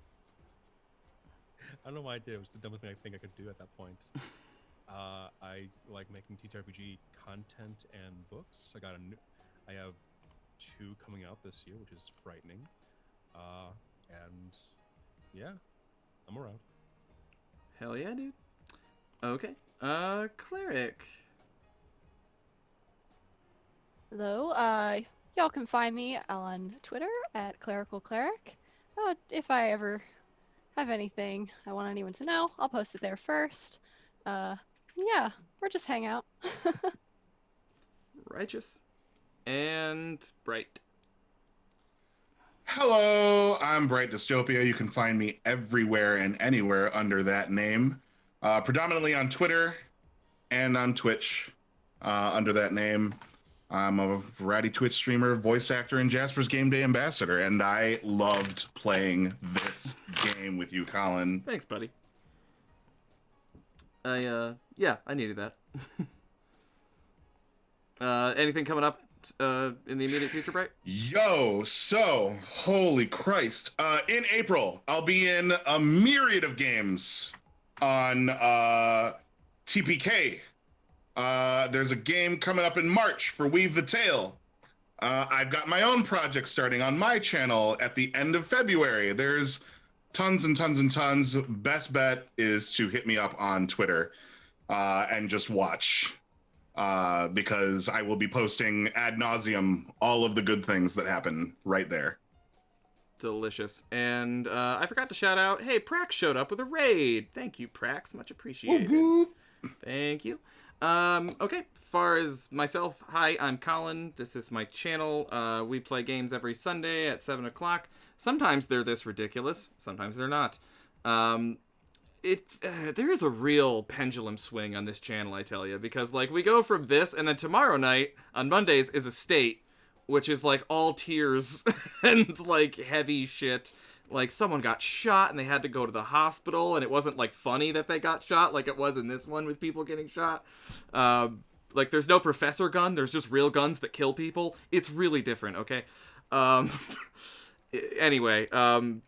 I don't know why I did. It was the dumbest thing I think I could do at that point. I like making TTRPG content and books. I have 2 coming out this year, which is frightening. And yeah, I'm around.
Hell yeah, dude. Okay. Cleric.
Hello, y'all can find me on Twitter at clericalcleric. If I ever have anything I want anyone to know, I'll post it there first. Yeah, or just hang out.
Righteous. And Bright.
Hello, I'm Bright Dystopia. You can find me everywhere and anywhere under that name. Predominantly on Twitter and on Twitch under that name. I'm a variety Twitch streamer, voice actor, and Jasper's Game Day ambassador, and I loved playing this game with you, Colin.
Thanks, buddy. I needed that. Anything coming up in the immediate future, Bright?
Yo, so, holy Christ. In April, I'll be in a myriad of games on TPK. There's a game coming up in March for Weave the Tale. I've got my own project starting on my channel at the end of February. There's tons and tons and tons. Best bet is to hit me up on Twitter and just watch because I will be posting ad nauseum all of the good things that happen right there.
Delicious. And I forgot to shout out, hey, Prax showed up with a raid. Thank you, Prax. Much appreciated.
Whoop, whoop.
Thank you. Okay, far as myself, hi, I'm Colin. This is my channel. We play games every Sunday at 7 o'clock. Sometimes they're this ridiculous. Sometimes they're not. There is a real pendulum swing on this channel, I tell you, because, like, we go from this, and then tomorrow night, on Mondays, is Estate, which is, like, all tears and, like, heavy shit. Like, someone got shot and they had to go to the hospital, and it wasn't, like, funny that they got shot like it was in this one with people getting shot. Like, there's no professor gun, there's just real guns that kill people. It's really different, okay? Anyway,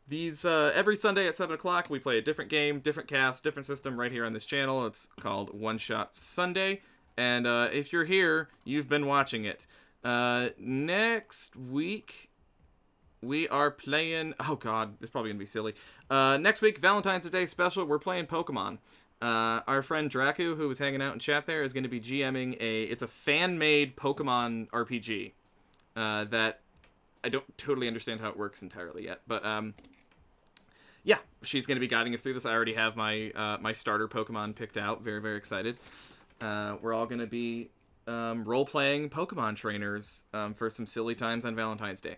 these, every Sunday at 7 o'clock, we play a different game, different cast, different system right here on this channel. It's called One Shot Sunday, and, if you're here, you've been watching it. Next week, we are playing... Oh, God, this is probably going to be silly. Next week, Valentine's Day special, we're playing Pokemon. Our friend Draku, who was hanging out in chat there, is going to be GMing It's a fan-made Pokemon RPG that I don't totally understand how it works entirely yet. But, yeah, she's going to be guiding us through this. I already have my my starter Pokemon picked out. Very, very excited. We're all going to be role-playing Pokemon trainers for some silly times on Valentine's Day.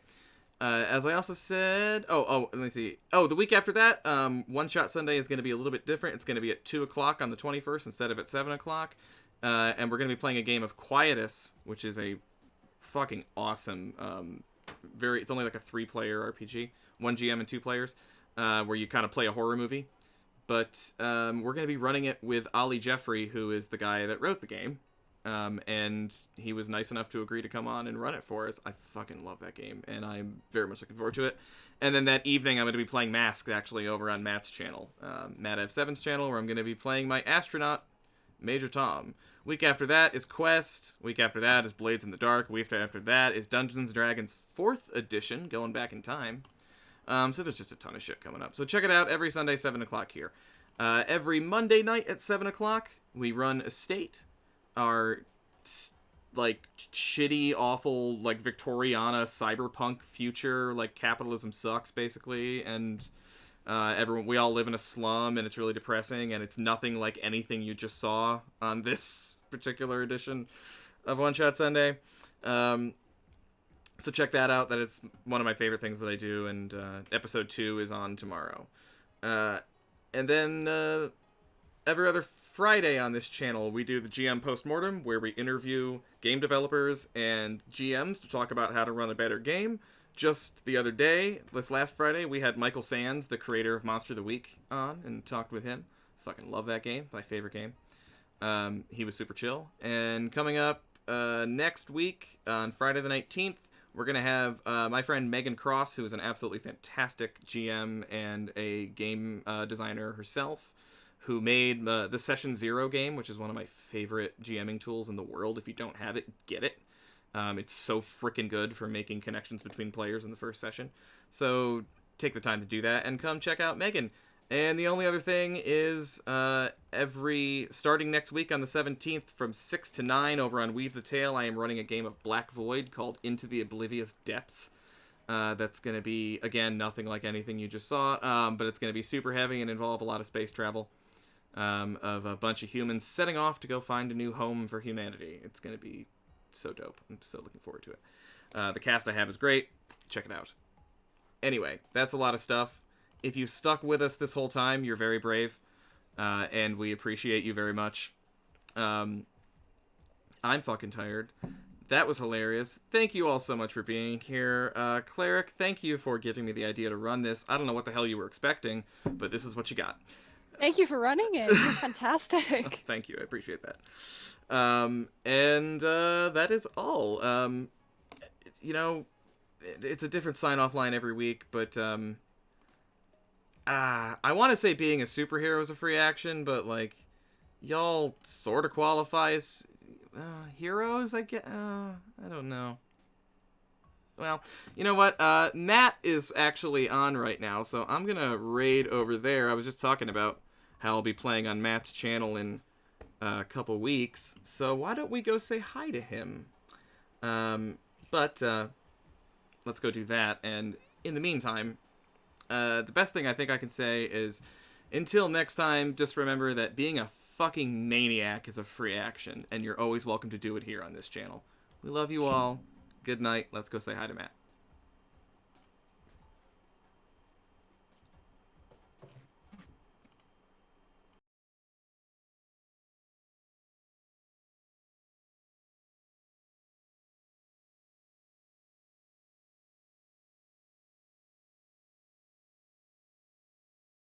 As I also said... Oh, let me see. Oh, the week after that, One Shot Sunday is going to be a little bit different. It's going to be at 2 o'clock on the 21st instead of at 7 o'clock. And we're going to be playing a game of Quietus, which is a fucking awesome... It's only like a 3-player RPG. 1 GM and 2 players. Where you kind of play a horror movie. But we're going to be running it with Ollie Jeffrey, who is the guy that wrote the game. And he was nice enough to agree to come on and run it for us. I fucking love that game, and I'm very much looking forward to it. And then that evening, I'm going to be playing Masked, actually, over on Matt's channel, Matt F7's channel, where I'm going to be playing my astronaut, Major Tom. Week after that is Quest. Week after that is Blades in the Dark. Week after that is Dungeons & Dragons 4th edition, going back in time. So there's just a ton of shit coming up. So check it out every Sunday, 7 o'clock here. Every Monday night at 7 o'clock, we run Estate. Our, like, shitty, awful, like, Victoriana cyberpunk future, like, capitalism sucks, basically, and we all live in a slum, and it's really depressing, and it's nothing like anything you just saw on this particular edition of One Shot Sunday. So check that out. That is one of my favorite things that I do, and episode 2 is on tomorrow. And then every other Friday on this channel, we do the GM Postmortem, where we interview game developers and GMs to talk about how to run a better game. Just the other day, this last Friday, we had Michael Sands, the creator of Monster of the Week, on and talked with him. Fucking love that game. My favorite game. He was super chill. And coming up next week, on Friday the 19th, we're going to have my friend Megan Cross, who is an absolutely fantastic GM and a game designer herself, who made the Session Zero game, which is one of my favorite GMing tools in the world. If you don't have it, get it. It's so freaking good for making connections between players in the first session. So take the time to do that and come check out Megan. And the only other thing is starting next week on the 17th from 6 to 9 over on Weave the Tale, I am running a game of Black Void called Into the Oblivious Depths. That's going to be, again, nothing like anything you just saw, but it's going to be super heavy and involve a lot of space travel. Of a bunch of humans setting off to go find a new home for humanity. It's going to be so dope. I'm so looking forward to it. The cast I have is great. Check it out. Anyway, that's a lot of stuff. If you stuck with us this whole time, you're very brave, and we appreciate you very much. I'm fucking tired. That was hilarious. Thank you all so much for being here. Cleric, thank you for giving me the idea to run this. I don't know what the hell you were expecting, but this is what you got.
Thank you for running it. You're fantastic.
Thank you. I appreciate that. That is all. It's a different sign-off line every week, but I want to say being a superhero is a free action, but, like, y'all sort of qualify as heroes, I guess. I don't know. Well, you know what? Matt is actually on right now, so I'm gonna raid over there. I was just talking about how I'll be playing on Matt's channel in a couple weeks, so why don't we go say hi to him? But let's go do that, and in the meantime, the best thing I think I can say is, until next time, just remember that being a fucking maniac is a free action, and you're always welcome to do it here on this channel. We love you all. Good night. Let's go say hi to Matt.